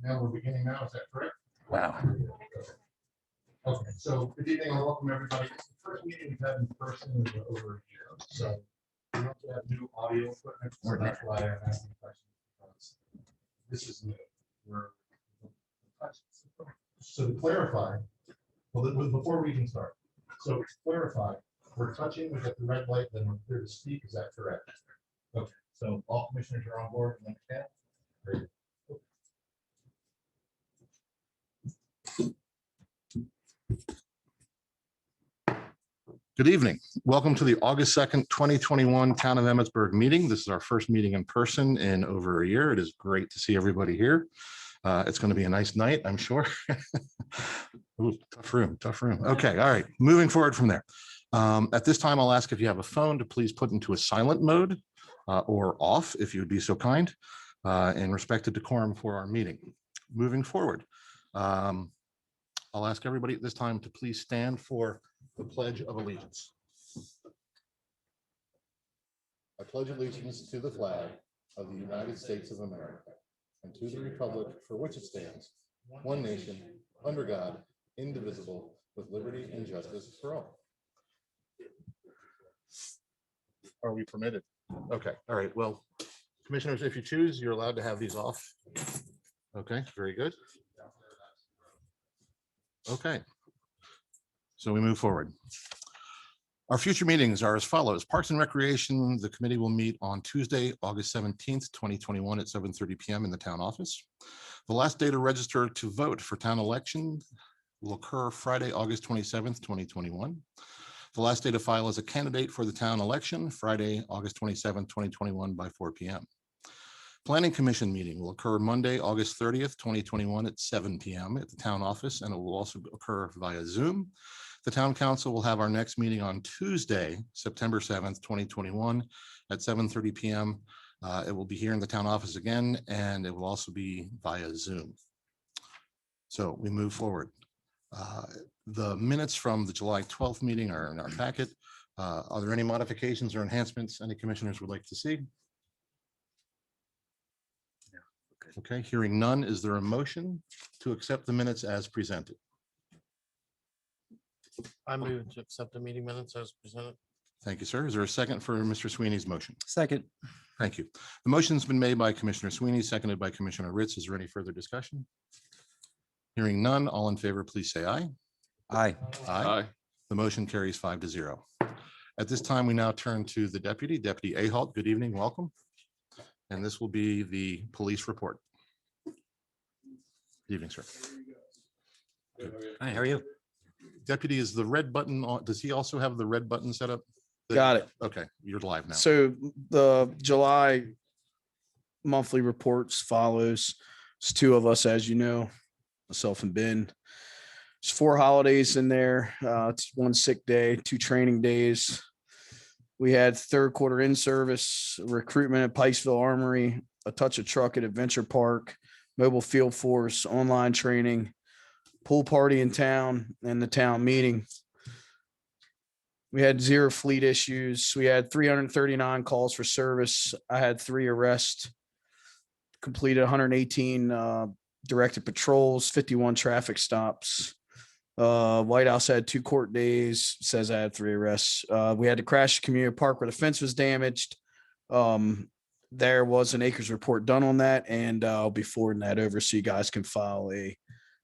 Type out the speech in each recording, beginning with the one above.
Now we're beginning now, is that correct? Wow. Okay, so good evening and welcome everybody. It's the first meeting we've had in person in over a year. So we have to have new audio equipment, so that's why I'm asking questions. Because this is new. So to clarify, well, before we even start, so to clarify, we're touching, we got the red light, then we're clear to speak, is that correct? Okay, so all commissioners are on board and understand? Great. Good evening. Welcome to the August 2nd, 2021 Town of Emmitsburg meeting. This is our first meeting in person in over a year. It is great to see everybody here. It's going to be a nice night, I'm sure. Ooh, tough room. Okay, all right. Moving forward from there. At this time, I'll ask if you have a phone to please put into a silent mode or off, if you would be so kind, in respect to decorum for our meeting. Moving forward, I'll ask everybody at this time to please stand for the Pledge of Allegiance. I pledge allegiance to the flag of the United States of America and to the republic for which it stands, one nation, under God, indivisible, with liberty and justice for all. Are we permitted? Okay, all right. Well, commissioners, if you choose, you're allowed to have these off. Okay, very good. Okay. So we move forward. Our future meetings are as follows. Parks and Recreation, the committee will meet on Tuesday, August 17th, 2021 at 7:30 p.m. in the town office. The last day to register to vote for town election will occur Friday, August 27th, 2021. The last day to file as a candidate for the town election, Friday, August 27th, 2021 by 4 p.m. Planning Commission meeting will occur Monday, August 30th, 2021 at 7 p.m. at the town office, and it will also occur via Zoom. The Town Council will have our next meeting on Tuesday, September 7th, 2021 at 7:30 p.m. It will be here in the town office again, and it will also be via Zoom. So we move forward. The minutes from the July 12th meeting are in our packet. Are there any modifications or enhancements any commissioners would like to see? Okay, hearing none, is there a motion to accept the minutes as presented? I move to accept the meeting minutes as presented. Thank you, sir. Is there a second for Mr. Sweeney's motion? Second. Thank you. The motion's been made by Commissioner Sweeney, seconded by Commissioner Ritz. Is there any further discussion? Hearing none, all in favor, please say aye. Aye. Aye. The motion carries 5-0. At this time, we now turn to the Deputy Ahalt. Good evening, welcome. And this will be the police report. Good evening, sir. Hi, how are you? Deputy, is the red button on? Does he also have the red button set up? Got it. Okay, you're live now. So the July monthly reports follows. It's two of us, as you know, myself and Ben. There's 4 holidays in there. It's 1 sick day, 2 training days. We had third quarter in service, recruitment at Pikesville Armory, a touch of truck at Adventure Park, mobile field force, online training, pool party in town, and the town meeting. We had 0 fleet issues. We had 339 calls for service. I had 3 arrests, completed 118 directed patrols, 51 traffic stops. White House had 2 court days, says I had 3 arrests. We had to crash the community park where the fence was damaged. There was an acres report done on that, and I'll be forwarding that over so you guys can file a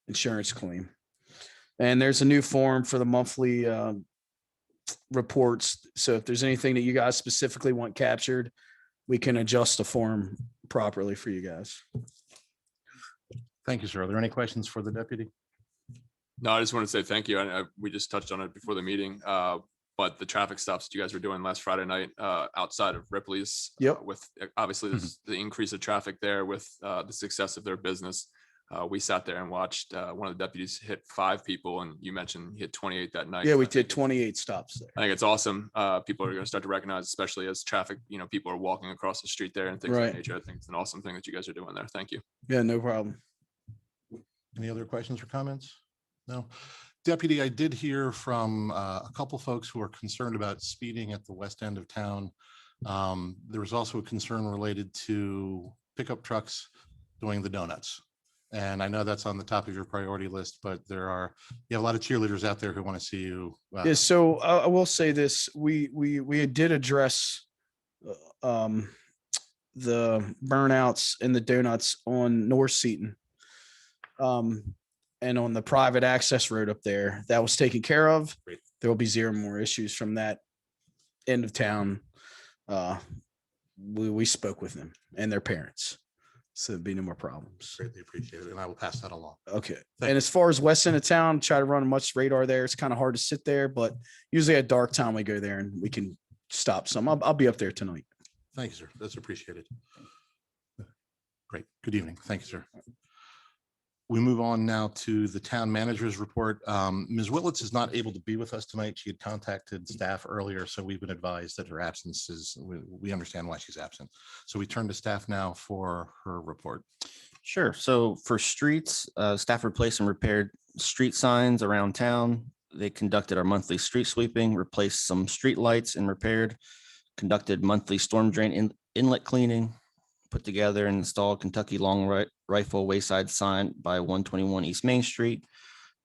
insurance claim. And there's a new form for the monthly reports. So if there's anything that you guys specifically want captured, we can adjust the form properly for you guys. Thank you, sir. Are there any questions for the deputy? No, I just want to say thank you. We just touched on it before the meeting, but the traffic stops that you guys were doing last Friday night outside of Ripley's, Yep. with obviously the increase of traffic there with the success of their business. We sat there and watched one of the deputies hit 5 people, and you mentioned he hit 28 that night. Yeah, we did 28 stops there. I think it's awesome. People are going to start to recognize, especially as traffic, people are walking across the street there and things of that nature. I think it's an awesome thing that you guys are doing there. Thank you. Yeah, no problem. Any other questions or comments? No. Deputy, I did hear from a couple folks who are concerned about speeding at the west end of town. There was also a concern related to pickup trucks doing the donuts. And I know that's on the top of your priority list, but you have a lot of cheerleaders out there who want to see you. Yeah, so I will say this, we did address um, the burnouts and the donuts on North Seaton. And on the private access road up there, that was taken care of. Great. There will be zero more issues from that end of town. We spoke with them and their parents, so there'd be no more problems. Greatly appreciate it, and I will pass that along. Okay. Thank And as far as west end of town, try to run as much radar there. It's kind of hard to sit there, but usually at dark time we go there and we can stop some. I'll be up there tonight. Thank you, sir. That's appreciated. Great. Good evening. Thank you, sir. We move on now to the town manager's report. Ms. Willits is not able to be with us tonight. She had contacted staff earlier, so we've been advised that her absence is, we understand why she's absent. So we turn to staff now for her report. Sure. So for streets, staff replaced and repaired street signs around town. They conducted our monthly street sweeping, replaced some street lights and repaired, conducted monthly storm drain inlet cleaning, put together and installed Kentucky Long Rifle Wayside sign by 121 East Main Street,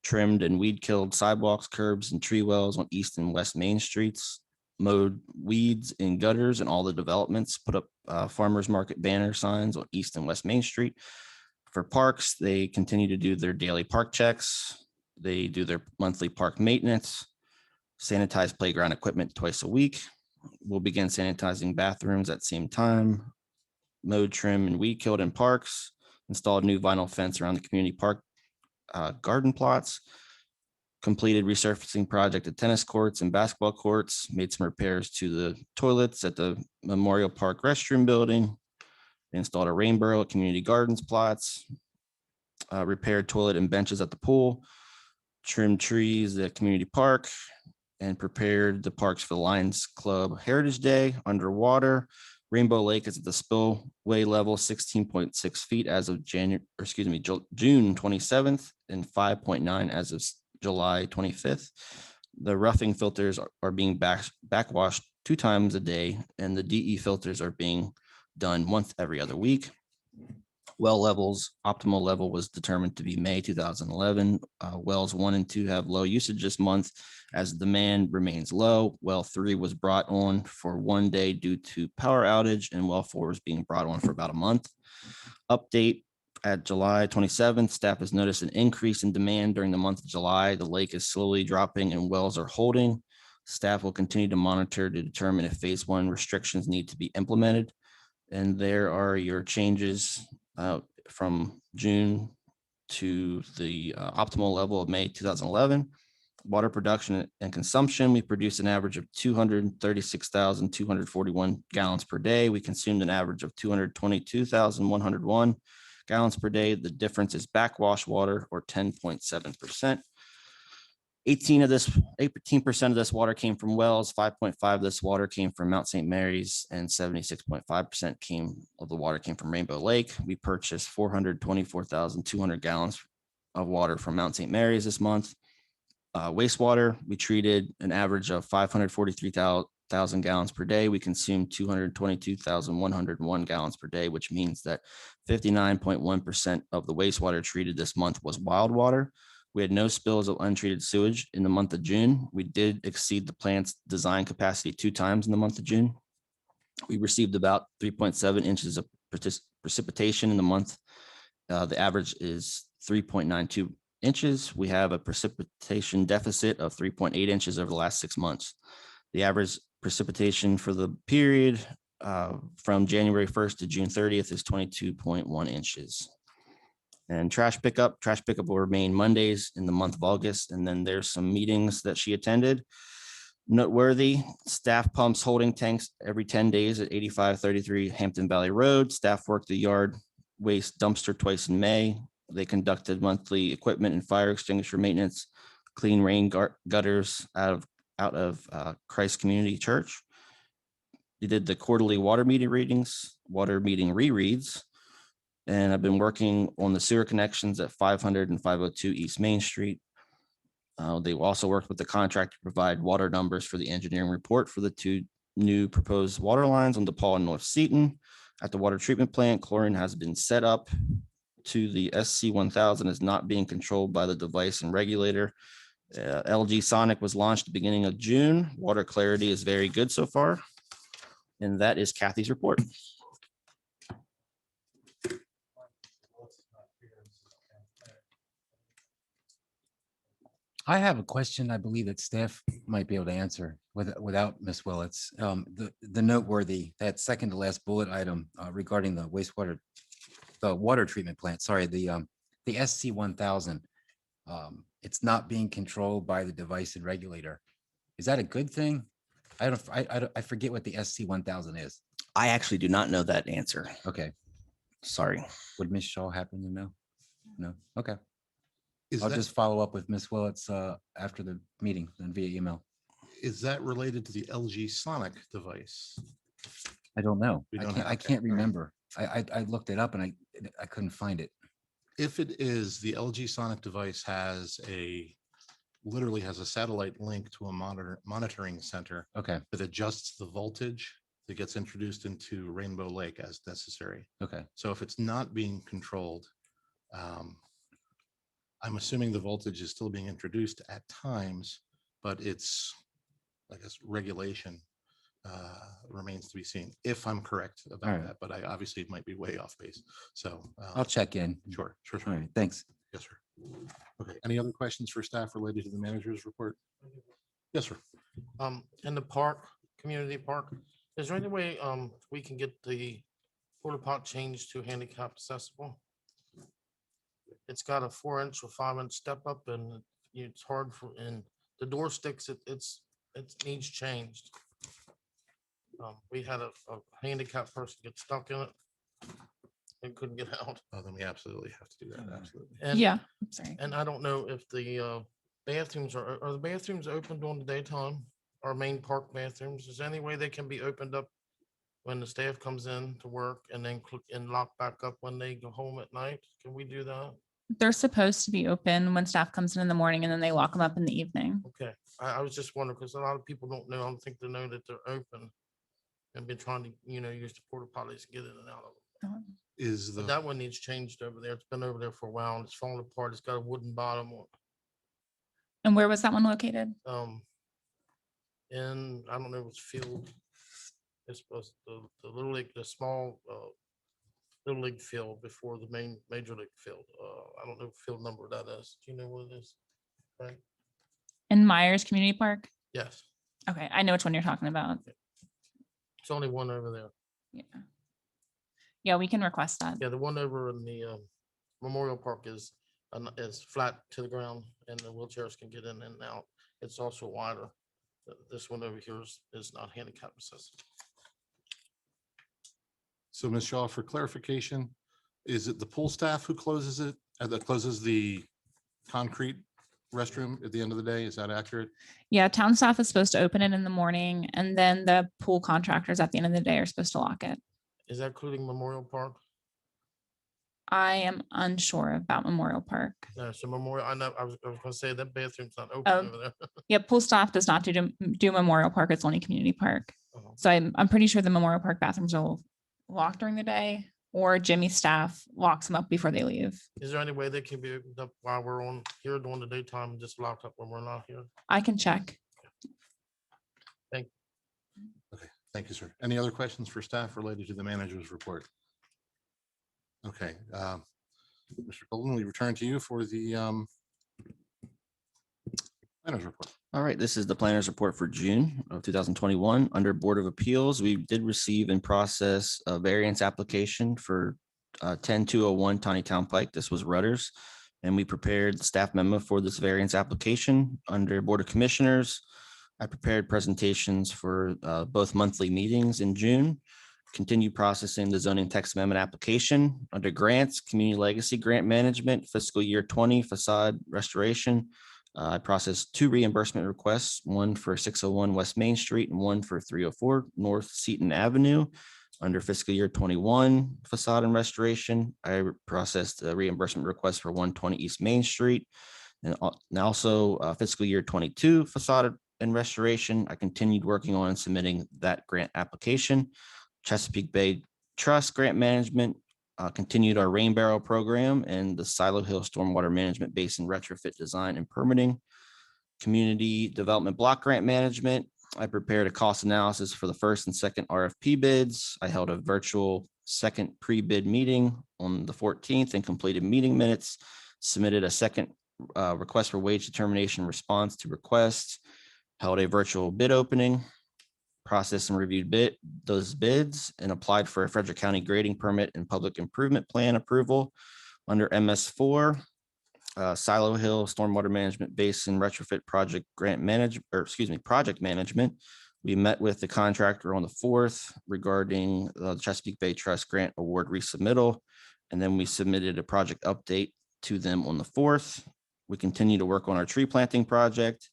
trimmed and weed killed sidewalks, curbs, and tree wells on East and West Main Streets, mowed weeds in gutters and all the developments, put up farmers market banner signs on East and West Main Street. For parks, they continue to do their daily park checks. They do their monthly park maintenance, sanitize playground equipment twice a week. We'll begin sanitizing bathrooms at the same time. Mowed, trim, and weed killed in parks, installed new vinyl fence around the community park garden plots, completed resurfacing project at tennis courts and basketball courts, made some repairs to the toilets at the Memorial Park restroom building, installed a rain barrel at community gardens plots, repaired toilet and benches at the pool, trimmed trees at community park, and prepared the parks for the Lions Club Heritage Day underwater. Rainbow Lake is at the spillway level 16.6 feet as of June 27th and 5.9 as of July 25th. The roughing filters are being backwashed 2 times a day, and the DE filters are being done once every other week. Well levels, optimal level was determined to be May 2011. Wells 1 and 2 have low usage this month as demand remains low. Well 3 was brought on for 1 day due to power outage, and well 4 is being brought on for about a month. Update at July 27th, staff has noticed an increase in demand during the month of July. The lake is slowly dropping and wells are holding. Staff will continue to monitor to determine if phase 1 restrictions need to be implemented. And there are your changes from June to the optimal level of May 2011. Water production and consumption, we produced an average of 236,241 gallons per day. We consumed an average of 222,101 gallons per day. The difference is backwash water, or 10.7%. 18% of this water came from wells, 5.5% of this water came from Mount St. Mary's, and 76.5% of the water came from Rainbow Lake. We purchased 424,200 gallons of water from Mount St. Mary's this month. Wastewater, we treated an average of 543,000 gallons per day. We consumed 222,101 gallons per day, which means that 59.1% of the wastewater treated this month was wild water. We had no spills of untreated sewage in the month of June. We did exceed the plant's design capacity 2 times in the month of June. We received about 3.7 inches of precipitation in the month. The average is 3.92 inches. We have a precipitation deficit of 3.8 inches over the last 6 months. The average precipitation for the period from January 1st to June 30th is 22.1 inches. And trash pickup will remain Mondays in the month of August. And then there's some meetings that she attended. Noteworthy, staff pumps holding tanks every 10 days at 8533 Hampton Valley Road. Staff worked the yard waste dumpster twice in May. They conducted monthly equipment and fire extinguisher maintenance, clean rain gutters out of Christ Community Church. They did the quarterly water meter readings, water meeting rereads. And I've been working on the sewer connections at 500 and 502 East Main Street. They also worked with the contractor to provide water numbers for the engineering report for the 2 new proposed water lines on DePaul and North Seaton. At the water treatment plant, chlorine has been set up to the SC 1000 is not being controlled by the device and regulator. LG Sonic was launched at the beginning of June. Water clarity is very good so far. And that is Kathy's report. I have a question I believe that staff might be able to answer without Ms. Willets. The noteworthy, that second to last bullet item regarding the wastewater, the water treatment plant, sorry, the SC 1000. It's not being controlled by the device and regulator. Is that a good thing? I forget what the SC 1000 is. I actually do not know that answer. Okay. Sorry. Would Ms. Shaw happen to know? No. Okay. Is I'll that, just follow up with Ms. Willets after the meeting and via email. is that related to the LG Sonic device? I don't know. We I don't can't, have- I okay, can't all right. remember. I looked it up and I couldn't find it. If it is, the LG Sonic device has literally has a satellite link to a monitoring center Okay. that adjusts the voltage that gets introduced into Rainbow Lake as necessary. Okay. So if it's not being controlled, I'm assuming the voltage is still being introduced at times, but it's, I guess, regulation remains to be seen, if I'm correct All about right. that, but I obviously might be way off base. So I'll check in. sure. All right. Thanks. Yes, sir. Okay, any other questions for staff related to the manager's report? Yes, sir. In the park, community park, is there any way we can get the porta pot changed to handicap accessible? It's got a 4-inch or 5-inch step up and it's hard for, and the door sticks, it needs changed. We had a handicapped person get stuck in it and couldn't get out. Oh, then we absolutely have to do that. Absolutely. And- Yeah, I'm sorry. And I don't know if the bathrooms are the bathrooms open during the daytime? Our main park bathrooms, is there any way they can be opened up when the staff comes in to work and then click and lock back up when they go home at night? Can we do that? They're supposed to be open when staff comes in the morning and then they lock them up in the evening. Okay, I was just wondering, because a lot of people don't know, I don't think they know that they're open and been trying to, use the porta potties to get in and out of them. Is But the, that one needs changed over there. It's been over there for a while and it's falling apart. It's got a wooden bottom on, And where was that one located? in, I don't know, it's field. It's supposed the little league, the small, little league field before the main major league field. I don't know what field number that is. Do you know what it is? Right? In Myers Community Park? Yes, Okay, I know which one you're talking about. it's only one over there. Yeah. Yeah, we can request that. Yeah, the one over in the Memorial Park is flat to the ground and the wheelchairs can get in and out. It's also wider. This one over here is not handicap accessible. so Ms. Shaw, for clarification, is it the pool staff who closes it, that closes the concrete restroom at the end of the day? Is that accurate? Yeah, town staff is supposed to open it in the morning and then the pool contractors at the end of the day are supposed to lock it. Is that including Memorial Park? I am unsure about Memorial Park. No, so Memorial, I know, I was gonna say that bathroom's not open Oh. over there. Yeah, pool staff does not do Memorial Park. It's only Community Park. Uh-huh. So I'm pretty sure the Memorial Park bathrooms are locked during the day or Jimmy staff locks them up before they leave. Is there any way they can be opened up while we're on here during the daytime and just locked up when we're not here? I can check. Thank you, sir. Any other questions for staff related to the manager's report? Okay, Mr. Golden, we return to you for the planner's report. All right, this is the planner's report for June of 2021. Under Board of Appeals, we did receive and process a variance application for 10201 Tawny Town Pike. This was Rutter's. And we prepared the staff memo for this variance application. Under Board of Commissioners, I prepared presentations for both monthly meetings in June. Continue processing the zoning text amendment application. Under grants, Community Legacy Grant Management, fiscal year 20 facade restoration. I processed 2 reimbursement requests, one for 601 West Main Street and one for 304 North Seaton Avenue. Under fiscal year 21 facade and restoration, I processed a reimbursement request for 120 East Main Street. And also fiscal year 22 facade and restoration, I continued working on submitting that grant application. Chesapeake Bay Trust Grant Management, continued our rain barrel program and the Silo Hill Stormwater Management Basin retrofit design and permitting. Community Development Block Grant Management. I prepared a cost analysis for the first and second RFP bids. I held a virtual second pre-bid meeting on the 14th and completed meeting minutes, submitted a second request for wage determination response to requests, held a virtual bid opening, processed and reviewed those bids, and applied for a Frederick County grading permit and public improvement plan approval under MS4. Silo Hill Stormwater Management Basin Retrofit Project Project Management. We met with the contractor on the 4th regarding the Chesapeake Bay Trust Grant Award resubmittal. And then we submitted a project update to them on the 4th. We continue to work on our tree planting project,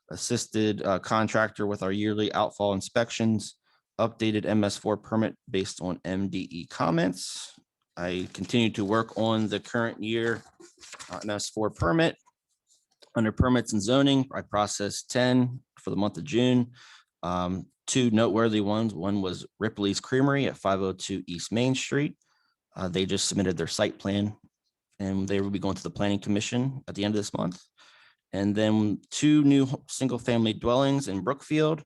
assisted contractor with our yearly outfall inspections, updated MS4 permit based on MDE comments. I continue to work on the current year MS4 permit. Under permits and zoning, I processed 10 for the month of June. Two noteworthy ones. One was Ripley's Creamery at 502 East Main Street. They just submitted their site plan and they will be going to the Planning Commission at the end of this month. And then 2 new single-family dwellings in Brookfield.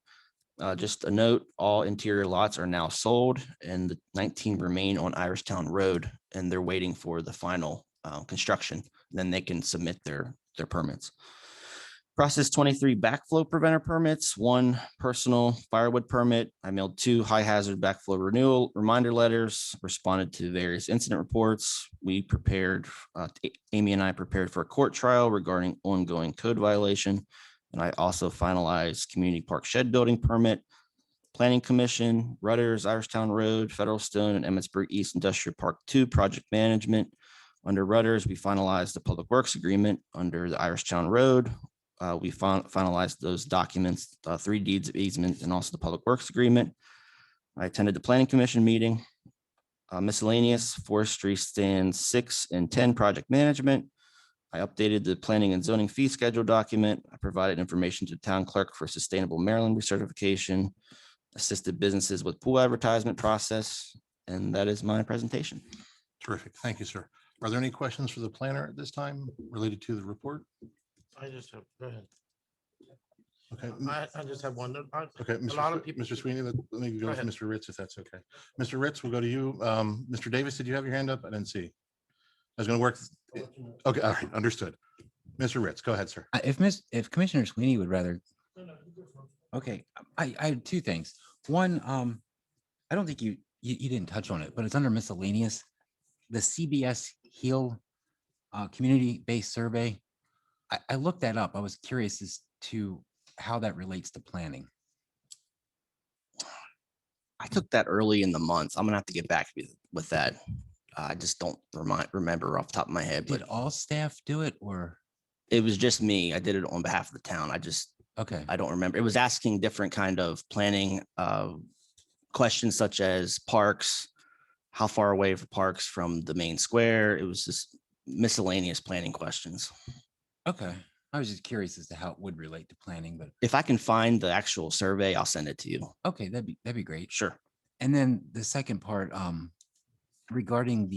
Just a note, all interior lots are now sold and the 19 remain on Irishtown Road and they're waiting for the final construction. Then they can submit their permits. Process 23 backflow preventer permits, 1 personal firewood permit. I mailed 2 high hazard backflow renewal reminder letters, responded to various incident reports. We prepared, Amy and I prepared for a court trial regarding ongoing code violation. And I also finalized community park shed building permit, Planning Commission, Rutter's, Irishtown Road, Federal Stone, and Emmitsburg East Industrial Park 2 project management. Under Rutters, we finalized the public works agreement. Under the Irishtown Road, we finalized those documents, 3 deeds of easement and also the public works agreement. I attended the Planning Commission meeting. Miscellaneous forestry stands 6 and 10 project management. I updated the planning and zoning fee schedule document. I provided information to the town clerk for sustainable Maryland recertification, assisted businesses with pool advertisement process, and that is my presentation. Terrific. Thank you, sir. Are there any questions for the planner at this time related to the report? I just have, go ahead. Okay. I just have one. Okay, a lot of people. Mr. Sweeney, let me go Go with ahead. Mr. Ritz, if that's okay. Mr. Ritz, we'll go to you. Mr. Davis, did you have your hand up? I didn't see. I was going to work. Okay, all right, understood. Mr. Ritz, go ahead, sir. If Commissioner Sweeney would rather. Okay, I have 2 things. One, I don't think you didn't touch on it, but it's under miscellaneous. The CBS Heal community-based survey. I looked that up. I was curious as to how that relates to planning. I took that early in the month. I'm gonna have to get back with that. I just don't remember off the top of my head, Did but all staff do it or? it was just me. I did it on behalf of the town. Okay, I don't remember. It was asking different kind of planning questions such as parks, how far away for parks from the main square. It was just miscellaneous planning questions. okay. I was just curious as to how it would relate to planning, but If I can find the actual survey, I'll send it to you. okay, that'd be great. Sure. And then the second part, regarding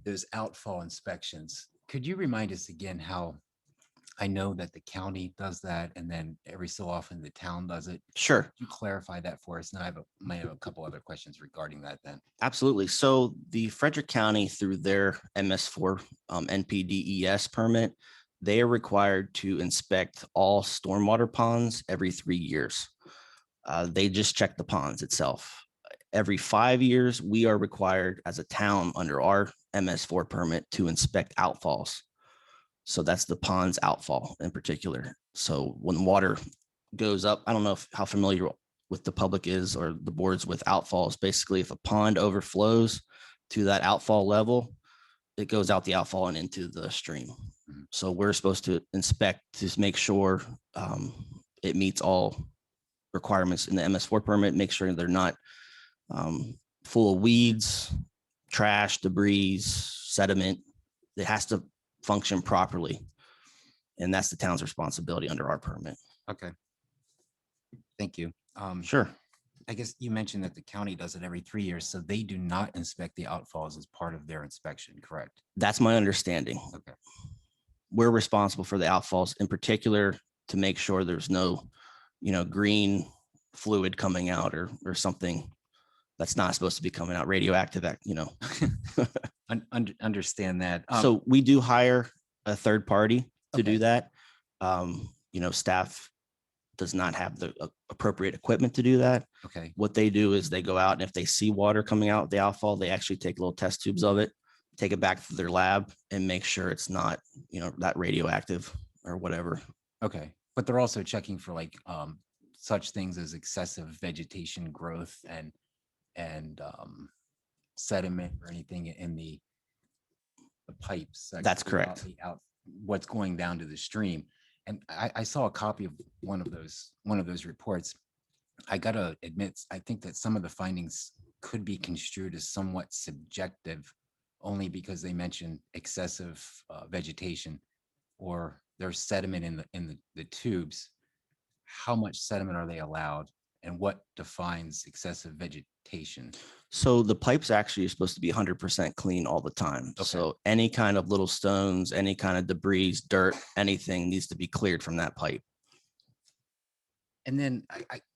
those outfall inspections, could you remind us again how I know that the county does that and then every so often the town does it? Sure. Could you clarify that for us? And I might have a couple other questions regarding that then. Absolutely. So the Frederick County, through their MS4 NPDES permit, they are required to inspect all stormwater ponds every 3 years. They just check the ponds itself. Every 5 years, we are required as a town under our MS4 permit to inspect outfalls. So that's the ponds outfall in particular. So when water goes up, I don't know how familiar with the public is or the boards with outfalls. Basically, if a pond overflows to that outfall level, it goes out the outfall and into the stream. So we're supposed to inspect to make sure it meets all requirements in the MS4 permit, make sure they're not full of weeds, trash, debris, sediment. It has to function properly. And that's the town's responsibility under our permit. Okay. Thank you. Sure. I guess you mentioned that the county does it every 3 years, so they do not inspect the outfalls as part of their inspection, correct? That's my understanding. Okay. We're responsible for the outfalls in particular to make sure there's no, green fluid coming out or something that's not supposed to be coming out, radioactive, Understand that. So we do hire a third party to do Okay. that. Staff does not have the appropriate equipment to do that. Okay, What they do is they go out and if they see water coming out of the outfall, they actually take little test tubes of it, take it back to their lab and make sure it's not, that radioactive or whatever. okay. But they're also checking for like such things as excessive vegetation growth and sediment or anything in the pipes. that That's go out correct. What's going down to the stream. And I saw a copy of one of those reports. I gotta admit, I think that some of the findings could be construed as somewhat subjective, only because they mention excessive vegetation or there's sediment in the tubes. How much sediment are they allowed, and what defines excessive vegetation? So the pipes actually are supposed to be 100% clean all the time. Okay. So any kind of little stones, any kind of debris, dirt, anything needs to be cleared from that pipe. And then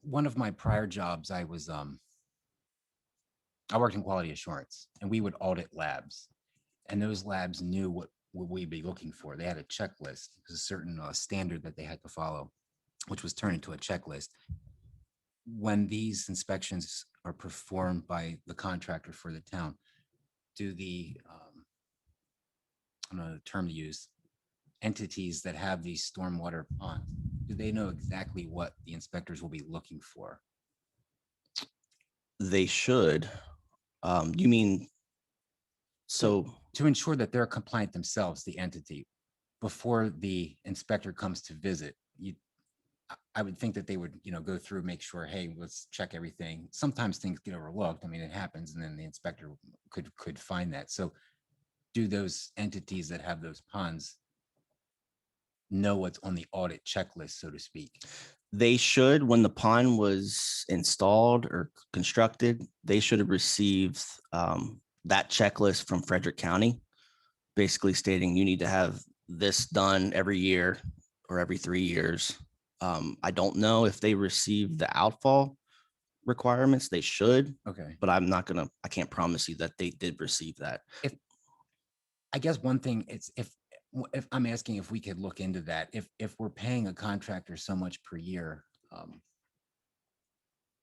one of my prior jobs, I worked in quality assurance, and we would audit labs, and those labs knew what we'd be looking for. They had a checklist, a certain standard that they had to follow, which was turned into a checklist. When these inspections are performed by the contractor for the town, do the, I don't know the term to use, entities that have these stormwater ponds, do they know exactly what the inspectors will be looking for? They should. You mean, so To ensure that they're compliant themselves, the entity, before the inspector comes to visit, I would think that they would, go through, make sure, hey, let's check everything. Sometimes things get overlooked. I mean, it happens, and then the inspector could find that. So do those entities that have those ponds know what's on the audit checklist, so to speak? they should, when the pond was installed or constructed, they should have received that checklist from Frederick County, basically stating you need to have this done every year or every 3 years. I don't know if they received the outfall requirements. They should, Okay. but I can't promise you that they did receive that. I guess one thing is if I'm asking if we could look into that, if we're paying a contractor so much per year,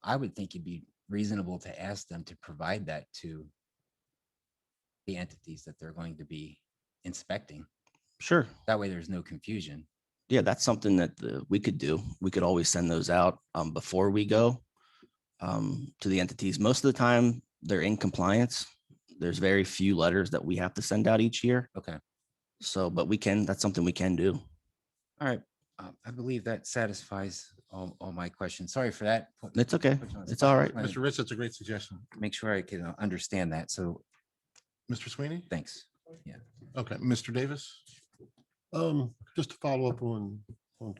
I would think it'd be reasonable to ask them to provide that to the entities that they're going to be inspecting. Sure. That way there's no confusion. Yeah, that's something that we could do. We could always send those out before we go to the entities. Most of the time, they're in compliance. There's very few letters that we have to send out each year. Okay. So, but that's something we can do. All right. I believe that satisfies all my questions. Sorry for that. It's okay. Put you on the It's spot. all right. Trying to Mr. Ritz, that's a great suggestion. Make sure I can understand that. So Mr. Sweeney? thanks. Okay, Mr. Davis? Just to follow up on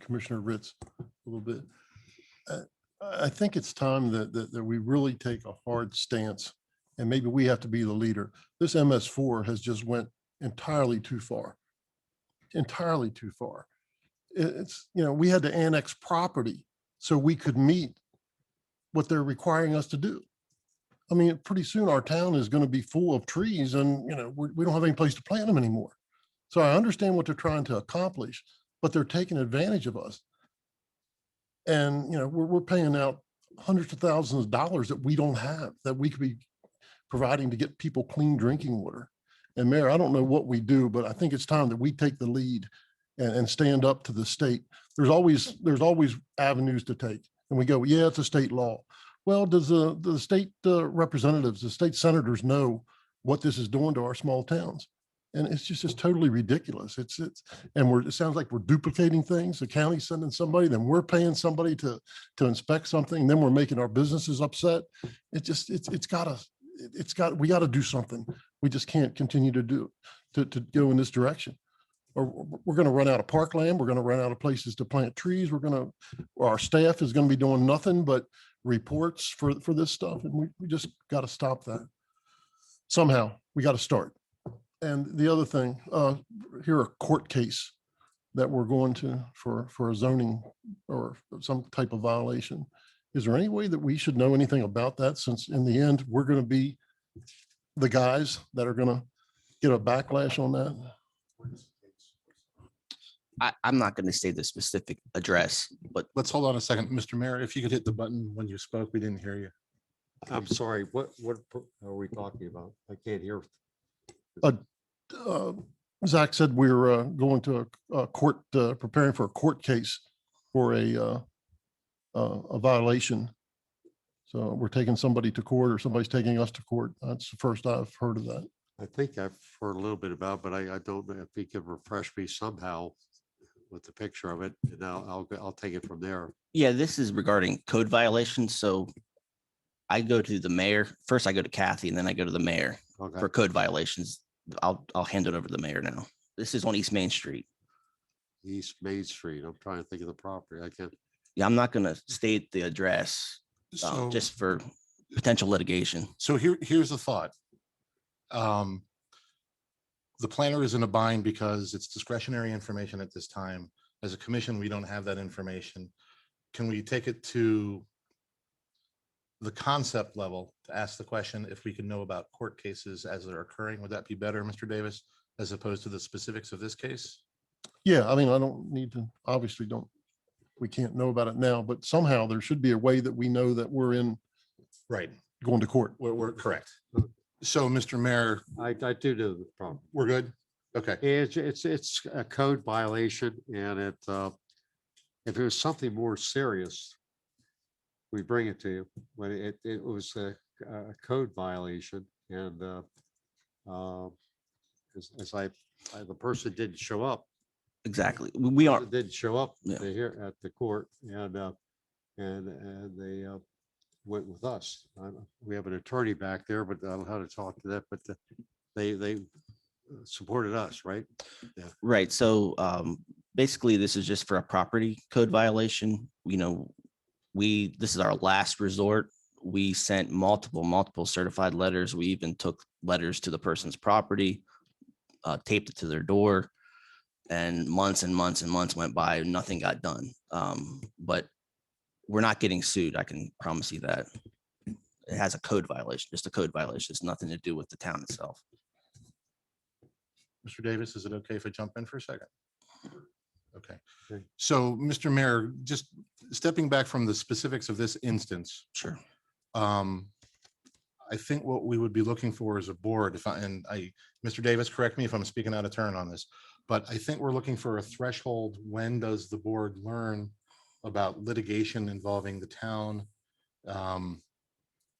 Commissioner Ritz a little bit. I think it's time that we really take a hard stance, and maybe we have to be the leader. This MS4 has just went entirely too far. Entirely too far. It's, we had to annex property so we could meet what they're requiring us to do. I mean, pretty soon our town is going to be full of trees and, we don't have any place to plant them anymore. So I understand what they're trying to accomplish, but they're taking advantage of us. And, we're paying out hundreds of thousands of dollars that we don't have, that we could be providing to get people clean drinking water. And Mayor, I don't know what we do, but I think it's time that we take the lead and stand up to the state. There's always avenues to take. And we go, yeah, it's a state law. Well, does the state representatives, the state senators know what this is doing to our small towns? And it's just totally ridiculous. It sounds like we're duplicating things. The county's sending somebody, then we're paying somebody to inspect something, and then we're making our businesses upset. We got to do something. We just can't continue to go in this direction. Or we're going to run out of parkland. We're going to run out of places to plant trees. Our staff is going to be doing nothing but reports for this stuff. And we just got to stop that. Somehow we got to start. And the other thing, here, a court case that we're going to for a zoning or some type of violation. Is there any way that we should know anything about that, since in the end, we're going to be the guys that are going to get a backlash on that? I'm not going to say the specific address, but Let's hold on a second. Mr. Mayor, if you could hit the button when you spoke, we didn't hear you. I'm sorry, what are we talking about? I can't hear. Zach said we're going to a court, preparing for a court case for a violation. So we're taking somebody to court, or somebody's taking us to court. That's the first I've heard of that. I think I've heard a little bit about, but I don't know if he can refresh me somehow with the picture of it, and I'll take it from there. yeah, this is regarding code violations. So I go to the mayor. First, I go to Kathy, and then I go to the mayor Okay. for code violations. I'll hand it over to the mayor now. This is on East Main Street. East Main Street. I'm trying to think of the property. I can't. Yeah, I'm not going to state the address So, just for potential litigation. so here's the thought. The planner is in a bind because it's discretionary information at this time. As a commission, we don't have that information. Can we take it to the concept level to ask the question if we can know about court cases as they're occurring? Would that be better, Mr. Davis, as opposed to the specifics of this case? Yeah, I mean, I don't need to, obviously we can't know about it now, but somehow there should be a way that we know that we're Right. going to court. We're correct. So, Mr. Mayor, I do know the problem. we're good? Okay. It's a code violation, and if it was something more serious, we bring it to you. But it was a code violation, and the person didn't show up. Exactly. We are. Didn't show up Yeah. here at the court, and they went with us. We have an attorney back there, but I don't know how to talk to that, but they supported us, right? Right. So basically, this is just for a property code violation. You know, this is our last resort. We sent multiple certified letters. We even took letters to the person's property, taped it to their door, and months went by and nothing got done. But we're not getting sued. I can promise you that. It has a code violation, just a code violation. It's nothing to do with the town itself. Mr. Davis, is it okay if I jump in for a second? Okay. Okay. So, Mr. Mayor, just stepping back from the specifics of this instance, Sure. I think what we would be looking for is a board, Mr. Davis, correct me if I'm speaking out of turn on this, but I think we're looking for a threshold. When does the board learn about litigation involving the town?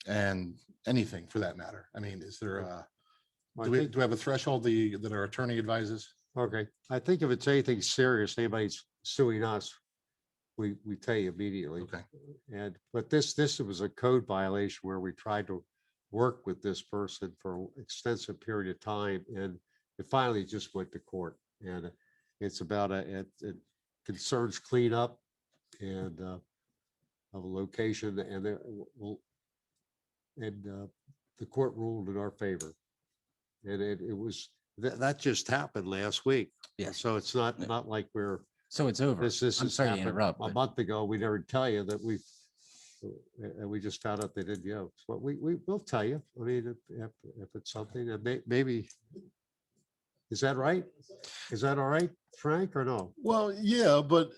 And anything for that matter? I mean, is there do we have a threshold that our attorney advises? Okay, I think if it's anything serious, anybody's suing us, we tell you immediately. Okay. But this was a code violation where we tried to work with this person for an extensive period of time, and it finally just went to court. And it's about it concerns cleanup and of a location, and the court ruled in our favor. And it was that just happened last week. Yes. So it's not like we're. So it's over. This I'm has sorry to happened interrupt. a but- month ago. We never tell you that we just found out they didn't go. But we will tell you. I mean, if it's something that maybe. Is that right? Is that all right, Frank, or no? Well, yeah, but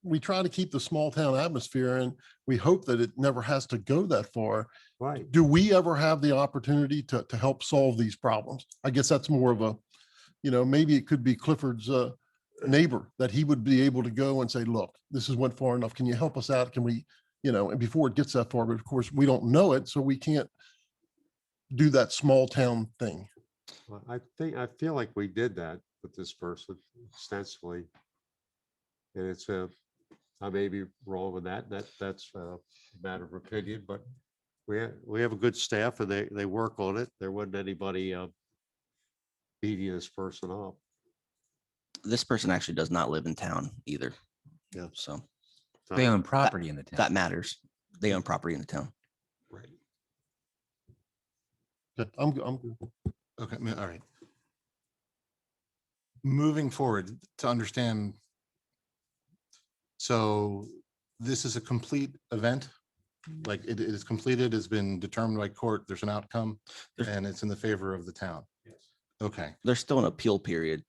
we try to keep the small town atmosphere, and we hope that it never has to go that far. Right. Do we ever have the opportunity to help solve these problems? I guess that's more of a, maybe it could be Clifford's neighbor, that he would be able to go and say, look, this has went far enough. Can you help us out? Can we, and before it gets that far, but of course we don't know it, so we can't do that small town thing. Well, I feel like we did that with this person extensively. And I may be wrong with that. That's a matter of opinion, but we have a good staff, and they work on it. There wasn't anybody beating this person up. This person actually does not live in town either. Yeah. So They own property in the That town. matters. They own property in the town. Right. Good. I'm good. Okay, all right. Moving forward to understand. So this is a complete event? Like it is completed, has been determined by court, there's an outcome, and it's in the favor of the town? Yes. Okay, There's still an appeal period,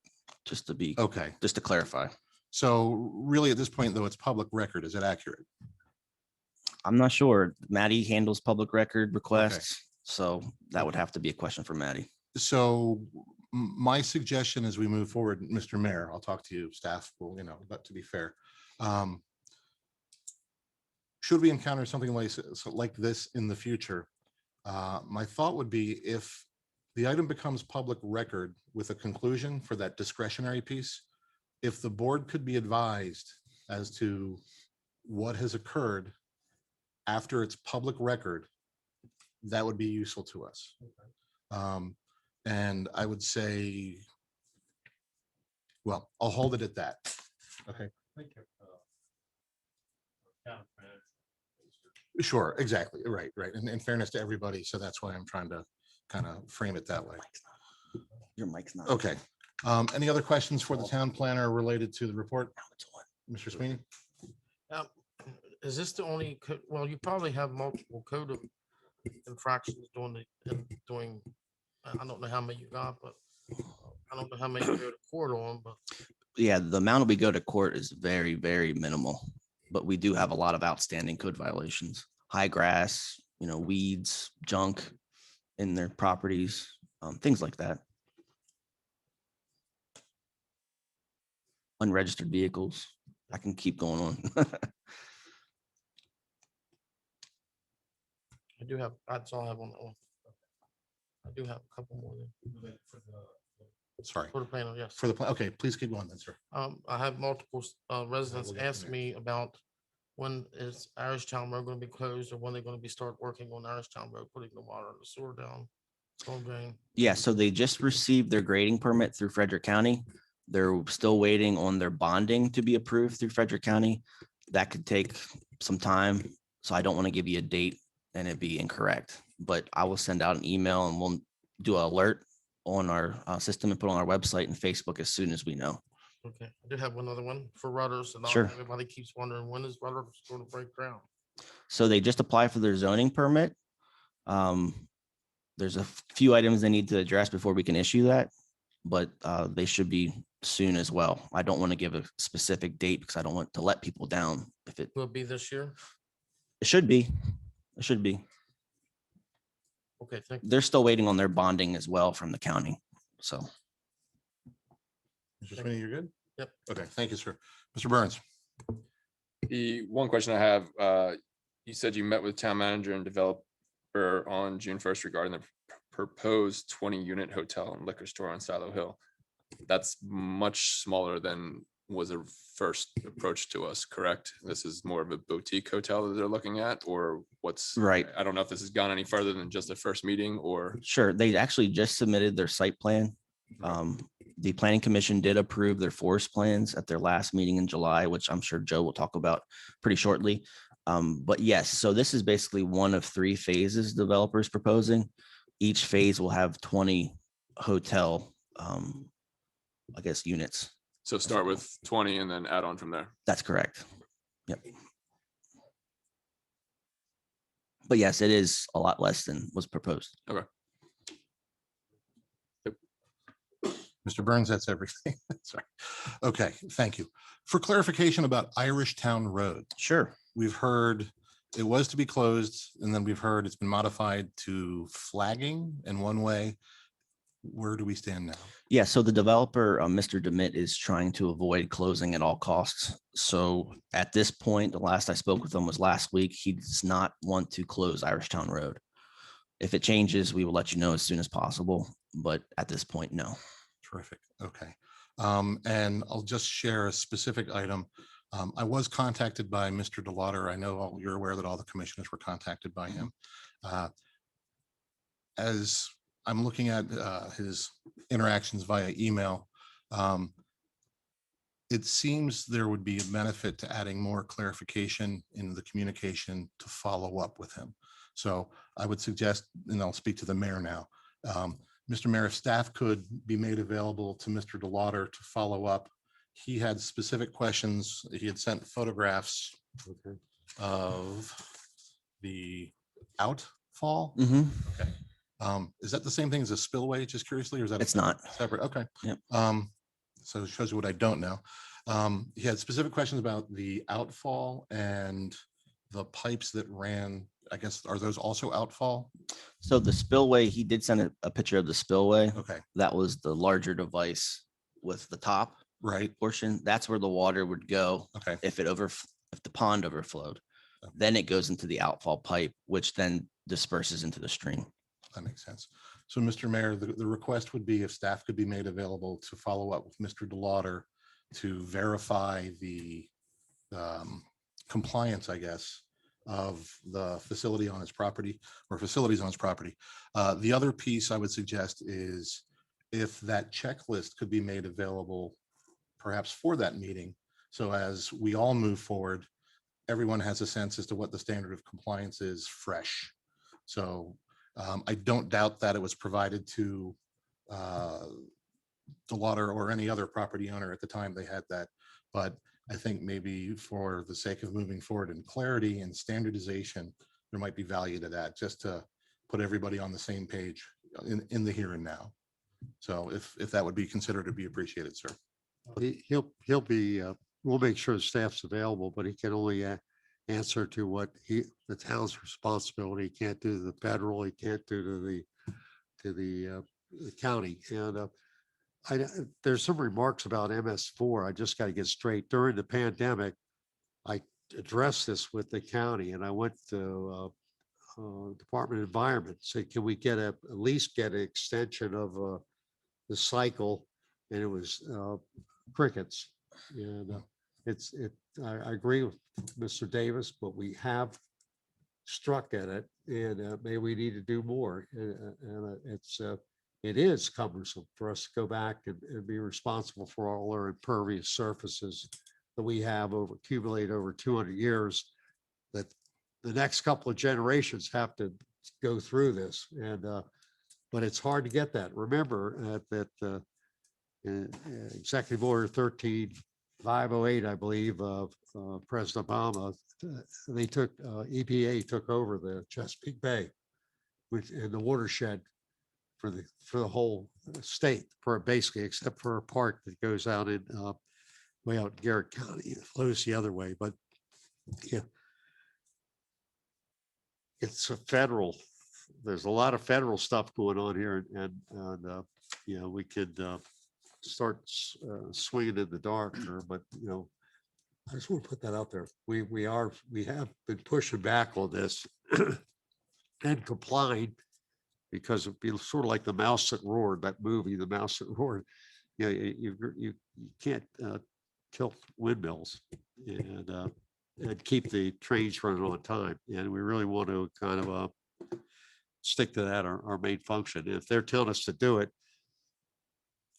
just okay. to clarify. So really at this point, though, it's public record. Is it accurate? I'm not sure. Maddie handles public record requests, so that would have to be a question for Maddie. So my suggestion as we move forward, Mr. Mayor, I'll talk to you, staff, will, but to be fair. Should we encounter something like this in the future, my thought would be if the item becomes public record with a conclusion for that discretionary piece, if the board could be advised as to what has occurred after it's public record, that would be useful to us. And I would say, well, I'll hold it at that. Okay. Sure, exactly. Right. And in fairness to everybody. So that's why I'm trying to kind of frame it that way. Your mic's not. Okay. Any other questions for the town planner related to the report? Mr. Sweeney? Is this the only, well, you probably have multiple code of infractions doing, I don't know how many you got, but I don't know how many you go to court on, but. Yeah, the amount we go to court is very, very minimal, but we do have a lot of outstanding code violations. High grass, weeds, junk in their properties, things like that. Unregistered vehicles. I can keep going on. I do have, that's all I have on that one. I do have a couple more. Sorry. For the planner, yes. For the plan. Okay, please keep going then, sir. I have multiple residents we'll get ask from me about when is Irishtown Road going to be closed or when they're going to be start working on Irishtown Road, putting the water and the sewer down. Storm drain. Yeah, so they just received their grading permit through Frederick County. They're still waiting on their bonding to be approved through Frederick County. That could take some time. So I don't want to give you a date and it be incorrect, but I will send out an email and we'll do an alert on our system and put on our website and Facebook as soon as we know. Okay, I do have one other one for Rutters. And Sure. everybody keeps wondering, when is Rutter going to break ground? So they just applied for their zoning permit. There's a few items they need to address before we can issue that, but they should be soon as well. I don't want to give a specific date because I don't want to let people down. If it Will it be this year? should be, it should be. Okay, thank you. They're still waiting on their bonding as well from the county. So Mr. Sweeney, you're good? Yep. Okay, thank you, sir. Mr. Burns? The one question I have, you said you met with town manager and developer on June 1st regarding the proposed 20-unit hotel and liquor store on Silo Hill. That's much smaller than was a first approach to us, correct? This is more of a boutique hotel that they're looking at, or what's right. I don't know if this has gone any further than just a first meeting or. Sure. They actually just submitted their site plan. The planning commission did approve their forest plans at their last meeting in July, which I'm sure Joe will talk about pretty shortly. But yes, so this is basically one of 3 phases developers proposing. Each phase will have 20 hotel, I guess, units. So start with 20 and then add on from there. That's correct. Yep. But yes, it is a lot less than was proposed. Okay. Mr. Burns, that's everything. Sorry. Okay, thank you. For clarification about Irishtown Road, Sure. we've heard it was to be closed, and then we've heard it's been modified to flagging in one way. Where do we stand now? Yeah, so the developer, Mr. DeMitt, is trying to avoid closing at all costs. So at this point, the last I spoke with him was last week. He does not want to close Irishtown Road. If it changes, we will let you know as soon as possible. But at this point, no. Terrific. Okay. And I'll just share a specific item. I was contacted by Mr. DeLauder. I know you're aware that all the commissioners were contacted by him. As I'm looking at his interactions via email, it seems there would be a benefit to adding more clarification in the communication to follow up with him. So I would suggest, and I'll speak to the mayor now. Mr. Mayor, if staff could be made available to Mr. DeLauder to follow up. He had specific questions. He had sent photographs Okay. of the outfall. Mhm. Okay. Is that the same thing as a spillway, just curiously, or is that? It's not. Separate, okay. Yep. So it shows you what I don't know. He had specific questions about the outfall and the pipes that ran, I guess, are those also outfall? So the spillway, he did send a picture of the spillway. Okay, That was the larger device with the top right, portion. That's where the water would go okay, if if the pond overflowed. Then it goes into the outfall pipe, which then disperses into the stream. that makes sense. So, Mr. Mayor, the request would be if staff could be made available to follow up with Mr. DeLauder to verify the compliance, I guess, of the facility on his property or facilities on his property. The other piece I would suggest is if that checklist could be made available perhaps for that meeting. So as we all move forward, everyone has a sense as to what the standard of compliance is fresh. So I don't doubt that it was provided to DeLauder or any other property owner at the time they had that. But I think maybe for the sake of moving forward in clarity and standardization, there might be value to that, just to put everybody on the same page in the here and now. So if that would be considered, it'd be appreciated, sir. He'll be, we'll make sure the staff's available, but he can only answer to what the town's responsibility. He can't do the federal, he can't do to the county. And there's some remarks about MS4. I just got to get straight. During the pandemic, I addressed this with the county, and I went to Department of Environment, said, can we get at least get an extension of the cycle? And it was crickets. And I agree with Mr. Davis, but we have struck at it, and maybe we need to do more. And it is cumbersome for us to go back and be responsible for all our impervious surfaces that we have accumulated over 200 years, that the next couple of generations have to go through this. And but it's hard to get that. Remember that Executive Order 13508, I believe, of President Obama, they took EPA took over the Chesapeake Bay, which in the watershed for the whole state, for basically, except for a part that goes out in way out in Garrett County. It flows the other way, but yeah, it's a federal. There's a lot of federal stuff going on here, and you know, we could start swinging in the dark here, but you know, I just want to put that out there. We have been pushing back on this and complying, because it'd be sort of like the mouse that roared, that movie, The Mouse That Roared. You know, you can't tilt windmills and keep the trains running on time. And we really want to kind of stick to that, our main function. If they're telling us to do it,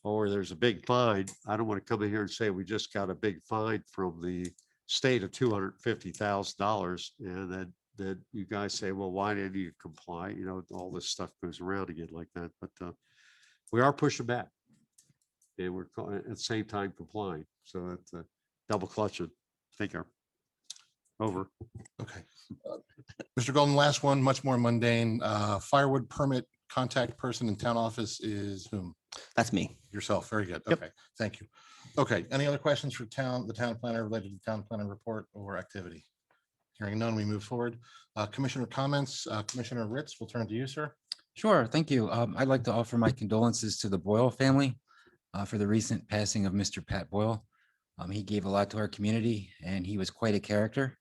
or there's a big fine, I don't want to come in here and say we just got a big fine from the state of $250,000, and then you guys say, well, why didn't you comply? You know, all this stuff goes around again like that. But we are pushing back, and we're at the same time complying. So it's a double clutching. Take care. Over. Okay. Mr. Golden, last one, much more mundane. Firewood permit contact person in town office is whom? That's me. Yourself. Very good. Yep. Okay, thank you. Okay, any other questions for the town planner related to the town planner report or activity? Hearing none, we move forward. Commissioner comments, Commissioner Ritz, we'll turn to you, sir. Sure, thank you. I'd like to offer my condolences to the Boyle family for the recent passing of Mr. Pat Boyle. He gave a lot to our community, and he was quite a character.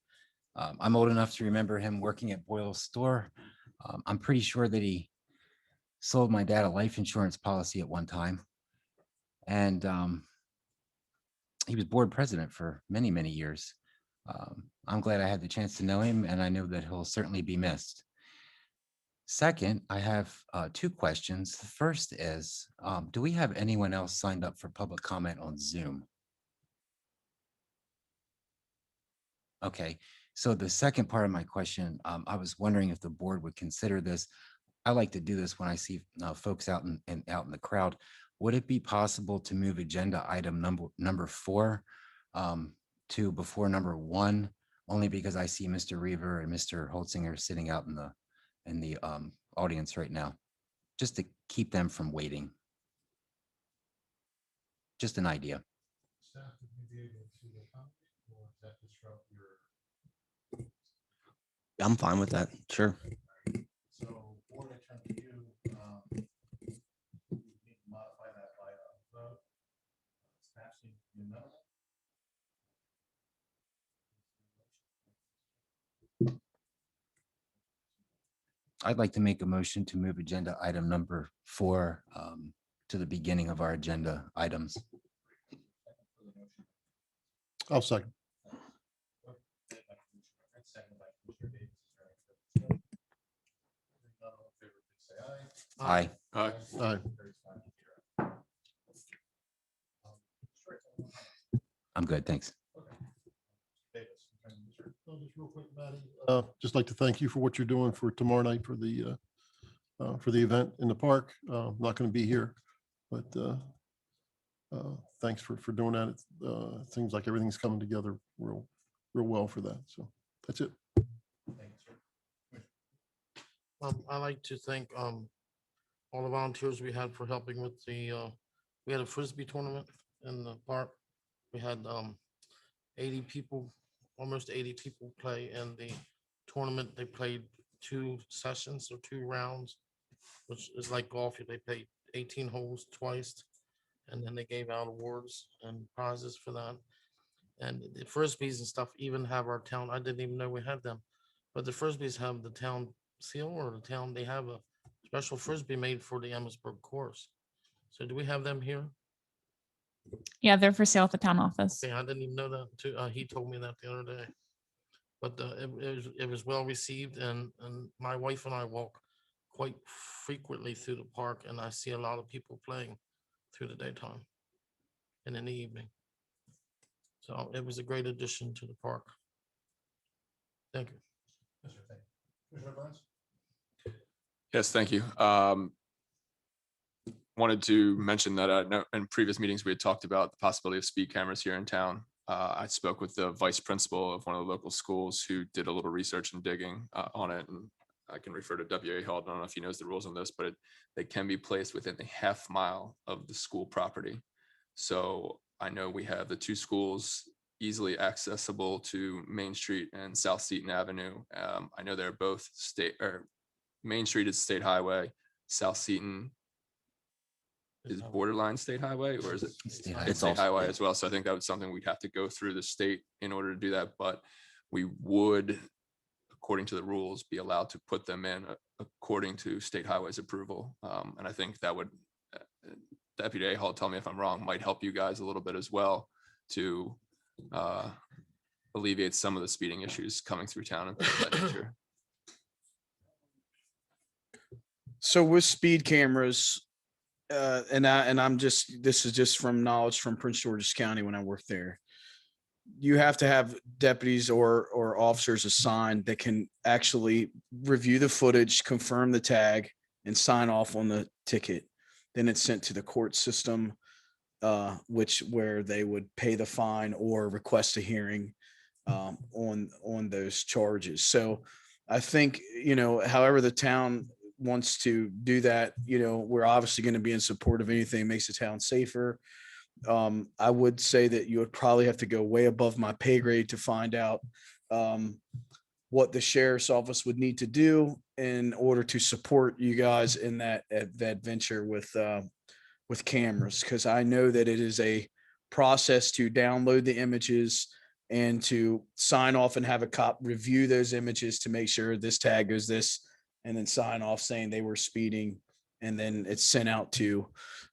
I'm old enough to remember him working at Boyle's store. I'm pretty sure that he sold my dad a life insurance policy at one time. And he was board president for many, many years. I'm glad I had the chance to know him, and I know that he'll certainly be missed. Second, I have two questions. The first is, do we have anyone else signed up for public comment on Zoom? Okay, so the second part of my question, I was wondering if the board would consider this. I like to do this when I see folks out and out in the crowd. Would it be possible to move agenda item number 4 to before number 1? Only because I see Mr. Reaver and Mr. Holtzinger sitting out in the audience right now, just to keep them from waiting. Just an idea. I'm fine with that. Sure. So, board, I turn to you. We need to modify that by a vote. Staff seems to be amenable. I'd like to make a motion to move agenda item number 4 to the beginning of our agenda items. I'll second. Aye. Aye. Aye. I'm good, thanks. Just real quick, Maddie, just like to thank you for what you're doing for tomorrow night for the event in the park. I'm not going to be here, but thanks for doing that. It seems like everything's coming together real well for that. So that's it. I like to thank all the volunteers we had for helping with the we had a Frisbee tournament in the park. We had 80 people, almost 80 people play in the tournament. They played 2 sessions or 2 rounds, which is like golf. They played 18 holes twice, and then they gave out awards and prizes for that. And the Frisbees and stuff even have our town. I didn't even know we had them, but the Frisbees have the town seal or the town. They have a special Frisbee made for the Emmitsburg course. So do we have them here? Yeah, they're for sale at the town office. Okay, I didn't even know that too. He told me that the other day. But it was well received, and my wife and I walk quite frequently through the park, and I see a lot of people playing through the daytime and in the evening. So it was a great addition to the park. Thank you. Yes, thank you. Wanted to mention that in previous meetings, we had talked about the possibility of speed cameras here in town. I spoke with the vice principal of one of the local schools who did a little research and digging on it. And I can refer to WA Hall. I don't know if he knows the rules on this, but they can be placed within a half mile of the school property. So I know we have the 2 schools easily accessible to Main Street and South Seaton Avenue. I know they're both Main Street is state highway. South Seaton is borderline state highway, or is it? State It's state highway as well. So I think that was something we'd have to go through the state in order to do that. But we would, according to the rules, be allowed to put them in according to state highways approval. And I think that would, Deputy Hall, tell me if I'm wrong, might help you guys a little bit as well to alleviate some of the speeding issues coming through town and things of that nature. So with speed cameras, this is just from knowledge from Prince George's County when I worked there. You have to have deputies or officers assigned that can actually review the footage, confirm the tag, and sign off on the ticket. Then it's sent to the court system, where they would pay the fine or request a hearing on those charges. So I think, however the town wants to do that, we're obviously going to be in support of anything that makes the town safer. I would say that you would probably have to go way above my pay grade to find out what the sheriff's office would need to do in order to support you guys in that venture with cameras, because I know that it is a process to download the images and to sign off and have a cop review those images to make sure this tag goes this, and then sign off saying they were speeding, and then it's sent out to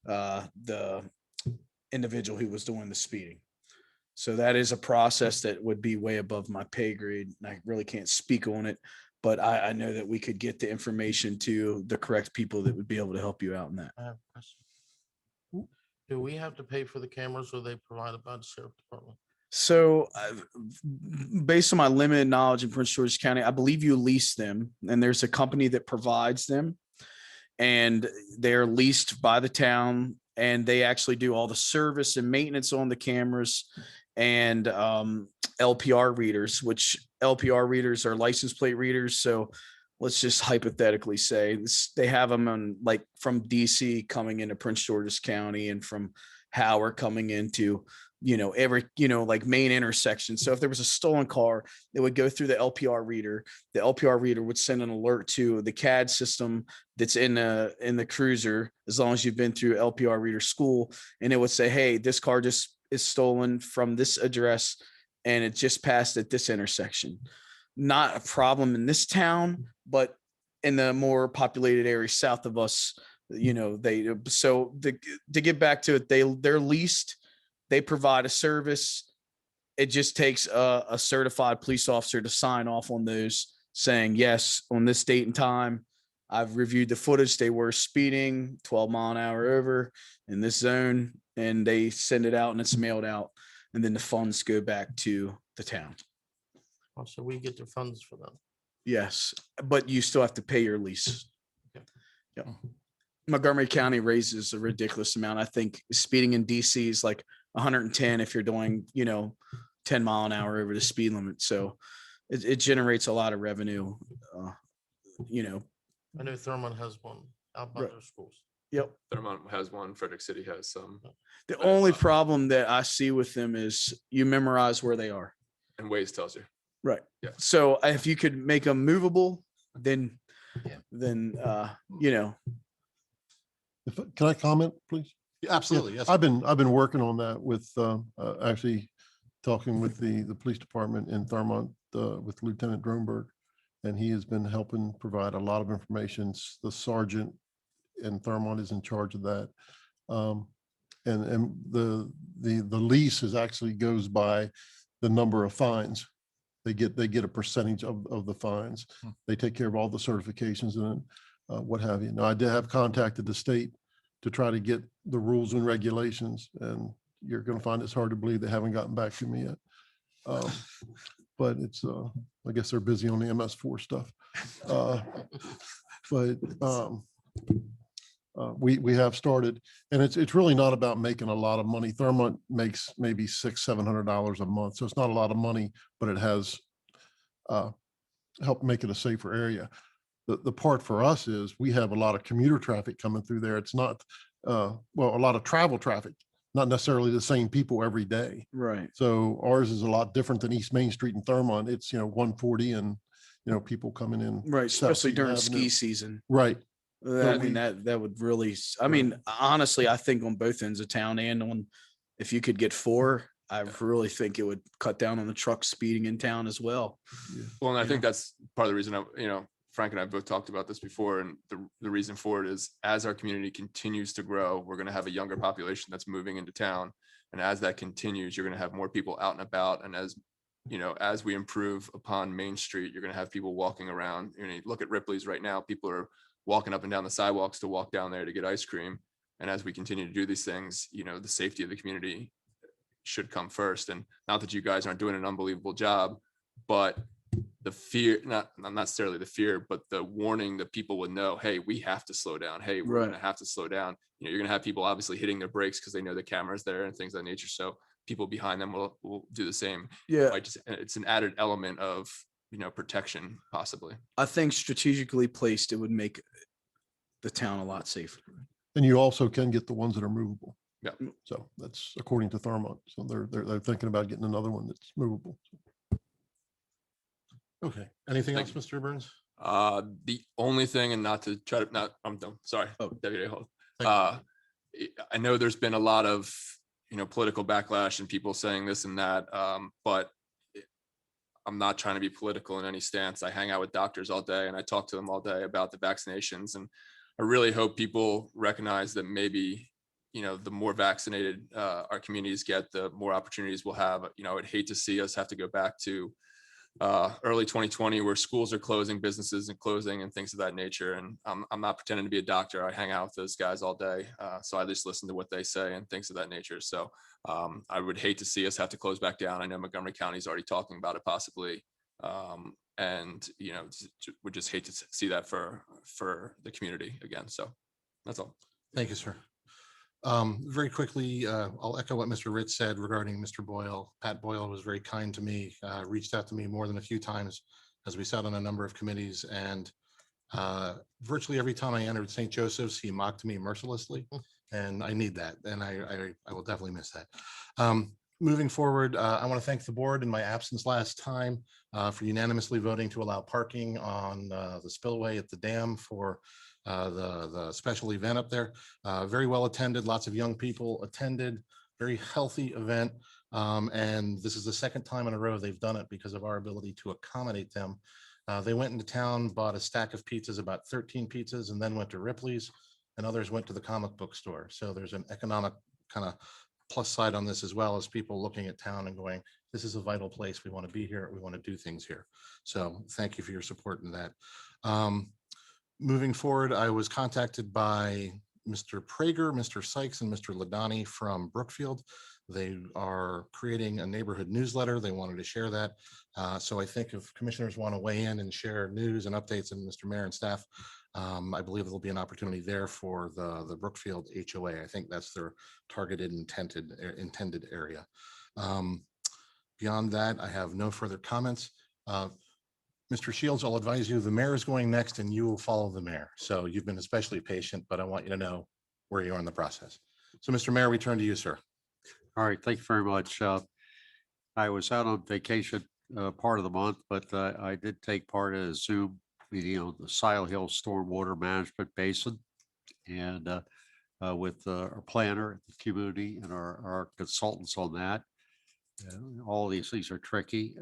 the individual who was doing the speeding. So that is a process that would be way above my pay grade, and I really can't speak on it, but I know that we could get the information to the correct people that would be able to help you out in that. I have a question. Do we have to pay for the cameras, or they provided by the sheriff department? So based on my limited knowledge in Prince George's County, I believe you lease them and there's a company that provides them. And they're leased by the town and they actually do all the service and maintenance on the cameras and LPR readers, which LPR readers are license plate readers. So let's just hypothetically say they have them on like from DC coming into Prince George's County and from Howard coming into, every, like main intersection. So if there was a stolen car, it would go through the LPR reader. The LPR reader would send an alert to the CAD system that's in the cruiser, as long as you've been through LPR reader school. And it would say, hey, this car just is stolen from this address and it just passed at this intersection. Not a problem in this town, but in the more populated areas south of us, to get back to it, they're leased, they provide a service. It just takes a certified police officer to sign off on those saying, yes, on this date and time, I've reviewed the footage. They were speeding 12-mile-an-hour over in this zone, and they send it out and it's mailed out. And then the funds go back to the town. Oh, so we get the funds for them. Yes, but you still have to pay your lease. Okay. Yep. Montgomery County raises a ridiculous amount. I think speeding in DC is like 110 if you're doing, 10 mile an hour over the speed limit. So it generates a lot of revenue. I know Thurmont has one out by Right. their schools. Yep. Thurmont has one, Frederick City has some, The only problem that I see with them is you memorize where they are. and Waze tells you. Right. Yeah. So if you could make them movable, then, Yeah. Can I comment, please? Yeah, absolutely. Yes. I've been working on that with actually talking with the police department in Thurmont with Lieutenant Dronberg. And he has been helping provide a lot of information. The sergeant in Thurmont is in charge of that. And the lease is actually goes by the number of fines. They get a percentage of the fines. They take care of all the certifications and what have you. Now, I did have contacted the state to try to get the rules and regulations, and you're going to find it's hard to believe they haven't gotten back to me yet. But it's, I guess they're busy on the MS4 stuff. We have started, and it's really not about making a lot of money. Thurmont makes maybe $600-700 a month, so it's not a lot of money, but it has helped make it a safer area. The part for us is we have a lot of commuter traffic coming through there. It's not a lot of travel traffic, not necessarily the same people every day. Right. So ours is a lot different than East Main Street in Thurmont. It's 140 and people coming in. Right. South Especially during Avenue. ski season. Right. I mean, that would really, honestly, I think on both ends of town and if you could get 4, I really think it would cut down on the truck speeding in town as well. Well, and I think that's part of the reason Frank and I both talked about this before, and the reason for it is as our community continues to grow, we're going to have a younger population that's moving into town. And as that continues, you're going to have more people out and about. And as we improve upon Main Street, you're going to have people walking around. You look at Ripley's right now, people are walking up and down the sidewalks to walk down there to get ice cream. And as we continue to do these things, the safety of the community should come first. And not that you guys aren't doing an unbelievable job, but the fear, not necessarily the fear, but the warning that people would know, hey, we have to slow down. Hey, we're going to have to slow down. You're going to have people obviously hitting their brakes because they know the camera's there and things of that nature. So people behind them will do the same. Yeah. It's an added element of, protection possibly. I think strategically placed, it would make the town a lot safer. And you also can get the ones that are movable. Yeah. So that's according to Thurmont. So they're thinking about getting another one that's movable. Okay. Anything else, Mr. Burns? The only thing, and not to try to, I'm done. Sorry. Deputy Hall. I know there's been a lot of, political backlash and people saying this and that, but I'm not trying to be political in any stance. I hang out with doctors all day and I talk to them all day about the vaccinations. And I really hope people recognize that maybe, the more vaccinated our communities get, the more opportunities we'll have. I'd hate to see us have to go back to early 2020 where schools are closing, businesses and closing and things of that nature. And I'm not pretending to be a doctor. I hang out with those guys all day. So I just listen to what they say and things of that nature. So I would hate to see us have to close back down. I know Montgomery County is already talking about it possibly. And, you know, would just hate to see that for the community again. So that's all. Thank you, sir. Very quickly, I'll echo what Mr. Ritz said regarding Mr. Boyle. Pat Boyle was very kind to me, reached out to me more than a few times as we sat on a number of committees, and virtually every time I entered St. Joseph's, he mocked me mercilessly, and I need that, and I will definitely miss that. Moving forward, I want to thank the board in my absence last time for unanimously voting to allow parking on the spillway at the dam for the special event up there. Very well attended, lots of young people attended, very healthy event. And this is the second time in a row they've done it because of our ability to accommodate them. They went into town, bought a stack of pizzas, about 13 pizzas, and then went to Ripley's, and others went to the comic book store. So there's an economic kind of plus side on this, as well as people looking at town and going, this is a vital place. We want to be here. We want to do things here. So thank you for your support in that. Moving forward, I was contacted by Mr. Prager, Mr. Sykes, and Mr. Ladani from Brookfield. They are creating a neighborhood newsletter. They wanted to share that. So I think if commissioners want to weigh in and share news and updates, and Mr. Mayor and staff, I believe there'll be an opportunity there for the Brookfield HOA. I think that's their targeted intended area. Beyond that, I have no further comments. Mr. Shields, I'll advise you, the mayor is going next and you will follow the mayor. So you've been especially patient, but I want you to know where you are in the process. So Mr. Mayor, we turn to you, sir. All right, thank you very much. I was out on vacation part of the month, but I did take part in a Zoom meeting on the Sile Hill Stormwater Management Basin, and with our planner, the community, and our consultants on that. All these things are tricky.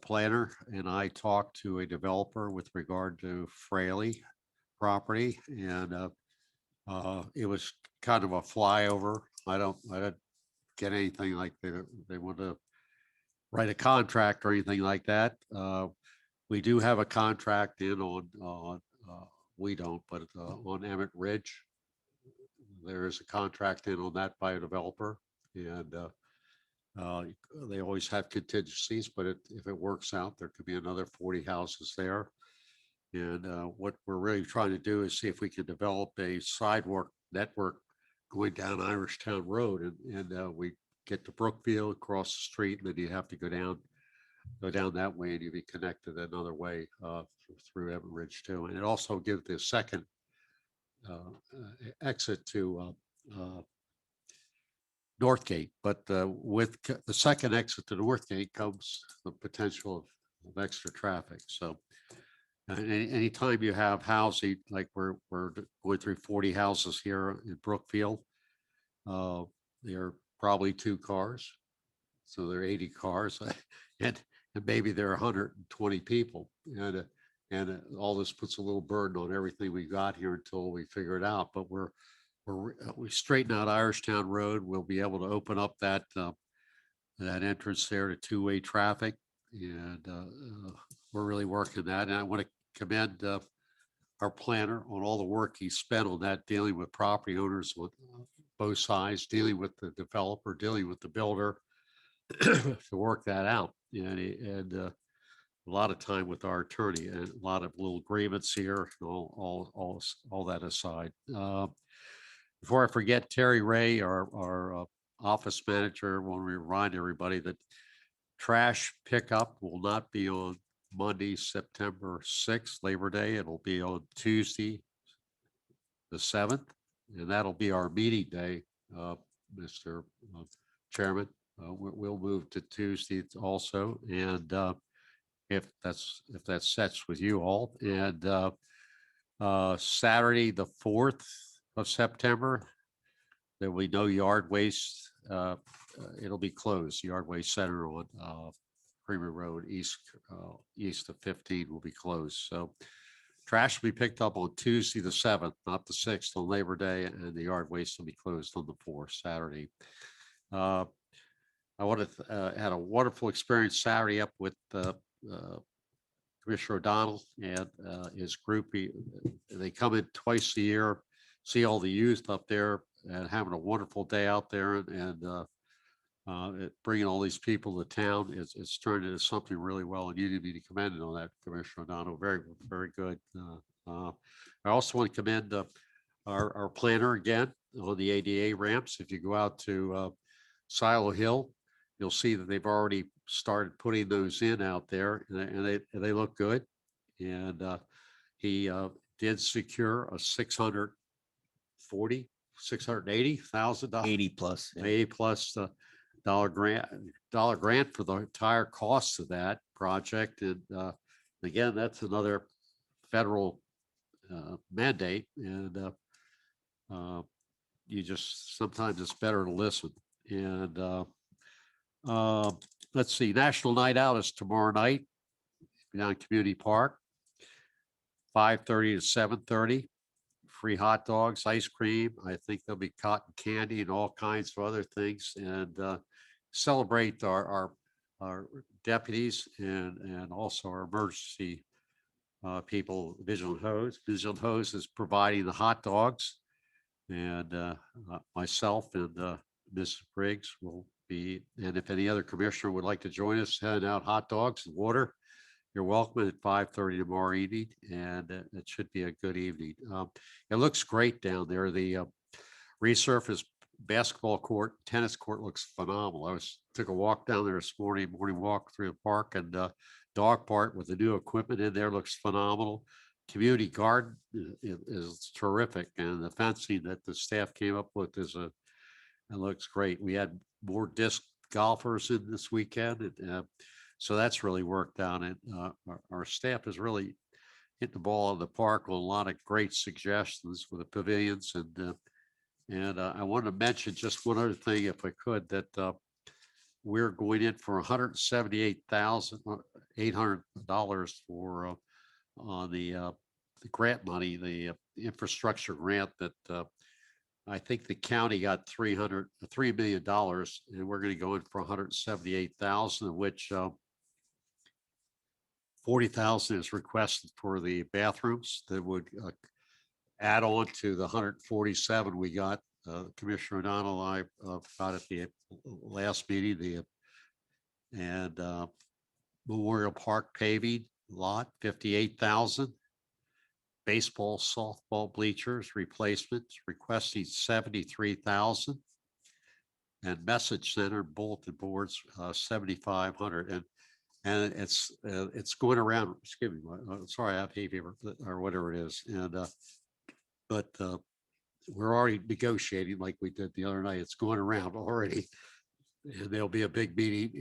Planner and I talked to a developer with regard to Fraley property, and it was kind of a flyover. I don't get anything like they want to write a contract or anything like that. We do have a contract in on we don't, but on Emmett Ridge, there is a contract in on that by a developer, and they always have contingencies, but if it works out, there could be another 40 houses there. And what we're really trying to do is see if we can develop a sidewalk network going down Irishtown Road, and we get to Brookfield, across the street, and then you have to go down that way, and you'll be connected another way through Everett Ridge too. And it also gives the second exit to Northgate, but with the second exit to Northgate comes the potential of extra traffic. So anytime you have housing, like we're going through 40 houses here in Brookfield, there are probably 2 cars, so there are 80 cars, and maybe there are 120 people, and all this puts a little burden on everything we got here until we figure it out. But we straighten out Irishtown Road. We'll be able to open up that entrance there to 2-way traffic, and we're really working that. And I want to commend our planner on all the work he spent on that, dealing with property owners with both sides, dealing with the developer, dealing with the builder to work that out. And a lot of time with our attorney, and a lot of little agreements here, and all that aside. Before I forget, Terry Ray, our office manager, want to remind everybody that trash pickup will not be on Monday, September 6th, Labor Day. It'll be on Tuesday, the 7th, and that'll be our meeting day, Mr. Chairman. We'll move to Tuesday also, and if that sets with you all. And Saturday, the 4th of September, there will be no yard waste. It'll be closed. Yard Waste Center on Creamery Road east of 15 will be closed. So trash will be picked up on Tuesday the 7th, not the 6th, on Labor Day, and the yard waste will be closed on the 4th, Saturday. I had a wonderful experience Saturday up with Commissioner O'Donnell and his group. They come in twice a year, see all the youth up there and having a wonderful day out there and bringing all these people to town. It's turned into something really well, and you need to be commended on that, Commissioner O'Donnell. Very, very good. I also want to commend our planner again on the ADA ramps. If you go out to Silo Hill, you'll see that they've already started putting those in out there, and they look good. And he did secure a $680,000, 80 plus. Yeah. $80+ dollar grant for the entire cost of that project. And again, that's another federal mandate, and you just sometimes it's better to listen. And let's see, National Night Out is tomorrow night down Community Park, 5:30 to 7:30. Free hot dogs, ice cream. I think there'll be cotton candy and all kinds of other things, and celebrate our deputies and also our emergency people. Vigilant Hose is providing the hot dogs, and myself and Mrs. Briggs will be. And if any other commissioner would like to join us, handing out hot dogs and water, you're welcome at 5:30 tomorrow evening, and it should be a good evening. It looks great down there. The resurfaced basketball court, tennis court looks phenomenal. I took a walk down there this morning walk through the park, and dog park with the new equipment in there looks phenomenal. Community garden is terrific, and the fencing that the staff came up with it looks great. We had more disc golfers in this weekend, and so that's really worked out. And our staff has really hit the ball in the park with a lot of great suggestions for the pavilions. And I wanted to mention just one other thing, if I could, that we're going in for $178,800 for the grant money, the infrastructure grant that I think the county got $3 million, and we're going to go in for 178,000, of which 40,000 is requested for the bathrooms that would add on to the 147 we got. Commissioner O'Donnell and I got at the last meeting. And Memorial Park paving lot, 58,000. Baseball, softball bleachers replacements requesting 73,000. And message center bulletin boards, 7,500. And it's going around. Excuse me, sorry, I have hay fever or whatever it is. And but we're already negotiating like we did the other night. It's going around already, and there'll be a big meeting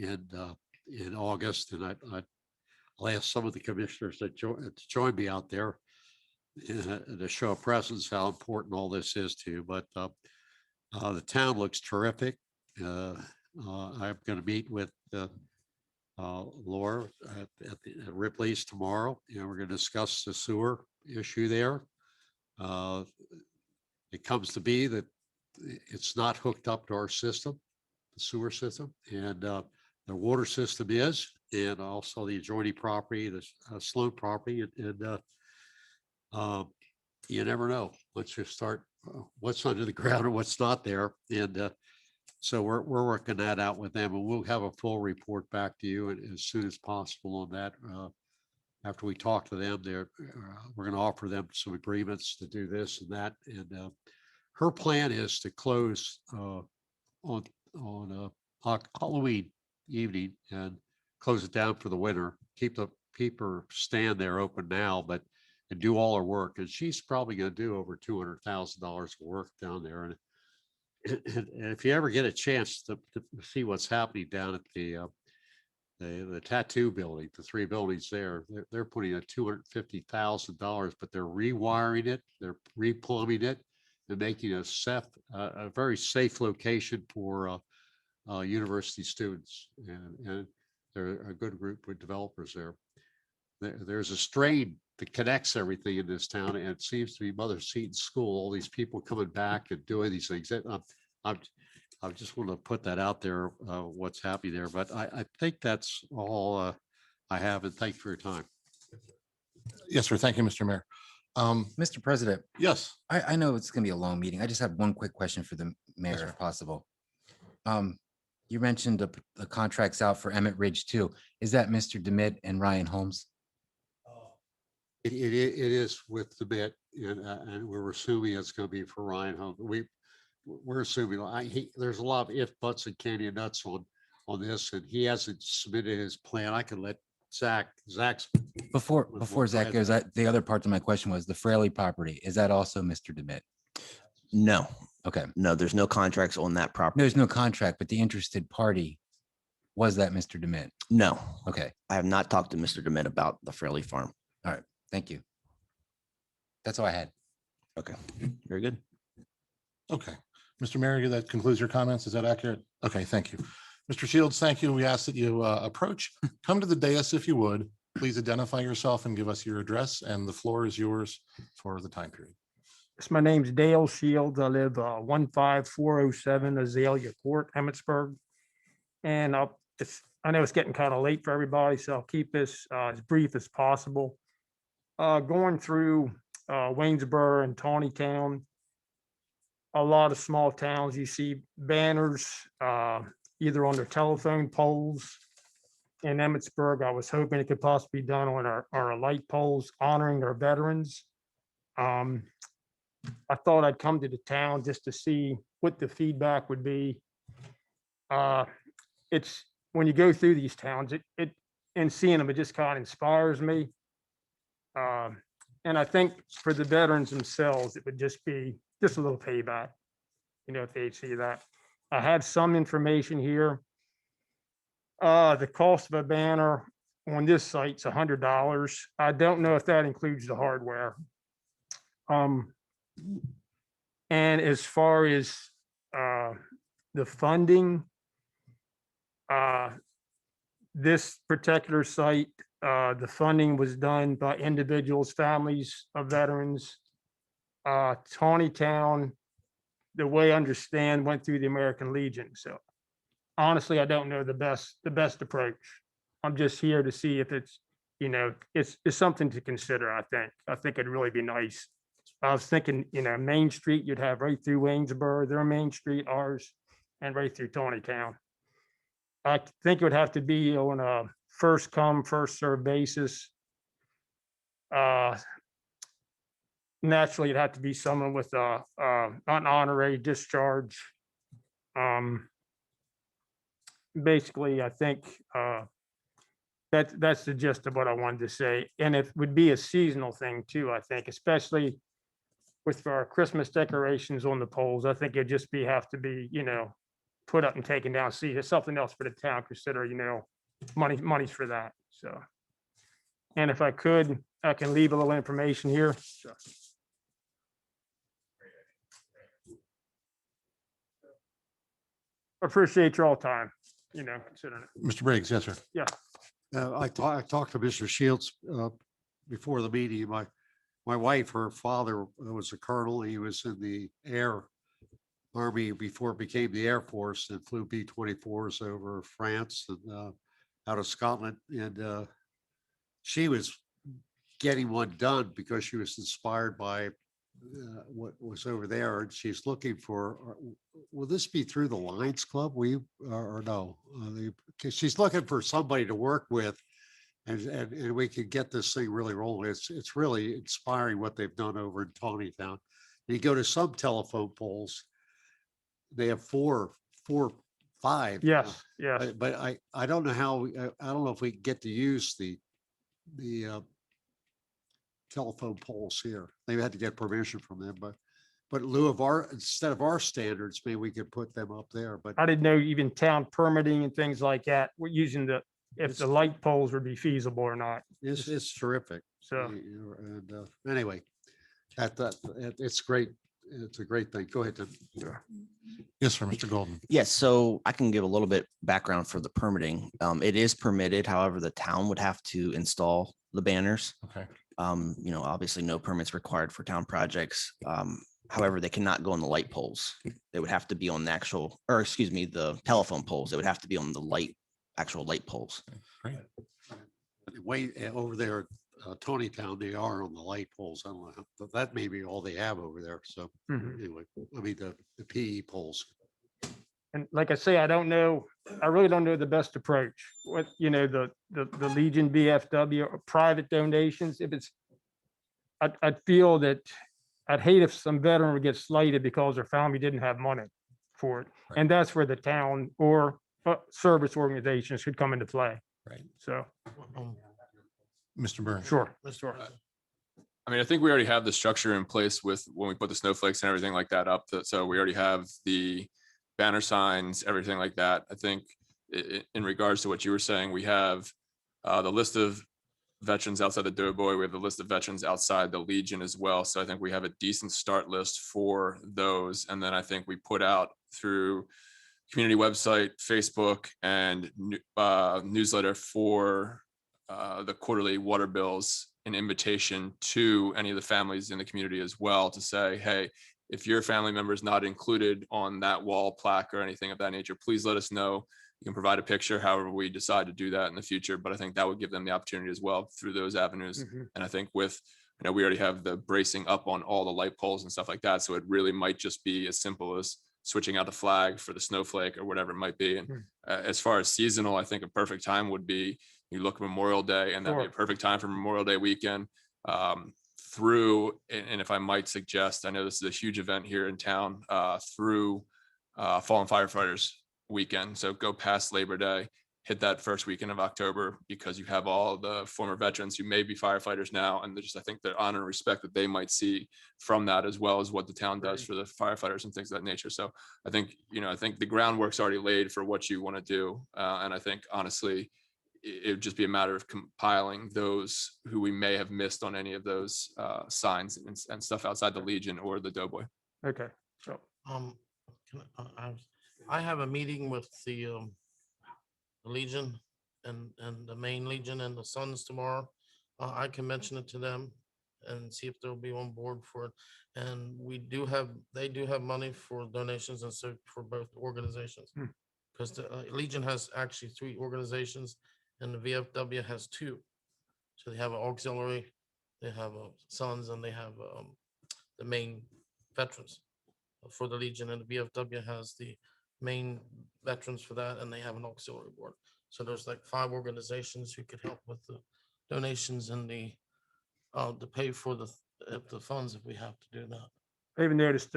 in August. And I'll ask some of the commissioners to join me out there to show a presence how important all this is to you. But the town looks terrific. I'm going to meet with Laura at Ripley's tomorrow, and we're going to discuss the sewer issue there. It comes to be that it's not hooked up to our system, the sewer system, and the water system is, and also the adjoining property, the Sloan property, and you never know once you start what's under the ground or what's not there. And so we're working that out with them, and we'll have a full report back to you as soon as possible on that. After we talk to them, we're going to offer them some agreements to do this and that. And her plan is to close on Halloween evening and close it down for the winter. Keep her stand there open now, and do all her work. And she's probably going to do over $200,000 of work down there. And if you ever get a chance to see what's happening down at the tattoo building, the 3 buildings there, they're putting in $250,000, but they're rewiring it, they're replumbing it, and making a very safe location for university students. And they're a good group of developers there. There's a strain that connects everything in this town, and it seems to be Mother Seton School. All these people coming back and doing these things. I just want to put that out there, what's happening there, but I think that's all I have, and thank you for your time. Yes, sir. Thank you, Mr. Mayor. Mr. President, Yes, I know it's gonna be a long meeting. I just have one quick question for the mayor, sir. if possible. You mentioned the contracts out for Emmett Ridge too. Is that Mr. Demit and Ryan Holmes? It is with the bid, and we're assuming it's going to be for Ryan Home. We're assuming, there's a lot of if, buts, and candy and nuts on this, and he hasn't submitted his plan. I can let Zach's. Before Go Zach ahead. goes, the other part of my question was the Fraley property. Is that also Mr. Demit? No, Okay, no, there's no contracts on that property. there's no contract, but the interested party, was that Mr. Demit? No, Okay, I have not talked to Mr. Demit about the Fraley Farm. thank you. That's all I had. Okay, very good. Okay. Mr. Mayor, that concludes your comments. Is that accurate? Okay, thank you. Mr. Shields, thank you. We ask that you approach, come to the dais if you would. Please identify yourself and give us your address, and the floor is yours for the time period. My name's Dale Shields. I live 15407 Azalea Court, Emmitsburg. And I know it's getting kind of late for everybody, so I'll keep this as brief as possible. Going through Waynesboro and Tawnytown, a lot of small towns, you see banners either on their telephone poles. In Emmitsburg, I was hoping it could possibly be done on our light poles honoring our veterans. I thought I'd come to the town just to see what the feedback would be. It's when you go through these towns, it and seeing them, it just kind of inspires me. And I think for the veterans themselves, it would just be just a little payback, if they see that. I have some information here. The cost of a banner on this site's $100. I don't know if that includes the hardware. And as far as the funding, this particular site, the funding was done by individuals, families of veterans. Tawnytown, the way I understand, went through the American Legion. So honestly, I don't know the best approach. I'm just here to see if it's, it's something to consider. I think it'd really be nice. I was thinking, Main Street, you'd have right through Waynesboro, their Main Street, ours, and right through Tawnytown. I think it would have to be on a first come, first served basis. Naturally, it'd have to be someone with an honorary discharge. Basically, I think that's the gist of what I wanted to say. And it would be a seasonal thing too, I think, especially with our Christmas decorations on the poles. I think it'd just have to be, put up and taken down. See, there's something else for the town, consider, money's for that. So, and if I could, I can leave a little information here. So. Appreciate your all time, considering it. Mr. Briggs, yes, sir. Yeah. I talked to Mr. Shields before the meeting. My wife, her father was a colonel. He was in the Air Army before it became the Air Force, and flew B-24s over France and out of Scotland. And she was getting one done because she was inspired by what was over there, and she's looking for. Will this be through the Lions Club? Or no? She's looking for somebody to work with, and we can get this thing really rolling. It's really inspiring what they've done over in Tawnytown. You go to some telephone poles, they have four, five. Yes, yes. But I don't know how, I don't know if we get to use the telephone poles here. They had to get permission from them, but in lieu of instead of our standards, maybe we could put them up there, but. I didn't know even town permitting and things like that. We're using if the light poles would be feasible or not. It's terrific. So, And anyway, it's great. It's a great thing. Go ahead, Tim. Yes, sir, Mr. Golden. Yes, so I can give a little bit background for the permitting. It is permitted, however, the town would have to install the banners. Okay. Obviously no permits required for town projects. However, they cannot go on the light poles. They would have to be on the actual, or excuse me, the telephone poles. They would have to be on the actual light poles. Way over there, Tony Town, they are on the light poles. I don't know, but that may be all they have over there. So Mhm. anyway, I mean, the PE poles. And like I say, I don't know, I really don't know the best approach. What, the Legion VFW or private donations, if it's, I'd feel that, I'd hate if some veteran would get slighted because their family didn't have money for it. And that's where the town or service organizations should come into play. Right. So, Mr. Burns. sure. Mr. I mean, I think we already have the structure in place with when we put the snowflakes and everything like that up. So we already have the banner signs, everything like that. I think in regards to what you were saying, we have the list of veterans outside the Doughboy. We have the list of veterans outside the Legion as well. So I think we have a decent start list for those. And then I think we put out through community website, Facebook, and newsletter for the quarterly water bills, an invitation to any of the families in the community as well to say, hey, if your family member is not included on that wall plaque or anything of that nature, please let us know. You can provide a picture, however we decide to do that in the future. But I think that would give them the opportunity as well through those avenues. And I think with, we already have the bracing up on all the light poles and stuff like that. So it really might just be as simple as switching out the flag for the snowflake or whatever it might be. And as far as seasonal, I think a perfect time would be, you look at Memorial Day, and that'd be a perfect time for Memorial Day weekend through, and if I might suggest, I know this is a huge event here in town, through Fallen Firefighters weekend. So go past Labor Day, hit that first weekend of October, because you have all the former veterans who may be firefighters now. And just, I think the honor and respect that they might see from that, as well as what the town does for the firefighters and things of that nature. So I think, I think the groundwork's already laid for what you want to do. And I think honestly, it would just be a matter of compiling those who we may have missed on any of those signs and stuff outside the Legion or the Doughboy. Okay. So, I have a meeting with the Legion and the main Legion and the Sons tomorrow. I can mention it to them and see if they'll be on board for it. And they do have money for donations and so for both organizations. Because the Legion has actually 3 organizations and the VFW has 2. So they have an auxiliary, they have Sons, and they have the main veterans for the Legion, and the VFW has the main veterans for that, and they have an auxiliary board. So there's like 5 organizations who could help with the donations and the pay for the funds if we have to do that. I even noticed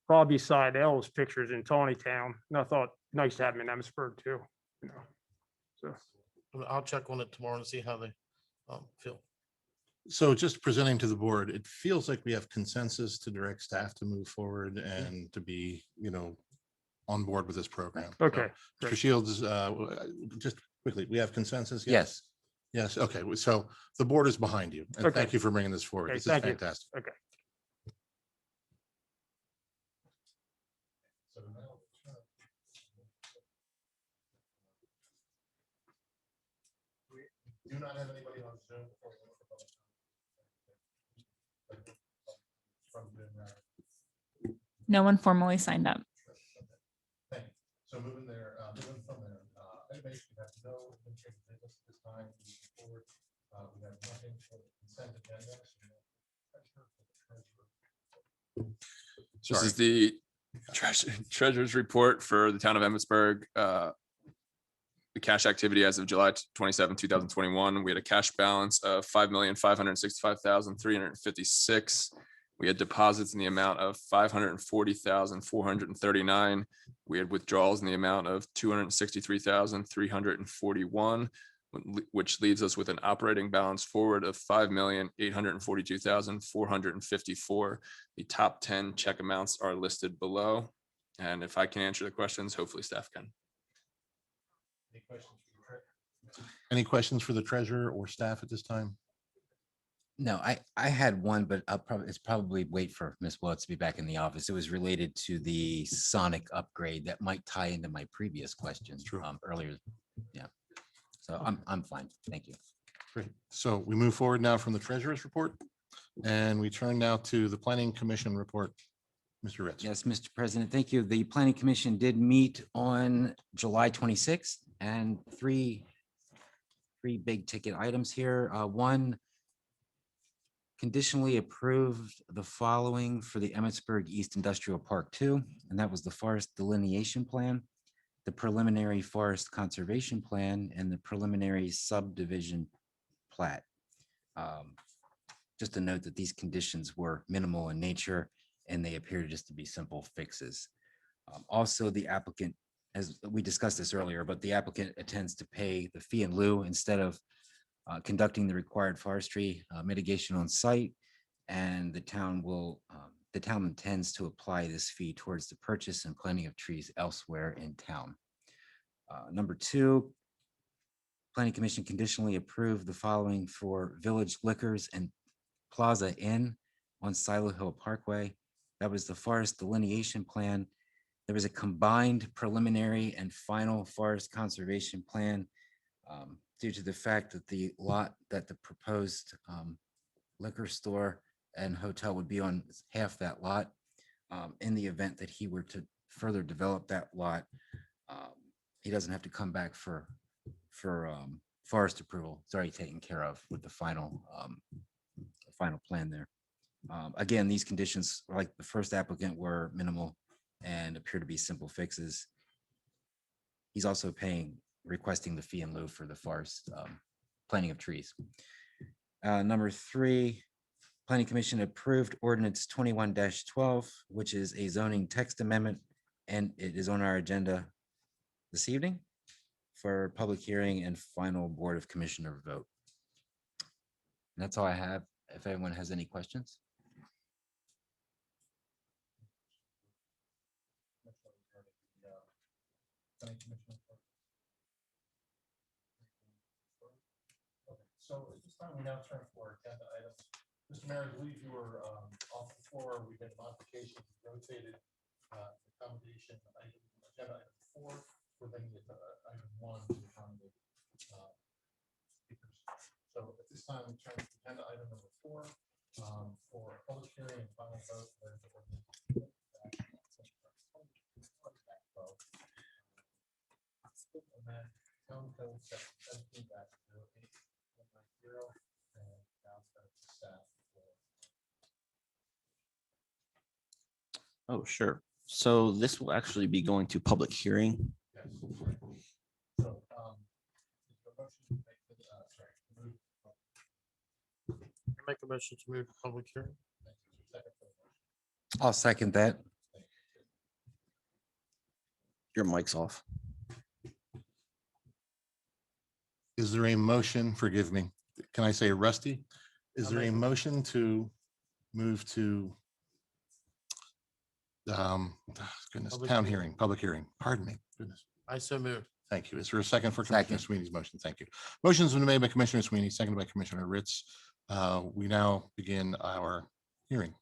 Bobby Seidel's pictures in Tawny Town, and I thought nice to have him in Emmitsburg too. So I'll check on it tomorrow and see how they feel. So just presenting to the board, it feels like we have consensus to direct staff to move forward and to be, on board with this program. Okay. So, Mr. great. Shields, just quickly, we have consensus? Yes. Yes. Okay. So the board is behind you. And Okay. thank you for bringing this forward. Okay, This is thank you. fantastic. Okay. Do not have anybody on Zoom. No one formally signed up. Thank you. So moving from there, I basically have no change of business this time. Forward. We have nothing for the consent agenda. This is the treasurer's report for the town of Emmitsburg. The cash activity as of July 27, 2021, we had a cash balance of $5,565,356. We had deposits in the amount of $540,439. We had withdrawals in the amount of $263,341, which leaves us with an operating balance forward of $5,842,454. The top 10 check amounts are listed below. And if I can answer the questions, hopefully staff can. Any questions for the treasurer or staff at this time? No, I had one, but it's probably wait for Ms. Willetts to be back in the office. It was related to the sonic upgrade that might tie into my previous questions earlier. Yeah. So I'm fine. Thank you. Great. So we move forward now from the treasurer's report, and we turn now to the planning commission report. Mr. Ritz. Yes, Mr. President, thank you. The Planning Commission did meet on July 26th and three big ticket items here. One, conditionally approved the following for the Emmitsburg East Industrial Park 2, and that was the forest delineation plan, the preliminary forest conservation plan, and the preliminary subdivision plat. Just to note that these conditions were minimal in nature and they appear just to be simple fixes. Also, the applicant, as we discussed this earlier, but the applicant intends to pay the fee in lieu instead of conducting the required forestry mitigation on site. And the town intends to apply this fee towards the purchase and planting of trees elsewhere in town. Number two, Planning Commission conditionally approved the following for Village Liquors and Plaza Inn on Silo Hill Parkway. That was the forest delineation plan. There was a combined preliminary and final forest conservation plan due to the fact that the lot that the proposed liquor store and hotel would be on half that lot. In the event that he were to further develop that lot, he doesn't have to come back for forest approval. It's already taken care of with the final plan there. Again, these conditions, like the first applicant, were minimal and appear to be simple fixes. He's also requesting the fee in lieu for the forest planting of trees. Number three, Planning Commission approved Ordinance 21-12, which is a zoning text amendment, and it is on our agenda this evening for public hearing and final Board of Commissioner vote. And that's all I have. If anyone has any questions. So at this time, we now turn for agenda items. Mr. Mayor, I believe you were off the floor. We had a modification, rotated accommodation item, agenda item 4. We're bringing it to item 1 to accommodate speakers. So at this time, we turn to agenda item number 4 for public hearing and final vote. Town code section 17-08. Oh, sure. So this will actually be going to public hearing. Yes. So, Make a motion to move to public hearing. I'll second that. Your mic's off. Is there a motion, forgive me, can I say Rusty? Is I'll there a make a- motion to move to goodness, Public town hearing. hearing, public hearing, pardon me, goodness. I so moved. Thank you. Is there a second for Commissioner Second. Sweeney's motion? Thank you. Motion's been made by Commissioner Sweeney, seconded by Commissioner Ritz. We now begin our hearing.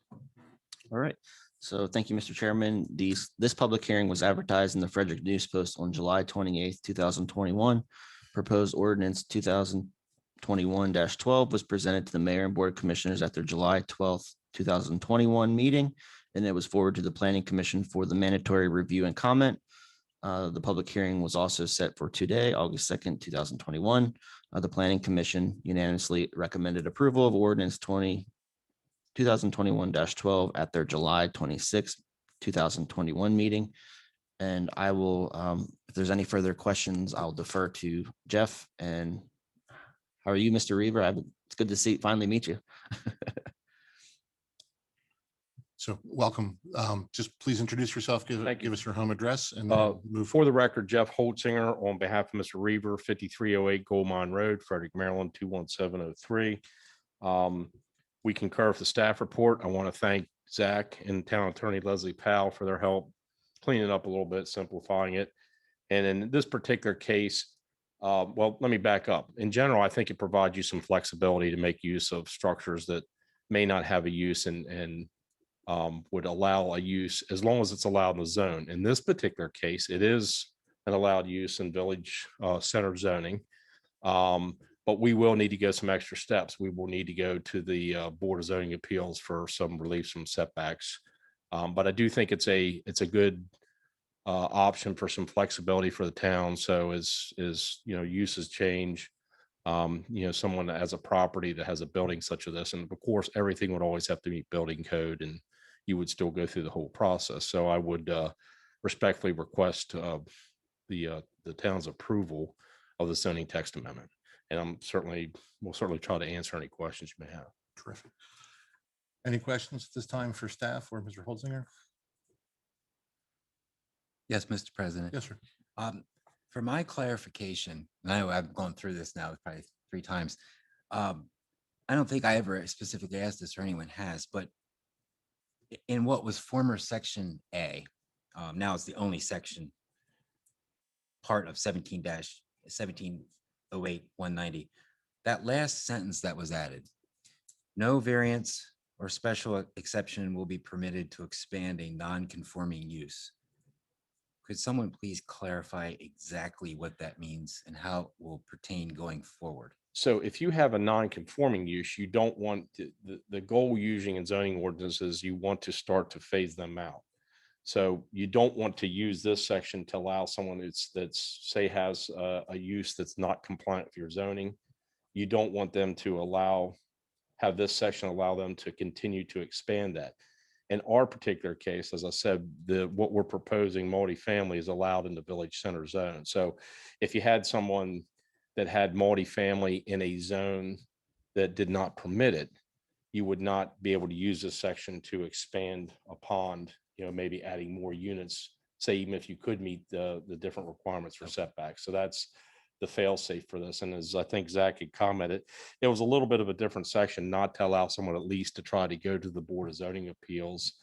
All right. So thank you, Mr. Chairman. This public hearing was advertised in the Frederick News Post on July 28th, 2021. Proposed ordinance 2021-12 was presented to the Mayor and Board of Commissioners at their July 12th, 2021 meeting, and it was forwarded to the Planning Commission for the mandatory review and comment. The public hearing was also set for today, August 2nd, 2021. The Planning Commission unanimously recommended approval of ordinance 2021-12 at their July 26th, 2021 meeting. And I will, if there's any further questions, I'll defer to Jeff. And how are you, Mr. Reaver? It's good to finally meet you. So welcome. Just please introduce yourself, give Thank you. us your home address and then move. For the record, Jeff Holtzinger on behalf of Mr. Reaver, 5308 Gold Mine Road, Frederick, Maryland, 21703. We concur with the staff report. I want to thank Zach and Town Attorney Leslie Powell for their help cleaning it up a little bit, simplifying it. And in this particular case, well, let me back up. In general, I think it provides you some flexibility to make use of structures that may not have a use and would allow a use as long as it's allowed in the zone. In this particular case, it is an allowed use in village center zoning. But we will need to go some extra steps. We will need to go to the Board of Zoning Appeals for some relief from setbacks But I do think it's a good option for some flexibility for the town. So uses change, someone that has a property that has a building such as this, and of course, everything would always have to meet building code, and you would still go through the whole process. So I would respectfully request the town's approval of the zoning text amendment. And we'll certainly try to answer any questions you may have. Terrific. Any questions at this time for staff or Mr. Holzinger? Yes, Mr. President. Yes, sir. For my clarification, and I know I've gone through this now probably 3 times. I don't think I ever specifically asked this or anyone has, but in what was former section A, now it's the only section part of 17-1708-190, that last sentence that was added, no variance or special exception will be permitted to expand a non-conforming use. Could someone please clarify exactly what that means and how it will pertain going forward? So if you have a non-conforming use, you don't want the goal using in zoning ordinances, you want to start to phase them out. So you don't want to use this section to allow someone that's say has a use that's not compliant with your zoning. You don't want them to have this section allow them to continue to expand that. In our particular case, as I said, what we're proposing multifamily is allowed in the village center zone. So if you had someone that had multifamily in a zone that did not permit it, you would not be able to use this section to expand upon, maybe adding more units, say, even if you could meet the different requirements for setbacks. So that's the fail safe for this. And as I think Zach had commented, it was a little bit of a different section, not to allow someone at least to try to go to the Board of Zoning Appeals,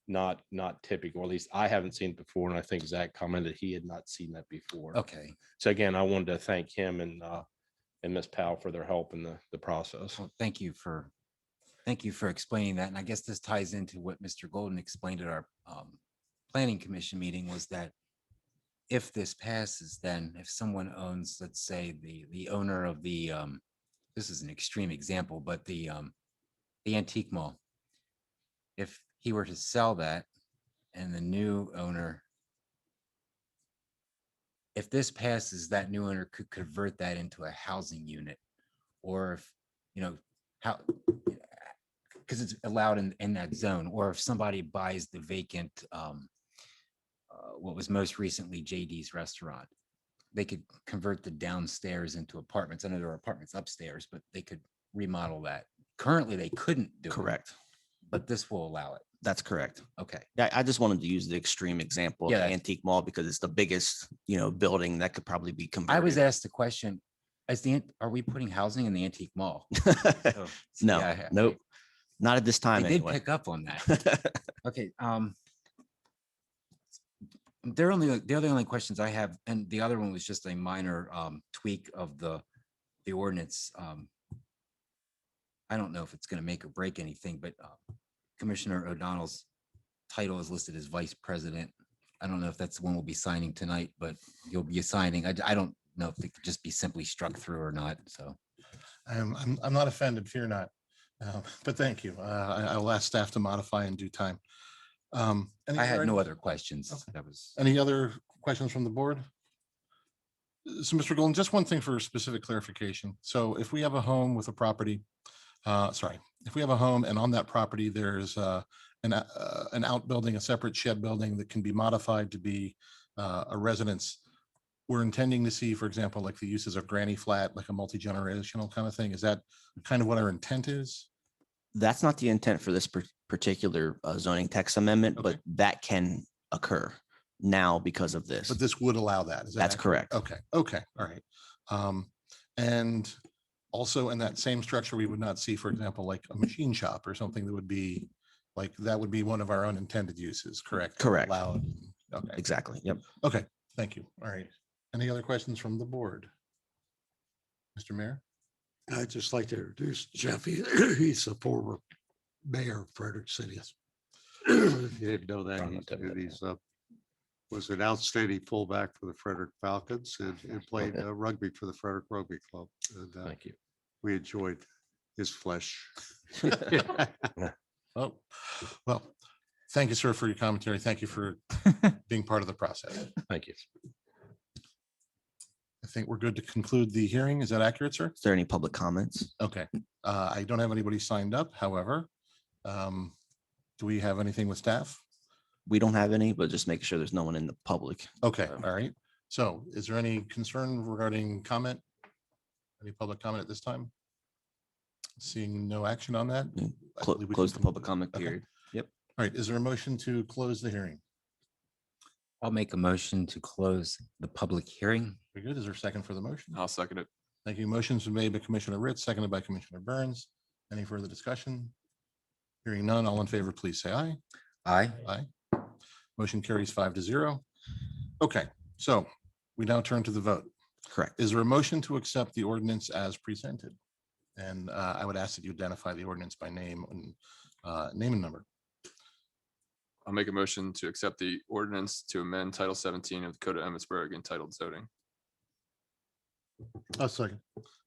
not typical, or at least I haven't seen it before. And I think Zach commented he had not seen that before. Okay. So again, I wanted to thank him and Ms. Powell for their help in the process. Well, thank you for explaining that. And I guess this ties into what Mr. Golden explained at our planning commission meeting, was that if this passes, then if someone owns, let's say the owner of the this is an extreme example, but the antique mall, if he were to sell that and the new owner, if this passes, that new owner could convert that into a housing unit, or if, how, because it's allowed in that zone, or if somebody buys the vacant, what was most recently JD's restaurant, they could convert the downstairs into apartments. I know there are apartments upstairs, but they could remodel that. Currently, they couldn't do it, Correct. but this will allow it. That's correct. Okay. Yeah, I just wanted to use the extreme example of Yeah, the that's- antique mall because it's the biggest, building that could probably be I converted. was asked the question, are we putting housing in the antique mall? So, No, yeah, nope, not at this time I did anyway. pick up on that. Okay. The other only questions I have, and the other one was just a minor tweak of the ordinance. I don't know if it's going to make or break anything, but Commissioner O'Donnell's title is listed as vice president. I don't know if that's the one we'll be signing tonight, but you'll be signing. I don't know if it could just be simply struck through or not. So I'm not offended, fear not. But thank you. I'll ask staff to modify in due time. I had no other questions. Okay. That was. Any other questions from the board? So, Mr. Golden, just one thing for specific clarification. So if we have a home with a property, if we have a home and on that property, there's an outbuilding, a separate shed building that can be modified to be a residence, we're intending to see, for example, like the uses of granny flat, like a multi-generational kind of thing. Is that kind of what our intent is? That's not the intent for this particular zoning text amendment, but Okay. that can occur now because of this. But this would allow that. Is that That's accurate? correct. Okay, all right. And also in that same structure, we would not see, for example, like a machine shop or something that would be like, that would be one of our unintended uses, correct? Correct. Allowed. Okay, Exactly. Yep. okay, thank you. All right. Any other questions from the board? Mr. Mayor? I'd just like to introduce Jeff. He's a former mayor of Frederick City. If you didn't know that, he's was an outstanding fullback for the Frederick Falcons and played rugby for the Frederick Rugby Club. And Thank you. we enjoyed his flesh. Oh, well, Thank you, sir, for your commentary. Thank you for being part of the process. Thank you. I think we're good to conclude the hearing. Is that accurate, sir? Is there any public comments? Okay. I don't have anybody signed up, however. Do we have anything with staff? We don't have any, but just making sure there's no one in the public. Okay, all right. So is there any concern regarding comment? Any public comment at this time? Seeing no action on that? I believe we Close can the public conclude. comment Okay. period. Yep. All right, is there a motion to close the hearing? I'll make a motion to close the public hearing. Very good. Is there a second for the motion? I'll second it. Thank you. Motion's been made by Commissioner Ritz, seconded by Commissioner Burns. Any further discussion? Hearing none, all in favor, please say aye. Aye. Aye. Motion carries 5-0. Okay, so we now turn to the vote. Correct. Is there a motion to accept the ordinance as presented? And I would ask that you identify the ordinance by name and name and number. I'll make a motion to accept the ordinance to amend Title 17 of the Code of Emmitsburg entitled zoning. A second.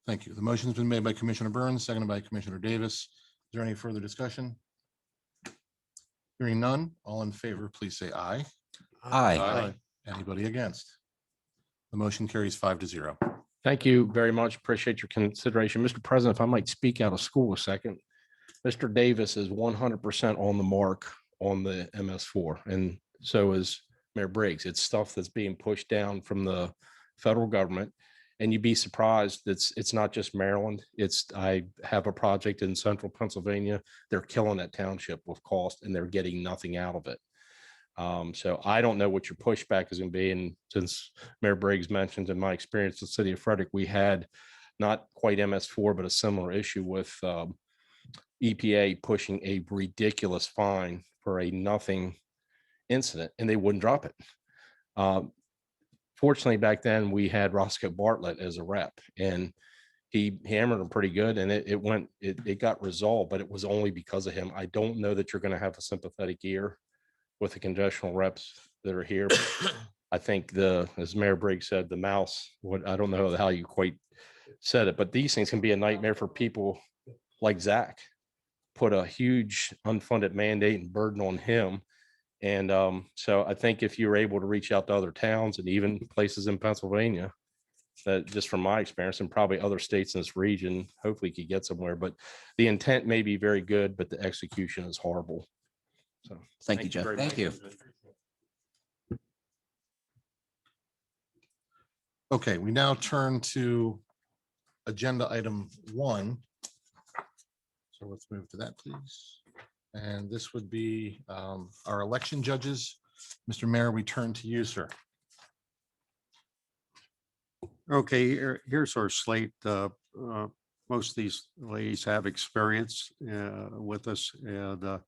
Thank you. The motion's been made by Commissioner Burns, seconded by Commissioner Davis. Is there any further discussion? Hearing none, all in favor, please say aye. Aye. Anybody against? The motion carries 5-0. Thank you very much. Appreciate your consideration. Mr. President, if I might speak out of school a second. Mr. Davis is 100% on the mark on the MS4, and so is Mayor Briggs. It's stuff that's being pushed down from the federal government. And you'd be surprised, it's not just Maryland. I have a project in central Pennsylvania. They're killing that township with cost and they're getting nothing out of it. So I don't know what your pushback is going to be. And since Mayor Briggs mentioned, in my experience in the city of Frederick, we had not quite MS4, but a similar issue with EPA pushing a ridiculous fine for a nothing incident, and they wouldn't drop it. Fortunately, back then we had Roscoe Bartlett as a rep, and he hammered him pretty good, and it got resolved, but it was only because of him. I don't know that you're going to have a sympathetic ear with the congressional reps that are here. I think as Mayor Briggs said, the mouse, I don't know how you quite said it, but these things can be a nightmare for people like Zach. Put a huge unfunded mandate and burden on him. And so I think if you're able to reach out to other towns and even places in Pennsylvania, that just from my experience and probably other states in this region, hopefully you could get somewhere. But the intent may be very good, but the execution is horrible. So Thank you, Jeff. very Thank much. you. Okay, we now turn to agenda item 1. So let's move to that, please. And this would be our election judges. Mr. Mayor, we turn to you, sir. Okay, here's our slate. Most of these ladies have experience with us, and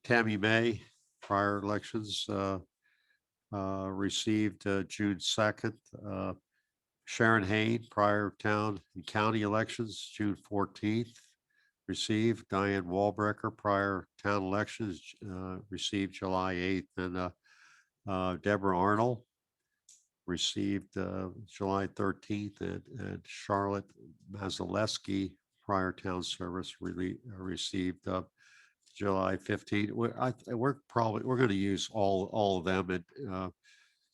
Tammy May, prior elections, received June 2nd. Sharon Hain, prior town and county elections, June 14th, received. Diane Walbrecker, prior town elections, received July 8th. And Deborah Arnold received July 13th, and Charlotte Mazaleski, prior town service, received July 15th. We're going to use all of them, and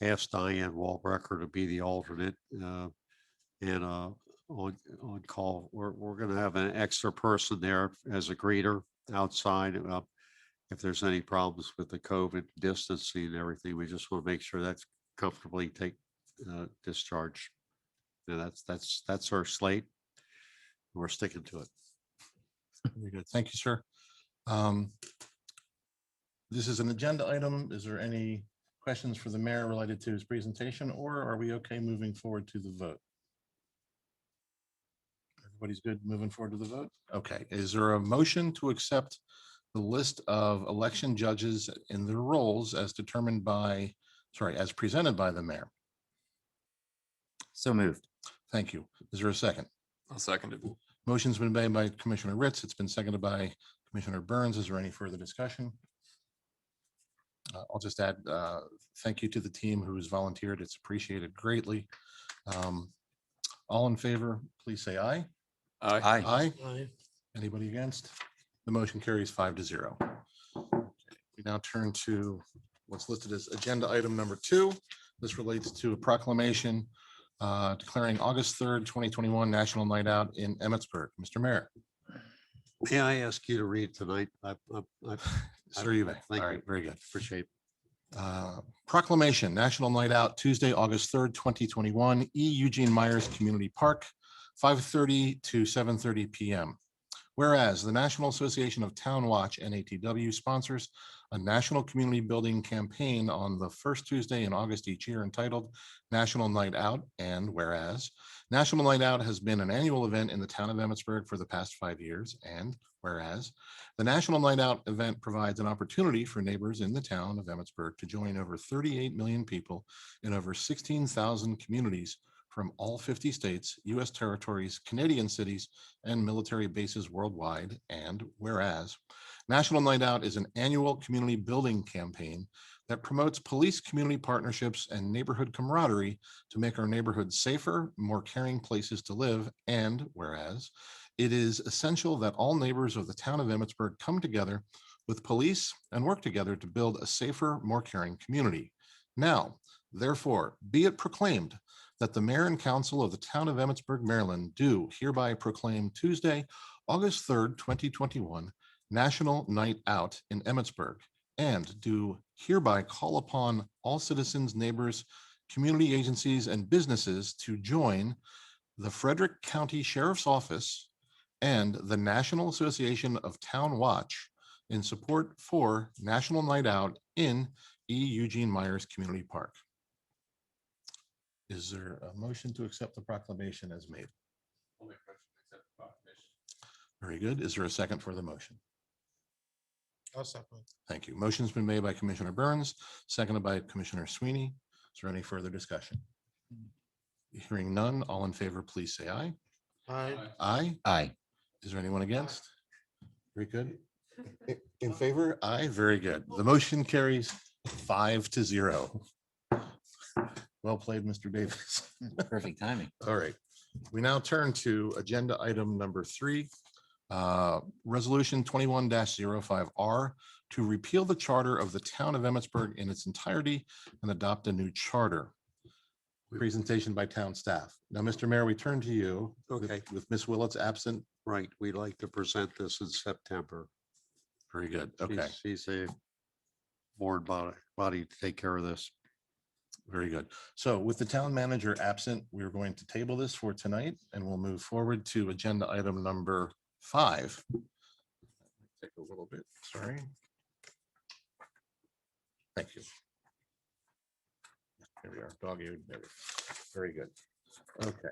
ask Diane Walbrecker to be the alternate, and on call. We're going to have an extra person there as a greeter outside. If there's any problems with the COVID distancing and everything, we just want to make sure that's comfortably discharged. And that's our slate. We're sticking to it. Very good. Thank you, sir. This is an agenda item. Is there any questions for the mayor related to his presentation, or are we okay moving forward to the vote? Everybody's good moving forward to the vote? Okay. Is there a motion to accept the list of election judges in their roles as determined by, as presented by the mayor? So moved. Thank you. Is there a second? I'll second it. Motion's been made by Commissioner Ritz. It's been seconded by Commissioner Burns. Is there any further discussion? I'll just add thank you to the team who's volunteered. It's appreciated greatly. All in favor, please say aye. Aye. Aye. Aye. Anybody against? The motion carries 5-0. We now turn to what's listed as agenda item number 2. This relates to a proclamation declaring August 3rd, 2021 National Night Out in Emmitsburg. Mr. Mayor. May I ask you to read tonight? Sir, you may. Thank All you. right, very good. Appreciate. Proclamation, National Night Out, Tuesday, August 3rd, 2021, Eugene Myers Community Park, 5:30 to 7:30 PM. Whereas the National Association of Town Watch, NATW, sponsors a national community building campaign on the first Tuesday in August each year entitled National Night Out. And whereas National Night Out has been an annual event in the town of Emmitsburg for the past 5 years. And whereas the National Night Out event provides an opportunity for neighbors in the town of Emmitsburg to join over 38 million people in over 16,000 communities from all 50 states, U.S. territories, Canadian cities, and military bases worldwide. And whereas National Night Out is an annual community building campaign that promotes police community partnerships and neighborhood camaraderie to make our neighborhoods safer, more caring places to live. And whereas it is essential that all neighbors of the town of Emmitsburg come together with police and work together to build a safer, more caring community. Now, therefore, be it proclaimed that the mayor and council of the town of Emmitsburg, Maryland do hereby proclaim Tuesday, August 3rd, 2021, National Night Out in Emmitsburg, and do hereby call upon all citizens, neighbors, community agencies, and businesses to join the Frederick County Sheriff's Office and the National Association of Town Watch in support for National Night Out in Eugene Myers Community Park. Is there a motion to accept the proclamation as made? Very good. Is there a second for the motion? I'll second. Thank you. Motion's been made by Commissioner Burns, seconded by Commissioner Sweeney. Is there any further discussion? Hearing none, all in favor, please say aye. Aye. Aye. Aye. Is there anyone against? Very good. In favor? Aye. Very good. The motion carries 5-0. Well played, Mr. Davis. Perfect timing. All right. We now turn to agenda item number 3, Resolution 21-05R to repeal the charter of the town of Emmitsburg in its entirety and adopt a new charter. Presentation by town staff. Now, Mr. Mayor, we turn to you. Okay. With Ms. Willets absent. Right, we'd like to present this in September. Very good. Okay, She's a board body to take care of this. very good. So with the town manager absent, we're going to table this for tonight and we'll move forward to agenda item number 5. Take a little bit, sorry. Thank you. Here we are, dog-eared. There we go. Very good. Okay.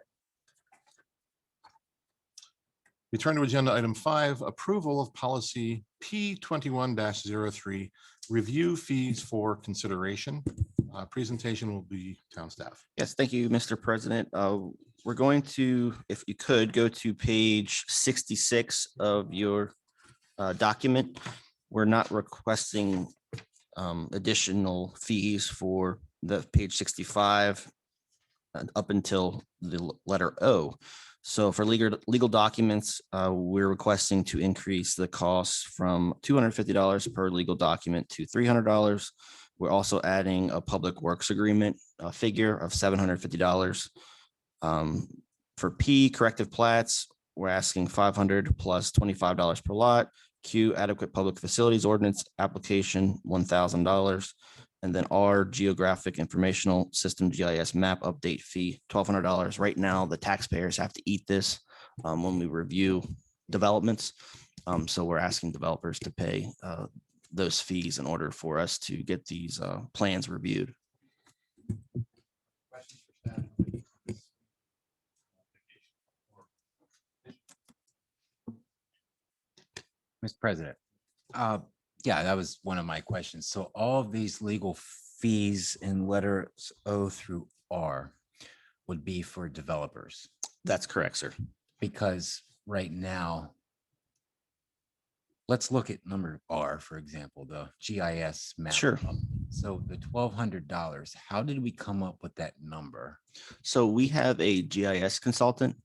We turn to agenda item 5, approval of policy P21-03 review fees for consideration. Presentation will be town staff. Yes, thank you, Mr. President. We're going to, if you could, go to page 66 of your document. We're not requesting additional fees for the page 65 up until the letter O. So for legal documents, we're requesting to increase the cost from $250 per legal document to $300. We're also adding a public works agreement figure of $750. For P corrective plats, we're asking $500 plus $25 per lot. Q adequate public facilities ordinance application, $1,000. And then R geographic informational system GIS map update fee, $1,200. Right now, the taxpayers have to eat this when we review developments. So we're asking developers to pay those fees in order for us to get these plans reviewed. Mr. President. Yeah, that was one of my questions. So all of these legal fees in letters O through R would be for developers, That's correct, sir. because right now, let's look at number R, for example, the GIS map. Sure. So the $1,200, how did we come up with that number? So we have a GIS consultant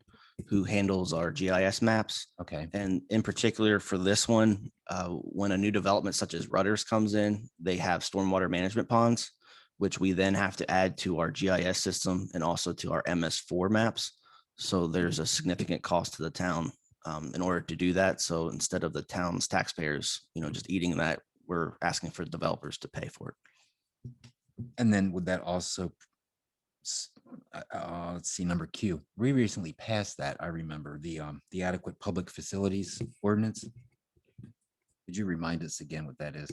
who handles our GIS maps. Okay, And in particular for this one, when a new development such as Rutters comes in, they have stormwater management ponds, which we then have to add to our GIS system and also to our MS4 maps. So there's a significant cost to the town in order to do that. So instead of the town's taxpayers, just eating that, we're asking for developers to pay for it. and then would that also, let's see, number Q, we recently passed that, I remember, the adequate public facilities ordinance. Could you remind us again what that is?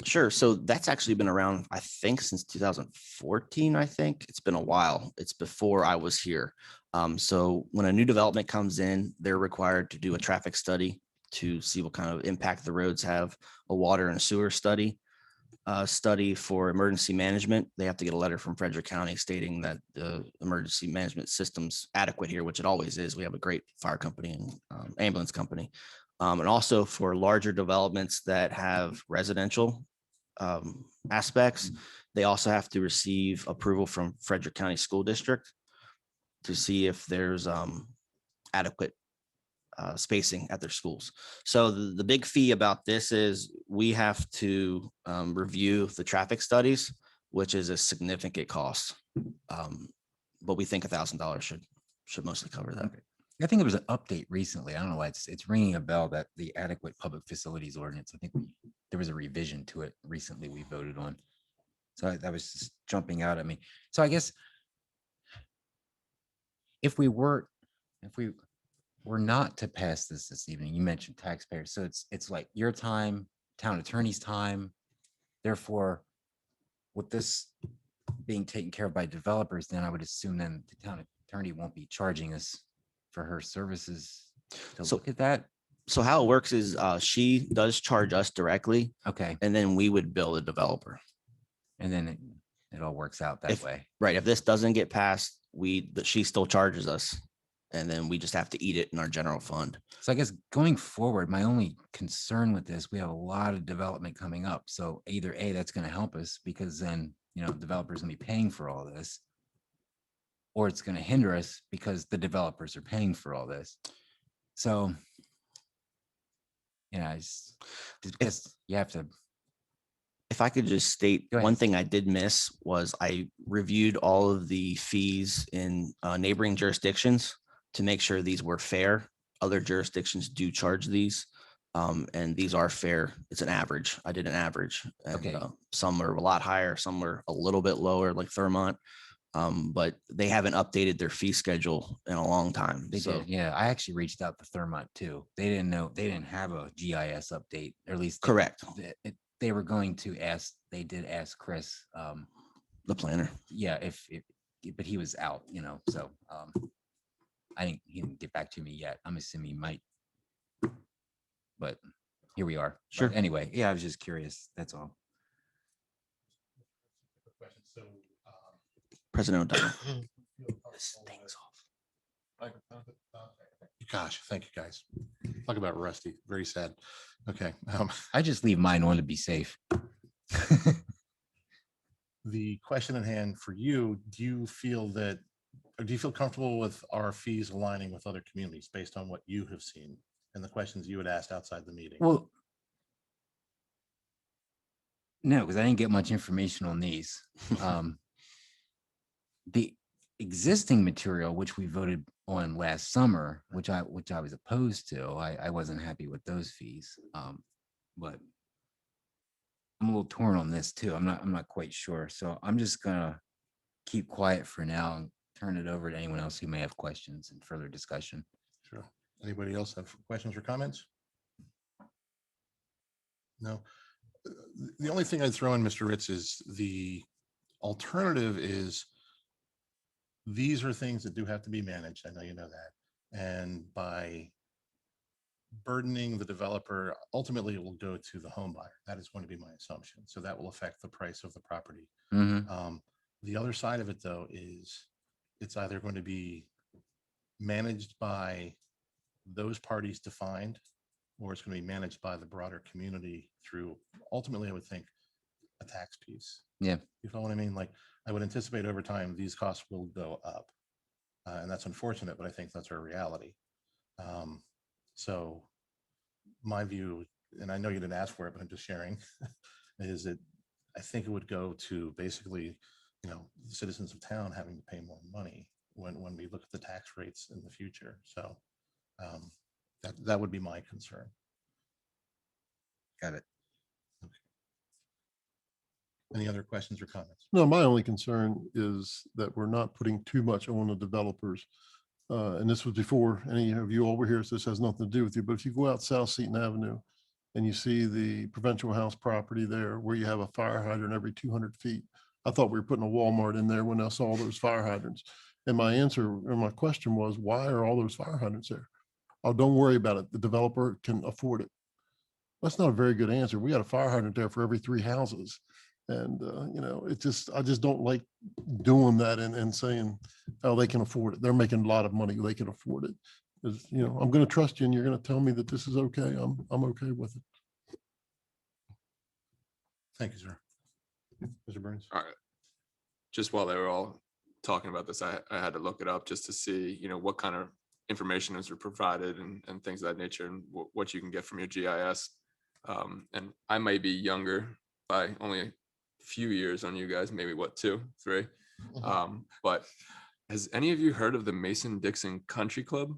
Sure. So that's actually been around, I think, since 2014. I think it's been a while. It's before I was here. So when a new development comes in, they're required to do a traffic study to see what kind of impact the roads have, a water and sewer study, study for emergency management. They have to get a letter from Frederick County stating that the emergency management system's adequate here, which it always is. We have a great fire company and ambulance company. And also for larger developments that have residential aspects, they also have to receive approval from Frederick County School District to see if there's adequate spacing at their schools. So the big fee about this is we have to review the traffic studies, which is a significant cost. But we think $1,000 should mostly cover that. I think there was an update recently. I don't know why it's ringing a bell, that the adequate public facilities ordinance. I think there was a revision to it recently we voted on. So that was just jumping out at me. So I guess if we were not to pass this evening, you mentioned taxpayers. So it's like your time, town attorney's time. Therefore, with this being taken care of by developers, then I would assume then the town attorney won't be charging us for her services to So- look at that. So how it works is she does charge us directly, Okay, and then we would bill the developer. and then it all works out that If- way. Right. If this doesn't get passed, she still charges us, and then we just have to eat it in our general fund. So I guess going forward, my only concern with this, we have a lot of development coming up. So either A, that's going to help us because then, developers gonna be paying for all this. Or it's going to hinder us because the developers are paying for all this. So, I guess you have to. If I could just state, Go ahead. one thing I did miss was I reviewed all of the fees in neighboring jurisdictions to make sure these were fair. Other jurisdictions do charge these, and these are fair. It's an average. I did an average. And, Okay. some are a lot higher, some were a little bit lower, like Thermont. But they haven't updated their fee schedule in a long time. They So did. Yeah, I actually reached out to Thermont too. They didn't know, they didn't have a GIS update, or at least. correct, They were going to ask, they did ask Chris, the planner. yeah, if, but he was out, so, he didn't get back to me yet. I'm assuming he might. But here we are. But Sure. Anyway, yeah, I was just curious. That's all. President O'Donnell. This thing's off. Gosh, thank you, guys. Talk about rusty, very sad. Okay. I just leave mine on to be safe. The question at hand for you, do you feel comfortable with our fees aligning with other communities based on what you have seen and the questions you had asked outside the meeting? Well, no, because I didn't get much information on these. The existing material, which we voted on last summer, which I was opposed to, I wasn't happy with those fees. But I'm a little torn on this too. I'm not quite sure. So I'm just gonna keep quiet for now and turn it over to anyone else who may have questions and further discussion. Sure. Anybody else have questions or comments? No. The only thing I'd throw in, Mr. Ritz, is the alternative is these are things that do have to be managed. I know you know that. And by burdening the developer, ultimately it will go to the home buyer. That is going to be my assumption. So that will affect the price of the property. Mhm. The other side of it, though, is it's either going to be managed by those parties defined, or it's going to be managed by the broader community through, ultimately, I would think, a tax piece. Yeah. You know what I mean? Like, I would anticipate over time, these costs will go up. And that's unfortunate, but I think that's our reality. So my view, and I know you didn't ask for it, but I'm just sharing, is that I think it would go to basically, the citizens of town having to pay more money when we look at the tax rates in the future. So that would be my concern. Got it. Any other questions or comments? No, my only concern is that we're not putting too much on the developers. And this was before any of you all were here, so this has nothing to do with you. But if you go out South Seaton Avenue and you see the provincial house property there where you have a fire hydrant every 200 feet, I thought we were putting a Walmart in there when I saw those fire hydrants. And my answer or my question was, why are all those fire hydrants there? Oh, don't worry about it. The developer can afford it. That's not a very good answer. We got a fire hydrant there for every 3 houses. And, I just don't like doing that and saying, oh, they can afford it. They're making a lot of money. They can afford it. I'm going to trust you and you're going to tell me that this is okay. I'm okay with it. Thank you, sir. Mr. Burns? All right. Just while they were all talking about this, I had to look it up just to see, what kind of information is provided and things of that nature and what you can get from your GIS. And I may be younger by only a few years on you guys, maybe 2, 3. But has any of you heard of the Mason-Dixon Country Club?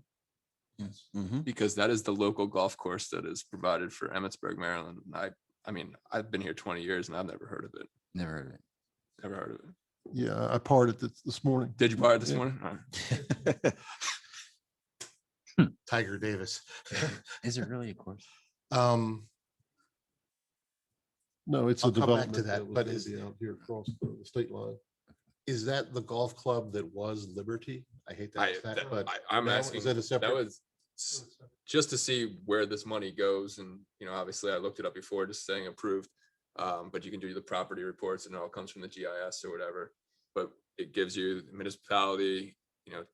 Yes. Because that is the local golf course that is provided for Emmitsburg, Maryland. I mean, I've been here 20 years and I've never heard of it. Never heard of it. Never heard of it. Yeah, I parted it this morning. Did you buy it this Yeah. morning? All right. Tiger Davis. Is it really a course? No, it's a I'll come back development to that, was but gonna is- be out here across the state line. Is that the golf club that was Liberty? I hate to ask that, but I'm now, asking. is that a That separate? was just to see where this money goes, and obviously I looked it up before, just saying approved. But you can do the property reports, and it all comes from the GIS or whatever. But it gives you the municipality,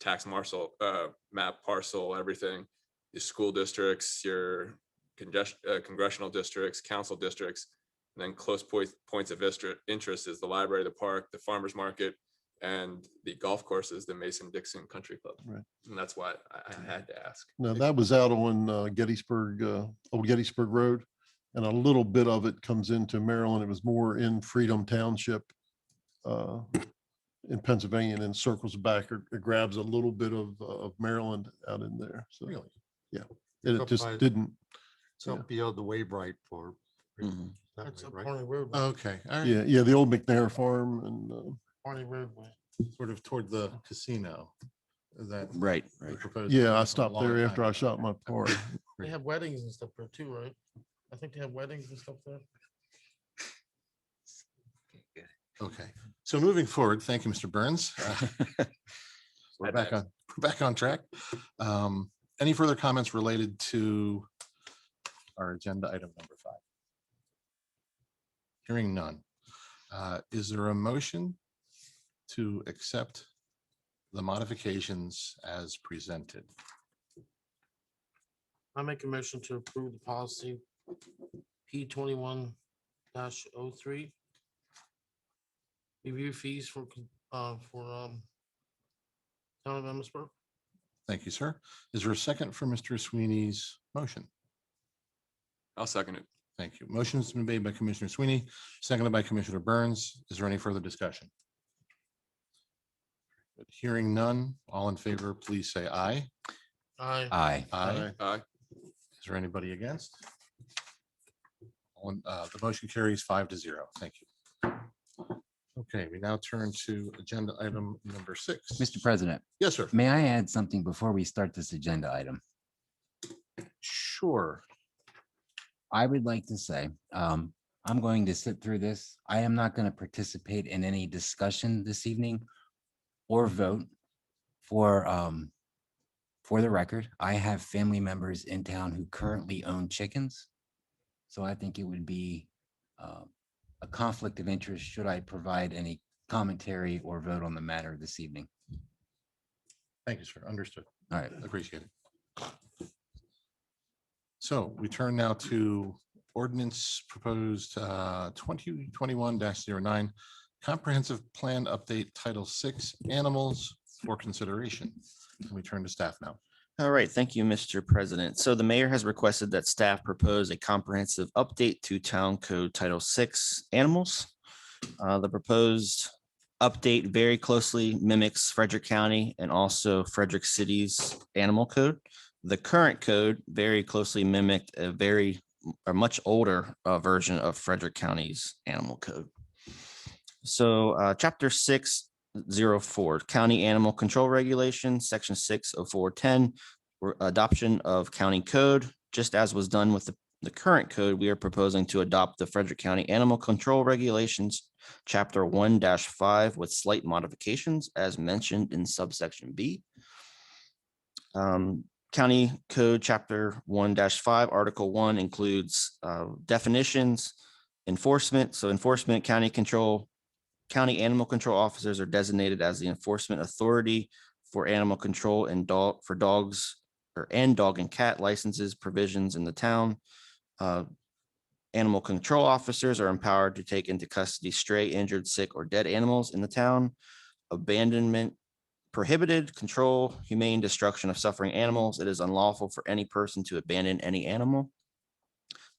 tax map, parcel, everything. Your school districts, your congressional districts, council districts, and then close points of interest is the library, the park, the farmer's market, and the golf courses, the Mason-Dixon Country Club. Right. And that's why I had to ask. Now, that was out on Gettysburg, Old Gettysburg Road. And a little bit of it comes into Maryland. It was more in Freedom Township in Pennsylvania, and then circles back or grabs a little bit of Maryland out in there. So, Really? yeah, it Up just by- didn't. It's up beyond the Waybright farm. Mhm. That That's way, up right? Pawnee Road, Okay, all right. Yeah, the old McNair farm and Pawnee Roadway. Sort of toward the casino. Is that Right, the right. proposed yeah, I from a stopped long there after time I ago? shot my par. They have weddings and stuff there too, right? I think they have weddings and stuff there. Okay, so moving forward, thank you, Mr. Burns. We're back on track. Any further comments related to our agenda item number 5? Hearing none. Is there a motion to accept the modifications as presented? I make a motion to approve the policy P21-03 review fees for Town of Emmitsburg. Thank you, sir. Is there a second for Mr. Sweeney's motion? I'll second it. Thank you. Motion has been made by Commissioner Sweeney, seconded by Commissioner Burns. Is there any further discussion? Hearing none, all in favor, please say aye. Aye. Aye. Aye. Aye. Is there anybody against? The motion carries 5-0. Thank you. Okay, we now turn to agenda item number 6. Mr. President, Yes, sir. may I add something before we start this agenda item? Sure. I would like to say, I'm going to sit through this. I am not going to participate in any discussion this evening or vote for the record. I have family members in town who currently own chickens. So I think it would be a conflict of interest should I provide any commentary or vote on the matter this evening. Thank you, sir. Understood. All right. Appreciate it. So we turn now to ordinance proposed 2021-09, comprehensive plan update, Title 6, animals, for consideration. Can we turn to staff now? All right, thank you, Mr. President. So the mayor has requested that staff propose a comprehensive update to Town Code Title VI Animals. The proposed update very closely mimics Frederick County and also Frederick City's animal code. The current code very closely mimicked a much older version of Frederick County's animal code. So Chapter 604, County Animal Control Regulations, Section 60410, adoption of county code. Just as was done with the current code, we are proposing to adopt the Frederick County Animal Control Regulations, Chapter 1-5 with slight modifications as mentioned in subsection B. County Code Chapter 1-5, Article 1 includes definitions, enforcement. So enforcement, county animal control officers are designated as the enforcement authority for animal control and dog and cat licenses provisions in the town. Animal control officers are empowered to take into custody stray, injured, sick, or dead animals in the town. Abandonment prohibited, control, humane destruction of suffering animals. It is unlawful for any person to abandon any animal.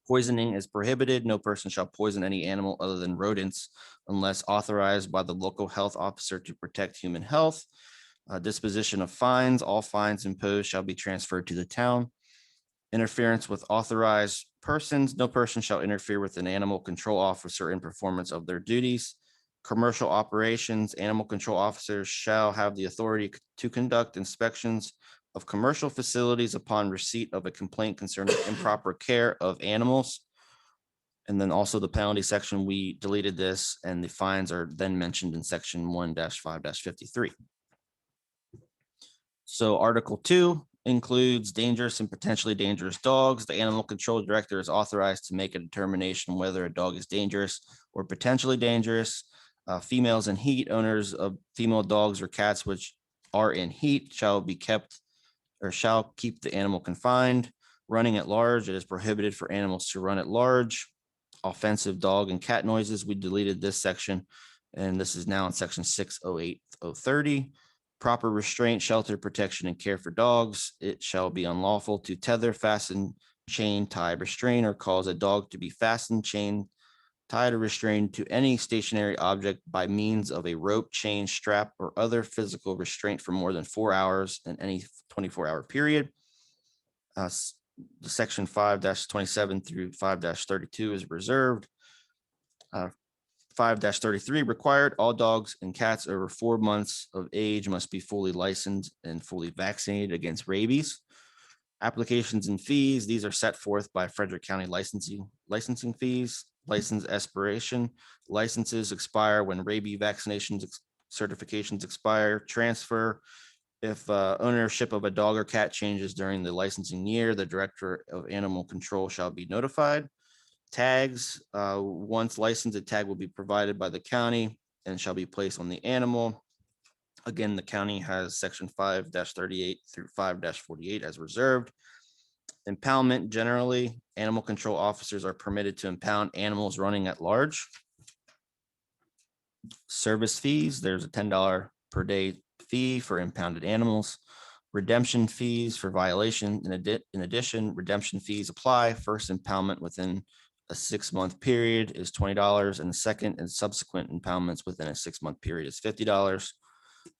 Poisoning is prohibited. No person shall poison any animal other than rodents unless authorized by the local health officer to protect human health. Disposition of fines. All fines imposed shall be transferred to the town. Interference with authorized persons. No person shall interfere with an animal control officer in performance of their duties. Commercial operations. Animal control officers shall have the authority to conduct inspections of commercial facilities upon receipt of a complaint concerning improper care of animals. And then also the penalty section, we deleted this and the fines are then mentioned in section 1-5-53. So Article 2 includes dangerous and potentially dangerous dogs. The animal control director is authorized to make a determination whether a dog is dangerous or potentially dangerous. Females in heat, owners of female dogs or cats which are in heat shall be kept or shall keep the animal confined. Running at large, it is prohibited for animals to run at large. Offensive dog and cat noises, we deleted this section, and this is now in section 608-030. Proper restraint, shelter, protection, and care for dogs. It shall be unlawful to tether, fasten, chain, tie, restrain, or cause a dog to be fastened, chained, tied, or restrained to any stationary object by means of a rope, chain, strap, or other physical restraint for more than 4 hours in any 24-hour period. The section 5-27 through 5-32 is reserved. 5-33 required, all dogs and cats over 4 months of age must be fully licensed and fully vaccinated against rabies. Applications and fees, these are set forth by Frederick County licensing fees. License expiration, licenses expire when rabies vaccinations certifications expire. Transfer, if ownership of a dog or cat changes during the licensing year, the director of animal control shall be notified. Tags, once licensed, a tag will be provided by the county and shall be placed on the animal. Again, the county has section 5-38 through 5-48 as reserved. Impoundment, generally, animal control officers are permitted to impound animals running at large. Service fees, there's a $10 per day fee for impounded animals. Redemption fees for violation. In addition, redemption fees apply. First impoundment within a 6-month period is $20, and the second and subsequent impoundments within a 6-month period is $50.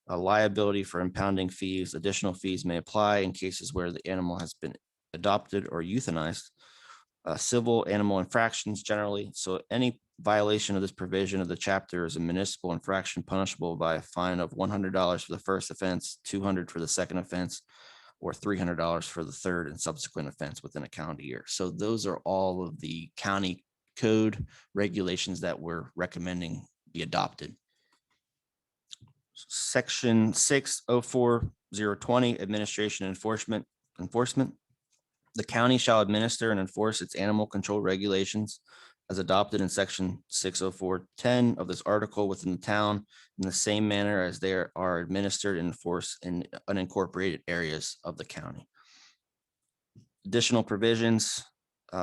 A liability for impounding fees. Additional fees may apply in cases where the animal has been adopted or euthanized. Civil animal infractions generally. So any violation of this provision of the chapter is a municipal infraction punishable by a fine of $100 for the first offense, $200 for the second offense, or $300 for the third and subsequent offense within a calendar year. So those are all of the county code regulations that we're recommending be adopted. Section 604-020, administration and enforcement. The county shall administer and enforce its animal control regulations as adopted in section 604-10 of this article within the town in the same manner as they are administered and enforced in unincorporated areas of the county. Additional provisions,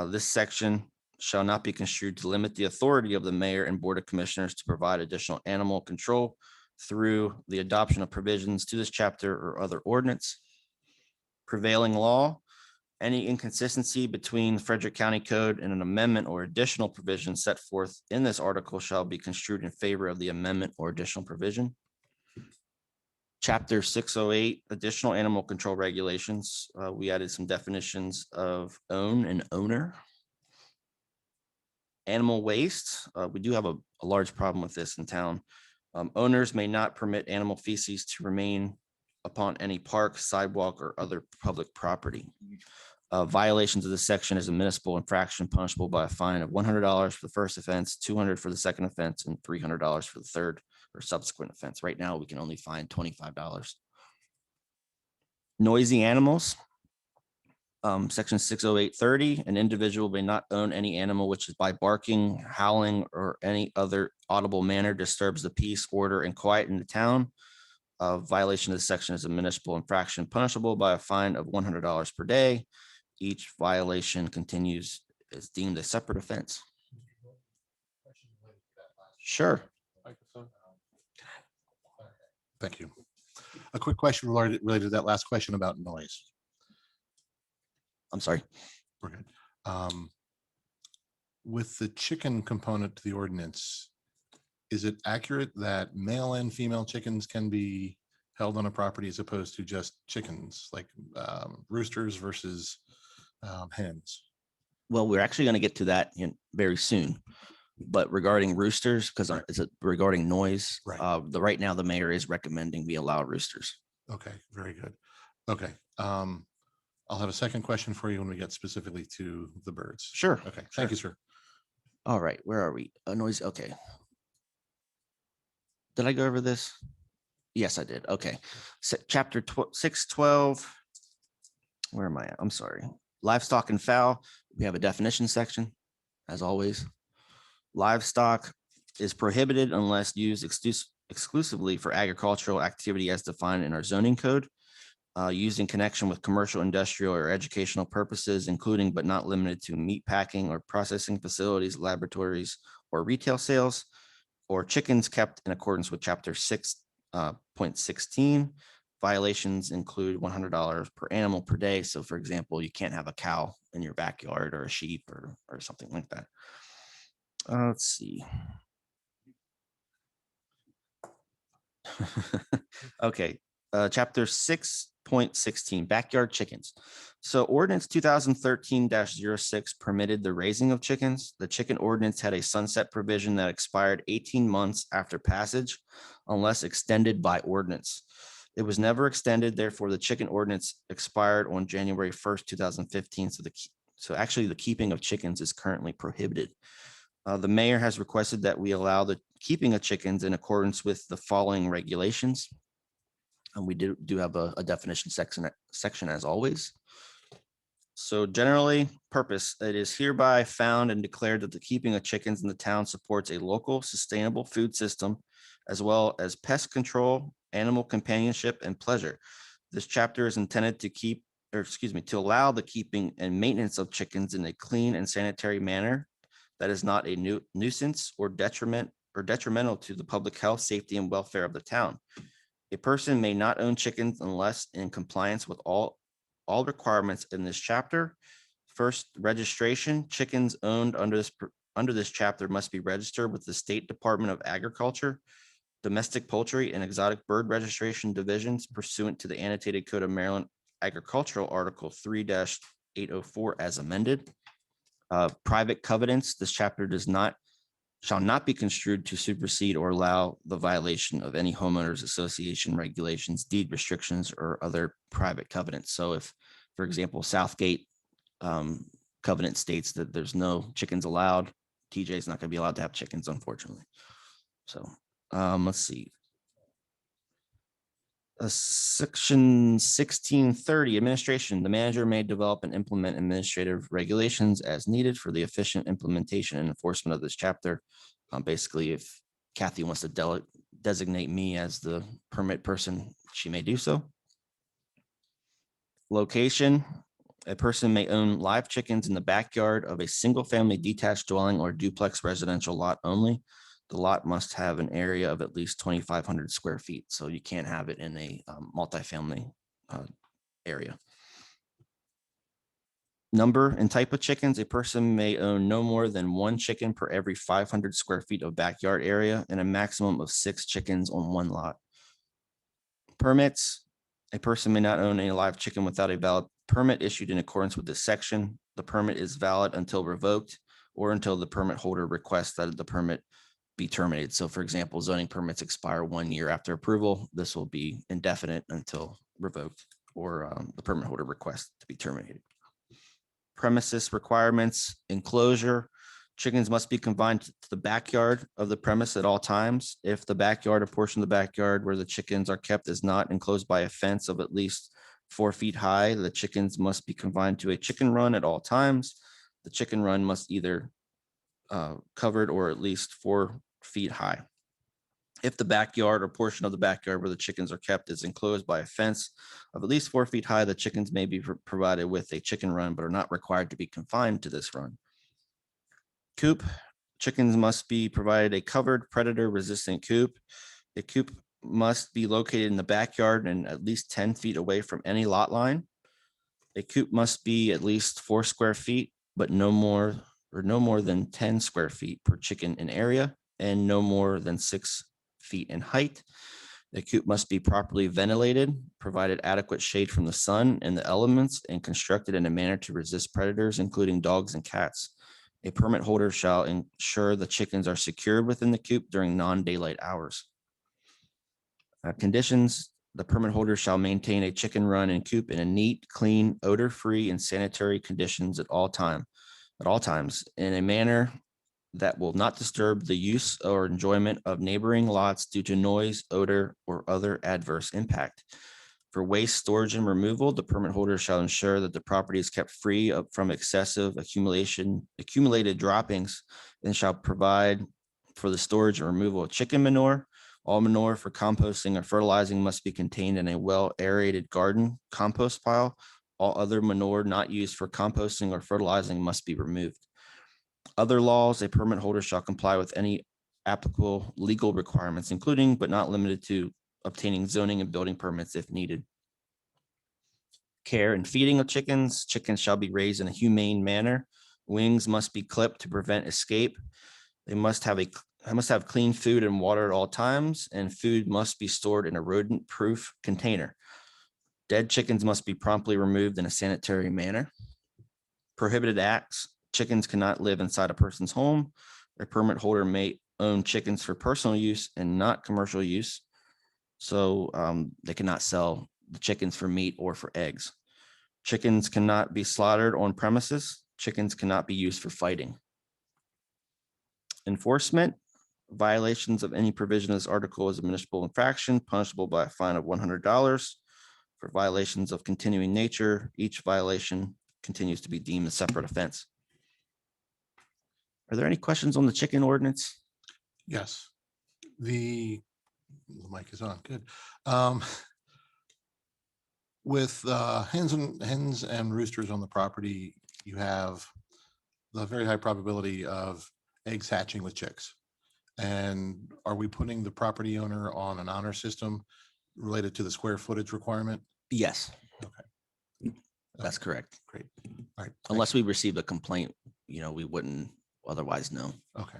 this section shall not be construed to limit the authority of the mayor and board of commissioners to provide additional animal control through the adoption of provisions to this chapter or other ordinance. Prevailing law, any inconsistency between Frederick County Code and an amendment or additional provision set forth in this article shall be construed in favor of the amendment or additional provision. Chapter 608, additional animal control regulations. We added some definitions of own and owner. Animal waste. We do have a large problem with this in town. Owners may not permit animal feces to remain upon any park, sidewalk, or other public property. Violations of this section is a municipal infraction punishable by a fine of $100 for the first offense, $200 for the second offense, and $300 for the third or subsequent offense. Right now, we can only fine $25. Noisy animals. Section 60830, an individual may not own any animal which is by barking, howling, or any other audible manner disturbs the peace, order, and quiet in the town. Violation of this section is a municipal infraction punishable by a fine of $100 per day. Each violation continues is deemed a separate offense. Sure. Thank you. A quick question related to that last question about noise. I'm sorry. We're good. With the chicken component to the ordinance, is it accurate that male and female chickens can be held on a property as opposed to just chickens, like roosters versus hens? Well, we're actually going to get to that very soon. But regarding roosters, because it's regarding noise, Right. Right now the mayor is recommending we allow roosters. Okay, very good. Okay. I'll have a second question for you when we get specifically to the birds. Sure. Okay, thank you, sir. All right, where are we? Noise. Okay. Did I go over this? Yes, I did. Okay. Chapter 612. Where am I at? I'm sorry. Livestock and fowl. We have a definition section, as always. Livestock is prohibited unless used exclusively for agricultural activity as defined in our zoning code. Used in connection with commercial, industrial, or educational purposes, including but not limited to meat packing or processing facilities, laboratories, or retail sales, or chickens kept in accordance with chapter 6.16. Violations include $100 per animal per day. So for example, you can't have a cow in your backyard or a sheep or something like that. Let's see. Okay, chapter 6.16, backyard chickens. So ordinance 2013-06 permitted the raising of chickens. The chicken ordinance had a sunset provision that expired 18 months after passage unless extended by ordinance. It was never extended, therefore the chicken ordinance expired on January 1st, 2015. So actually the keeping of chickens is currently prohibited. The mayor has requested that we allow the keeping of chickens in accordance with the following regulations. And we do have a definition section as always. So generally, purpose, it is hereby found and declared that the keeping of chickens in the town supports a local sustainable food system, as well as pest control, animal companionship, and pleasure. This chapter is intended to to allow the keeping and maintenance of chickens in a clean and sanitary manner that is not a nuisance or detrimental to the public health, safety, and welfare of the town. A person may not own chickens unless in compliance with all requirements in this chapter. First, registration. Chickens owned under this chapter must be registered with the State Department of Agriculture, Domestic Poultry, and Exotic Bird Registration Divisions pursuant to the Annotated Code of Maryland Agricultural Article 3-804 as amended. Private covenants. This chapter shall not be construed to supersede or allow the violation of any homeowners association regulations, deed restrictions, or other private covenants. So if, for example, Southgate covenant states that there's no chickens allowed, TJ is not going to be allowed to have chickens, unfortunately. So let's see. Section 1630, administration. The manager may develop and implement administrative regulations as needed for the efficient implementation and enforcement of this chapter. Basically, if Kathy wants to designate me as the permit person, she may do so. Location. A person may own live chickens in the backyard of a single-family detached dwelling or duplex residential lot only. The lot must have an area of at least 2,500 square feet, so you can't have it in a multifamily area. Number and type of chickens. A person may own no more than one chicken per every 500 square feet of backyard area and a maximum of 6 chickens on one lot. Permits. A person may not own a live chicken without a valid permit issued in accordance with this section. The permit is valid until revoked or until the permit holder requests that the permit be terminated. So for example, zoning permits expire 1 year after approval. This will be indefinite until revoked or the permit holder requests to be terminated. Premises requirements, enclosure. Chickens must be confined to the backyard of the premise at all times. If the backyard or portion of the backyard where the chickens are kept is not enclosed by a fence of at least 4 feet high, the chickens must be confined to a chicken run at all times. The chicken run must either covered or at least 4 feet high. If the backyard or portion of the backyard where the chickens are kept is enclosed by a fence of at least 4 feet high, the chickens may be provided with a chicken run, but are not required to be confined to this run. Coop. Chickens must be provided a covered predator resistant coop. The coop must be located in the backyard and at least 10 feet away from any lot line. A coop must be at least 4 square feet, but no more than 10 square feet per chicken in area and no more than 6 feet in height. The coop must be properly ventilated, provided adequate shade from the sun and the elements, and constructed in a manner to resist predators, including dogs and cats. A permit holder shall ensure the chickens are secured within the coop during non-daylight hours. Conditions. The permit holder shall maintain a chicken run and coop in a neat, clean, odor-free, and sanitary conditions at all times, in a manner that will not disturb the use or enjoyment of neighboring lots due to noise, odor, or other adverse impact. For waste storage and removal, the permit holder shall ensure that the property is kept free from excessive accumulated droppings, and shall provide for the storage and removal of chicken manure. All manure for composting or fertilizing must be contained in a well aerated garden compost pile. All other manure not used for composting or fertilizing must be removed. Other laws. A permit holder shall comply with any applicable legal requirements, including but not limited to obtaining zoning and building permits if needed. Care and feeding of chickens. Chickens shall be raised in a humane manner. Wings must be clipped to prevent escape. They must have clean food and water at all times, and food must be stored in a rodent-proof container. Dead chickens must be promptly removed in a sanitary manner. Prohibited acts. Chickens cannot live inside a person's home. A permit holder may own chickens for personal use and not commercial use. So they cannot sell the chickens for meat or for eggs. Chickens cannot be slaughtered on premises. Chickens cannot be used for fighting. Enforcement. Violations of any provision of this article is a municipal infraction punishable by a fine of $100. For violations of continuing nature, each violation continues to be deemed a separate offense. Are there any questions on the chicken ordinance? Yes. The mic is on. Good. With hens and roosters on the property, you have the very high probability of eggs hatching with chicks. And are we putting the property owner on an honor system related to the square footage requirement? Yes. Okay. That's correct. Great. All right. Unless we received a complaint, we wouldn't otherwise know. Okay.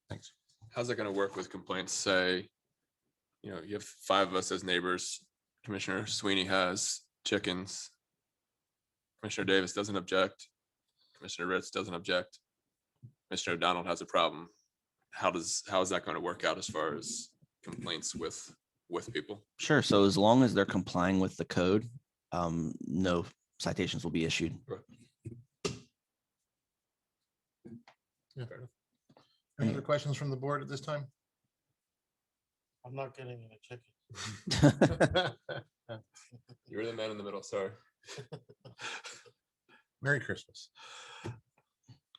Thanks. How's that gonna work with complaints? Say, you have 5 of us as neighbors. Commissioner Sweeney has chickens. Commissioner Davis doesn't object. Commissioner Ritz doesn't object. Commissioner O'Donnell has a problem. How is that going to work out as far as complaints with people? Sure. So as long as they're complying with the code, no citations will be issued. Yeah. Any other questions from the board at this time? I'm not getting any chicken. You're the man in the middle, sorry. Merry Christmas.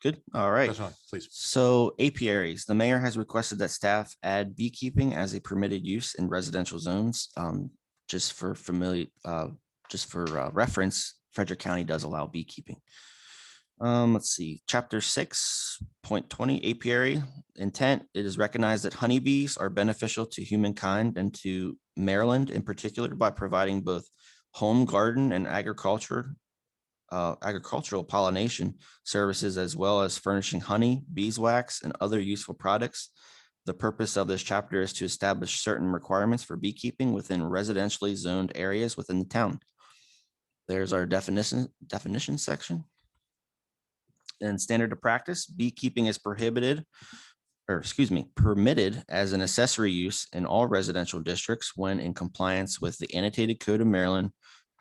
Good. All right. Press on, please. So apiaries, the mayor has requested that staff add beekeeping as a permitted use in residential zones. Just for reference, Frederick County does allow beekeeping. Let's see, chapter 6.20 apiary intent. It is recognized that honeybees are beneficial to humankind and to Maryland in particular by providing both home garden and agricultural pollination services, as well as furnishing honey, beeswax, and other useful products. The purpose of this chapter is to establish certain requirements for beekeeping within residentially zoned areas within the town. There's our definition section. And standard of practice, beekeeping is permitted as an accessory use in all residential districts when in compliance with the annotated code of Maryland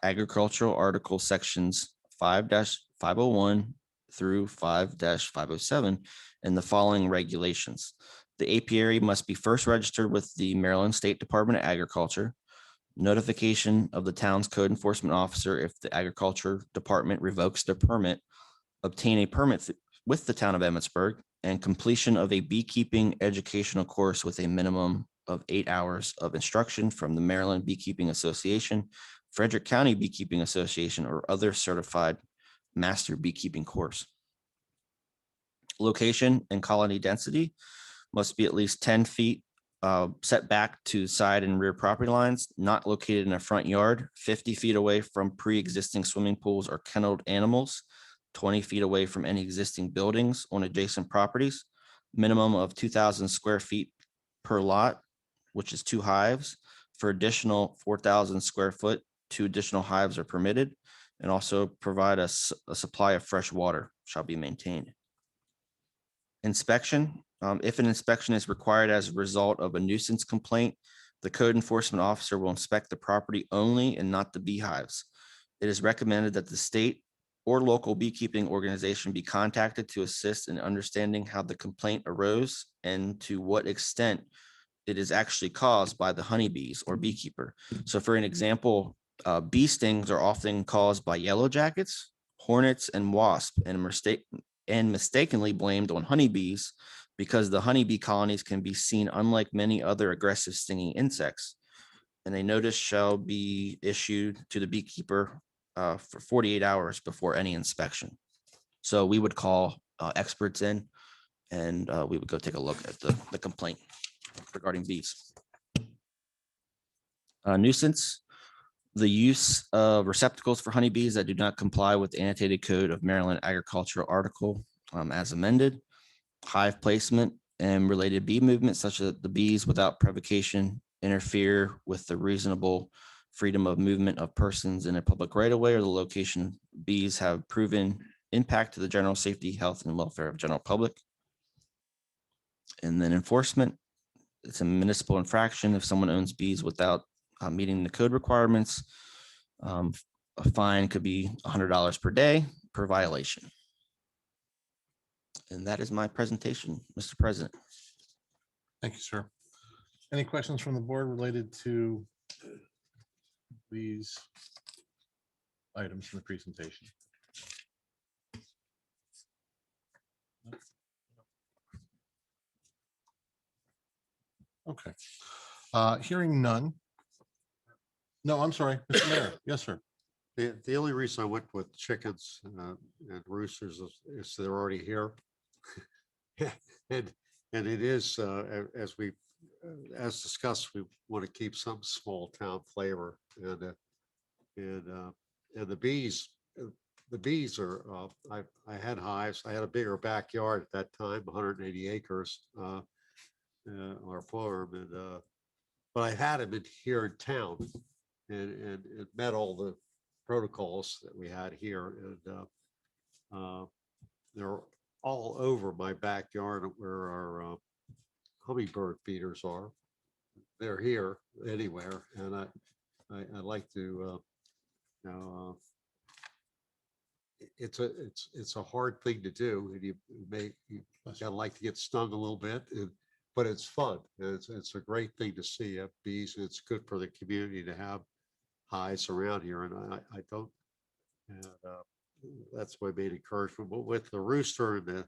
agricultural article sections 5-501 through 5-507 and the following regulations. The apiary must be first registered with the Maryland State Department of Agriculture. Notification of the town's code enforcement officer if the agriculture department revokes their permit. Obtain a permit with the town of Emmitsburg, and completion of a beekeeping educational course with a minimum of 8 hours of instruction from the Maryland Beekeeping Association, Frederick County Beekeeping Association, or other certified master beekeeping course. Location and colony density must be at least 10 feet set back to side and rear property lines, not located in a front yard, 50 feet away from pre-existing swimming pools or kenneled animals, 20 feet away from any existing buildings on adjacent properties, minimum of 2,000 square feet per lot, which is 2 hives. For additional 4,000 square foot, 2 additional hives are permitted, and also provide a supply of fresh water shall be maintained. Inspection. If an inspection is required as a result of a nuisance complaint, the code enforcement officer will inspect the property only and not the beehives. It is recommended that the state or local beekeeping organization be contacted to assist in understanding how the complaint arose and to what extent it is actually caused by the honeybees or beekeeper. So for an example, bee stings are often caused by yellow jackets, hornets, and wasps, and mistakenly blamed on honeybees because the honeybee colonies can be seen unlike many other aggressive stinging insects. And a notice shall be issued to the beekeeper for 48 hours before any inspection. So we would call experts in and we would go take a look at the complaint regarding bees. Nuisance, the use of receptacles for honeybees that do not comply with the annotated code of Maryland agricultural article as amended, hive placement and related bee movement such that the bees without provocation interfere with the reasonable freedom of movement of persons in a public right of way or the location bees have proven impact to the general safety, health, and welfare of general public. And then enforcement, it's a municipal infraction if someone owns bees without meeting the code requirements. A fine could be $100 per day per violation. And that is my presentation, Mr. President. Thank you, sir. Any questions from the board related to these items from the presentation? Okay. Hearing none. No, I'm sorry, Mr. Mayor. Yes, sir. The only reason I went with chickens and roosters is they're already here. and it is, as discussed, we want to keep some small town flavor and the bees are, I had hives. I had a bigger backyard at that time, 180 acres, our farm, and but I had them in here in town, and it met all the protocols that we had here, and they're all over my backyard where our hummingbird feeders are. They're here anywhere, and I like to, it's a hard thing to do, and you gotta like to get stung a little bit, but it's fun. It's a great thing to see bees. It's good for the community to have hives around here, and I don't. And that's my main encouragement. But with the rooster and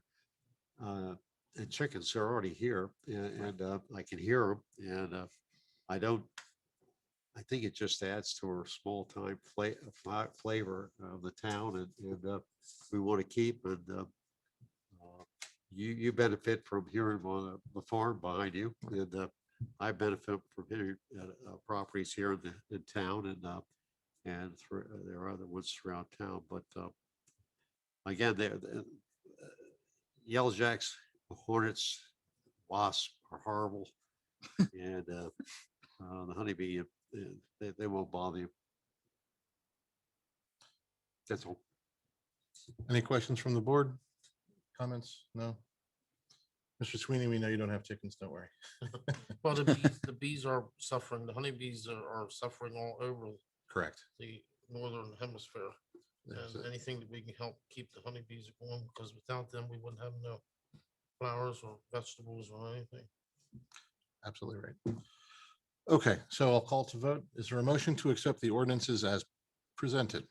the chickens, they're already here, and I can hear them, and I think it just adds to our small time flavor of the town and we want to keep and you benefit from hearing on the farm behind you and I benefit from hearing properties here in town and there are other ones around town, but again, yellow jacks, hornets, wasps are horrible, and the honeybee, they won't bother you. That's all. Any questions from the board? Comments? No? Mr. Sweeney, we know you don't have chickens, don't worry. Well, the bees are suffering, the honeybees are suffering all over Correct. the northern hemisphere. Yes, And anything that we can help keep the honeybees going, because without them, we wouldn't have no flowers or vegetables or anything. absolutely right. Okay, so I'll call to vote. Is there a motion to accept the ordinances as presented?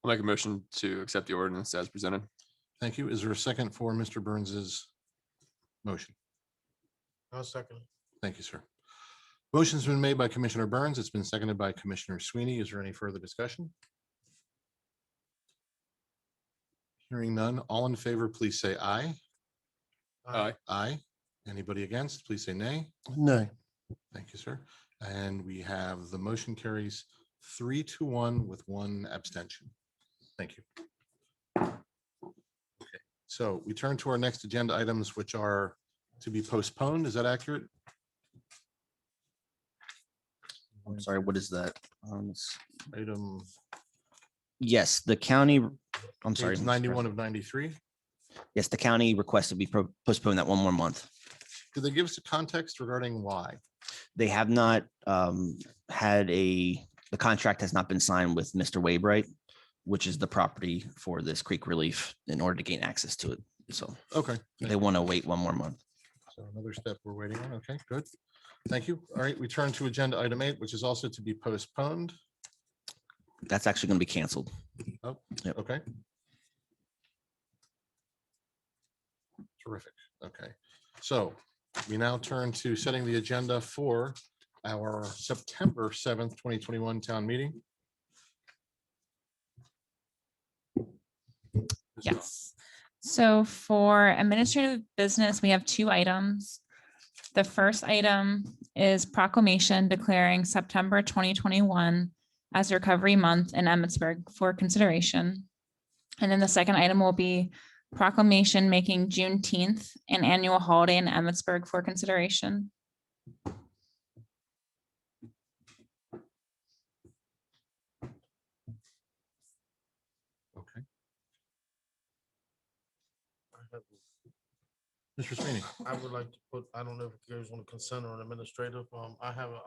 I'll make a motion to accept the ordinance as presented. Thank you. Is there a second for Mr. Burns's motion? I'll second it. Thank you, sir. Motion's been made by Commissioner Burns. It's been seconded by Commissioner Sweeney. Is there any further discussion? Hearing none. All in favor, please say aye. Aye. Aye. Anybody against, please say nay. Nay. Thank you, sir. And we have the motion carries 3-1 with 1 abstention. Thank you. Okay, so we turn to our next agenda items, which are to be postponed. Is that accurate? I'm sorry, what is that? Item Yes, the county, I'm sorry. page Mr. 91 President. of 93. Yes, the county requested we postpone that one more month. Did they give us a context regarding why? They have not had the contract has not been signed with Mr. Waybright, which is the property for this creek relief in order to gain access to it. So Okay. they want to wait one more month. So another step we're waiting on. Okay, good. Thank you. All right, we turn to agenda item 8, which is also to be postponed. That's actually going to be canceled. Oh, Yep. okay. Terrific. Okay. So we now turn to setting the agenda for our September 7th, 2021 town meeting. Yes. So for administrative business, we have 2 items. The first item is proclamation declaring September 2021 as Recovery Month in Emmitsburg for consideration. And then the second item will be proclamation making Juneteenth an annual holiday in Emmitsburg for consideration. Okay. Mr. Sweeney. I would like to put, I don't know if it goes on the consent or an administrative, I have a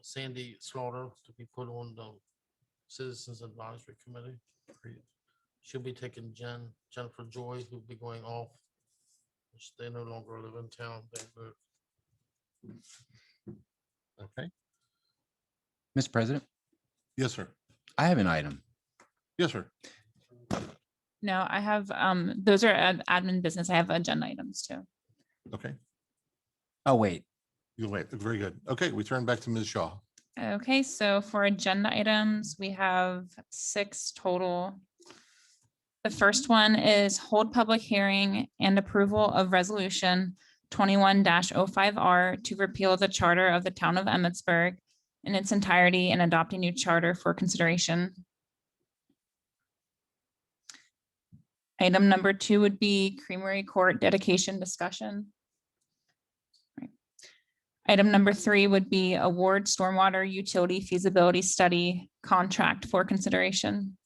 Sandy Slaughter to be put on the Citizens Advisory Committee. She'll be taking Jennifer Joy, who'll be going off. They no longer live in town. They moved. Okay. Mr. President, Yes, sir. I have an item. Yes, sir. No, I have, those are admin business. I have agenda items too. Okay. Oh, wait. You'll wait. Very good. Okay, we turn back to Ms. Shaw. Okay, so for agenda items, we have 6 total. The first one is hold public hearing and approval of resolution 21-05R to repeal the charter of the town of Emmitsburg in its entirety and adopt a new charter for consideration. Item number 2 would be Creamery Court dedication discussion. Right. Item number 3 would be award stormwater utility feasibility study contract for consideration.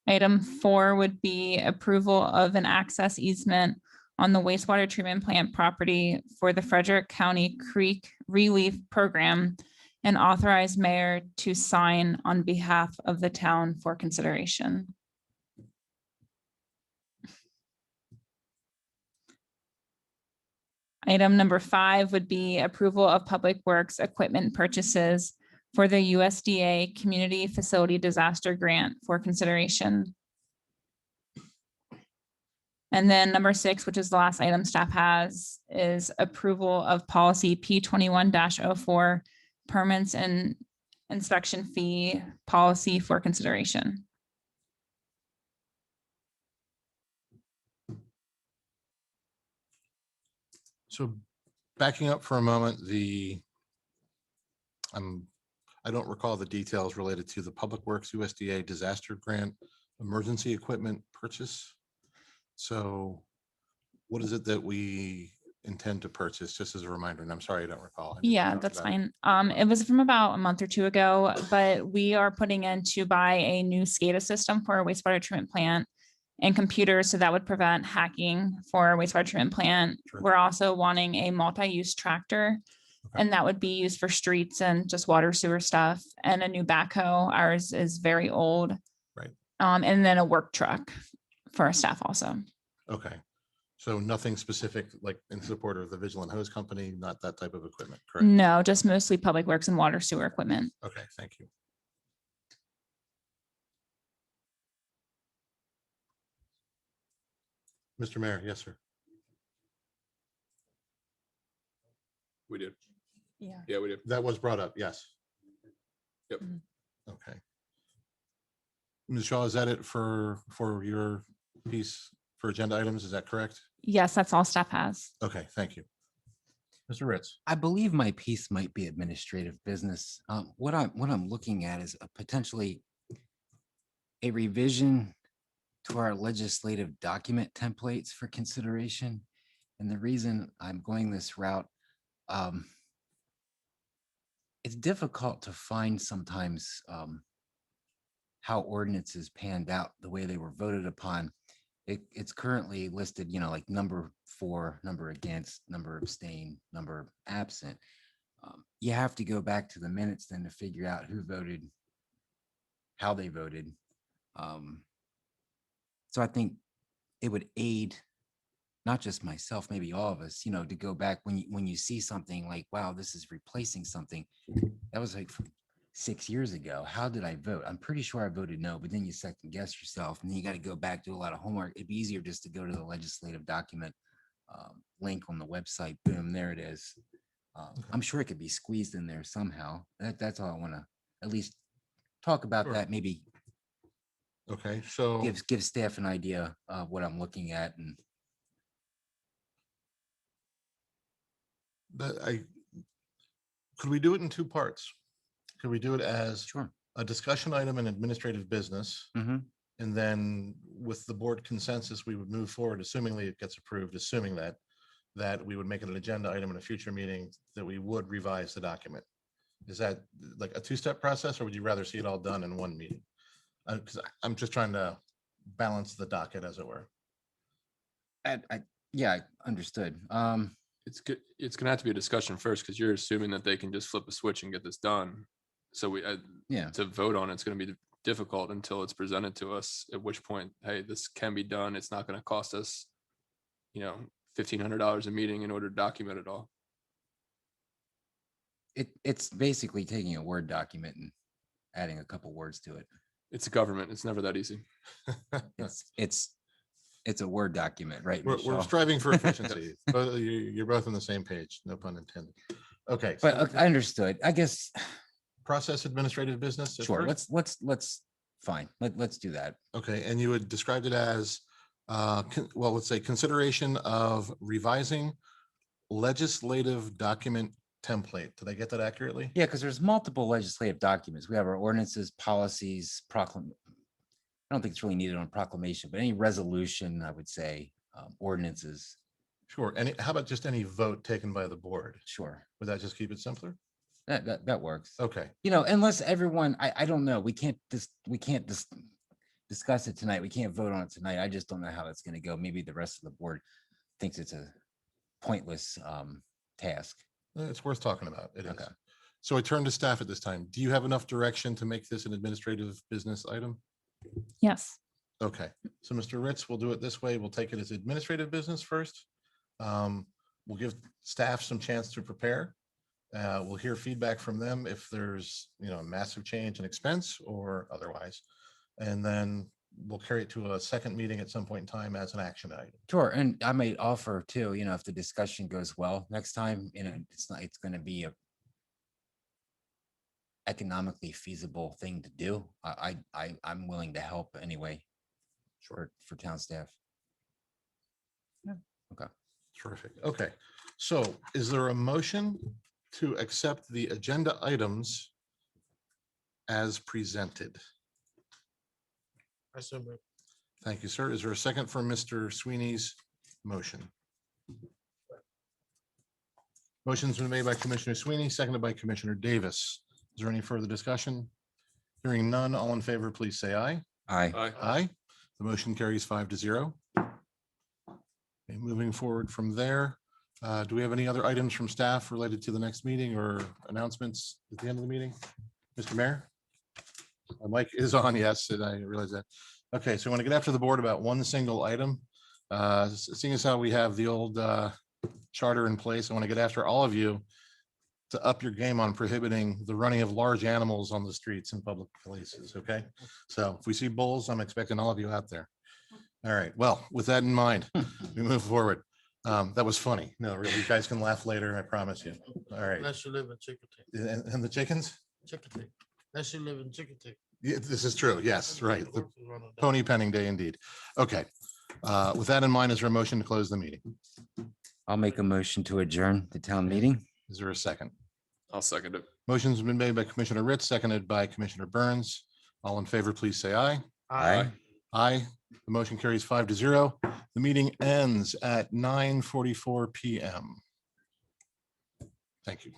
Item 4 would be approval of an access easement on the wastewater treatment plant property for the Frederick County Creek Re-Leaf program and authorize mayor to sign on behalf of the town for consideration. Item number 5 would be approval of public works equipment purchases for the USDA Community Facility Disaster Grant for consideration. And then number 6, which is the last item staff has, is approval of policy P21-04 permits and inspection fee policy for consideration. So backing up for a moment, I don't recall the details related to the Public Works USDA disaster grant emergency equipment purchase. So what is it that we intend to purchase, just as a reminder? And I'm sorry, I don't recall. I know we Yeah, talked that's about it. fine. It was from about a month or 2 ago, but we are putting in to buy a new SCADA system for our wastewater treatment plant and computers, so that would prevent hacking for our wastewater treatment plant. Sure. We're also wanting a multi-use tractor, Okay. and that would be used for streets and just water sewer stuff, and a new backhoe. Ours is very old. Right. And then a work truck for our staff also. Okay. So nothing specific, like in support of the Vigilant Hose Company, not that type of equipment, correct? No, just mostly public works and water sewer equipment. Okay, thank you. Mr. Mayor, yes, sir. We did. Yeah. Yeah, we did. That was brought up, yes. Yep. Okay. Ms. Shaw, is that it for your piece for agenda items? Is that correct? Yes, that's all staff has. Okay, thank you. Mr. Ritz. I believe my piece might be administrative business. What I'm looking at is a potentially a revision to our legislative document templates for consideration. And the reason I'm going this route, it's difficult to find sometimes how ordinances panned out the way they were voted upon. It's currently listed, like number 4, number against, number abstain, number absent. You have to go back to the minutes then to figure out who voted, how they voted. So I think it would aid not just myself, maybe all of us, to go back when you see something like, wow, this is replacing something that was like from 6 years ago. How did I vote? I'm pretty sure I voted no, but then you second guess yourself and then you got to go back, do a lot of homework. It'd be easier just to go to the legislative document link on the website. Boom, there it is. I'm sure it could be squeezed in there somehow. That's all I want to at least talk about. Sure. That maybe Okay, so give staff an idea of what I'm looking at. And could we do it in 2 parts? Could we do it as sure. a discussion item in administrative business? Mm-hmm. And then with the board consensus, we would move forward, assumingly it gets approved, assuming that we would make it an agenda item in a future meeting, that we would revise the document. Is that like a 2-step process, or would you rather see it all done in one meeting? Because I'm just trying to balance the docket, as it were. Yeah, I understood. It's good. It's gonna have to be a discussion first, because you're assuming that they can just flip a switch and get this done. So Yeah. to vote on it's going to be difficult until it's presented to us, at which point, hey, this can be done. It's not going to cost us, $1,500 a meeting in order to document it all. It's basically taking a Word document and adding a couple words to it. It's a government. It's never that easy. It's a Word document, right? We're Michelle? striving for efficiency. You're both on the same page, no pun intended. Okay. But so I understood. I guess, process administrative business. at sure, first? let's fine. Let's do that. Okay, and you had described it as, let's say consideration of revising legislative document template. Did I get that accurately? Yeah, because there's multiple legislative documents. We have our ordinances, policies, I don't think it's really needed on proclamation, but any resolution, I would say, ordinances. Sure. And how about just any vote taken by the board? Sure, Would that just keep it simpler? that works. Okay, Unless everyone, I don't know, we can't discuss it tonight. We can't vote on it tonight. I just don't know how that's going to go. Maybe the rest of the board thinks it's a pointless task. it's worth talking about. It is. Okay. So I turn to staff at this time. Do you have enough direction to make this an administrative business item? Yes. Okay, so Mr. Ritz, we'll do it this way. We'll take it as administrative business first. We'll give staff some chance to prepare. We'll hear feedback from them if there's, a massive change in expense or otherwise. And then we'll carry it to a second meeting at some point in time as an action item. Sure, and I may offer too, if the discussion goes well next time, it's gonna be a economically feasible thing to do. I'm willing to help anyway. For town staff. Terrific. Okay. So is there a motion to accept the agenda items as presented? I so move. Thank you, sir. Is there a second for Mr. Sweeney's motion? Motion's been made by Commissioner Sweeney, seconded by Commissioner Davis. Is there any further discussion? Hearing none, all in favor, please say aye. Aye. Aye. The motion carries 5-0. Okay, moving forward from there, do we have any other items from staff related to the next meeting or announcements at the end of the meeting? Mr. Mayor? My mic is on, yes, and I realize that. Okay, so I want to get after the board about one single item. Seeing as how we have the old charter in place, I want to get after all of you to up your game on prohibiting the running of large animals on the streets and public places, okay? So if we see bulls, I'm expecting all of you out there. All right, well, with that in mind, we move forward. That was funny. No, really, you guys can laugh later, I promise you. All right. Unless you live in Chickatee. And the chickens? Chickatee. Unless you live in Chickatee. Yeah, this is true. Yes, right. The pony penning day indeed. Okay. With that in mind, is there a motion to close the meeting? I'll make a motion to adjourn the town meeting. Is there a second? I'll second it. Motion's been made by Commissioner Ritz, seconded by Commissioner Burns. All in favor, please say aye. Aye. Aye. The motion carries 5-0. The meeting ends at 9:44 PM. Thank you.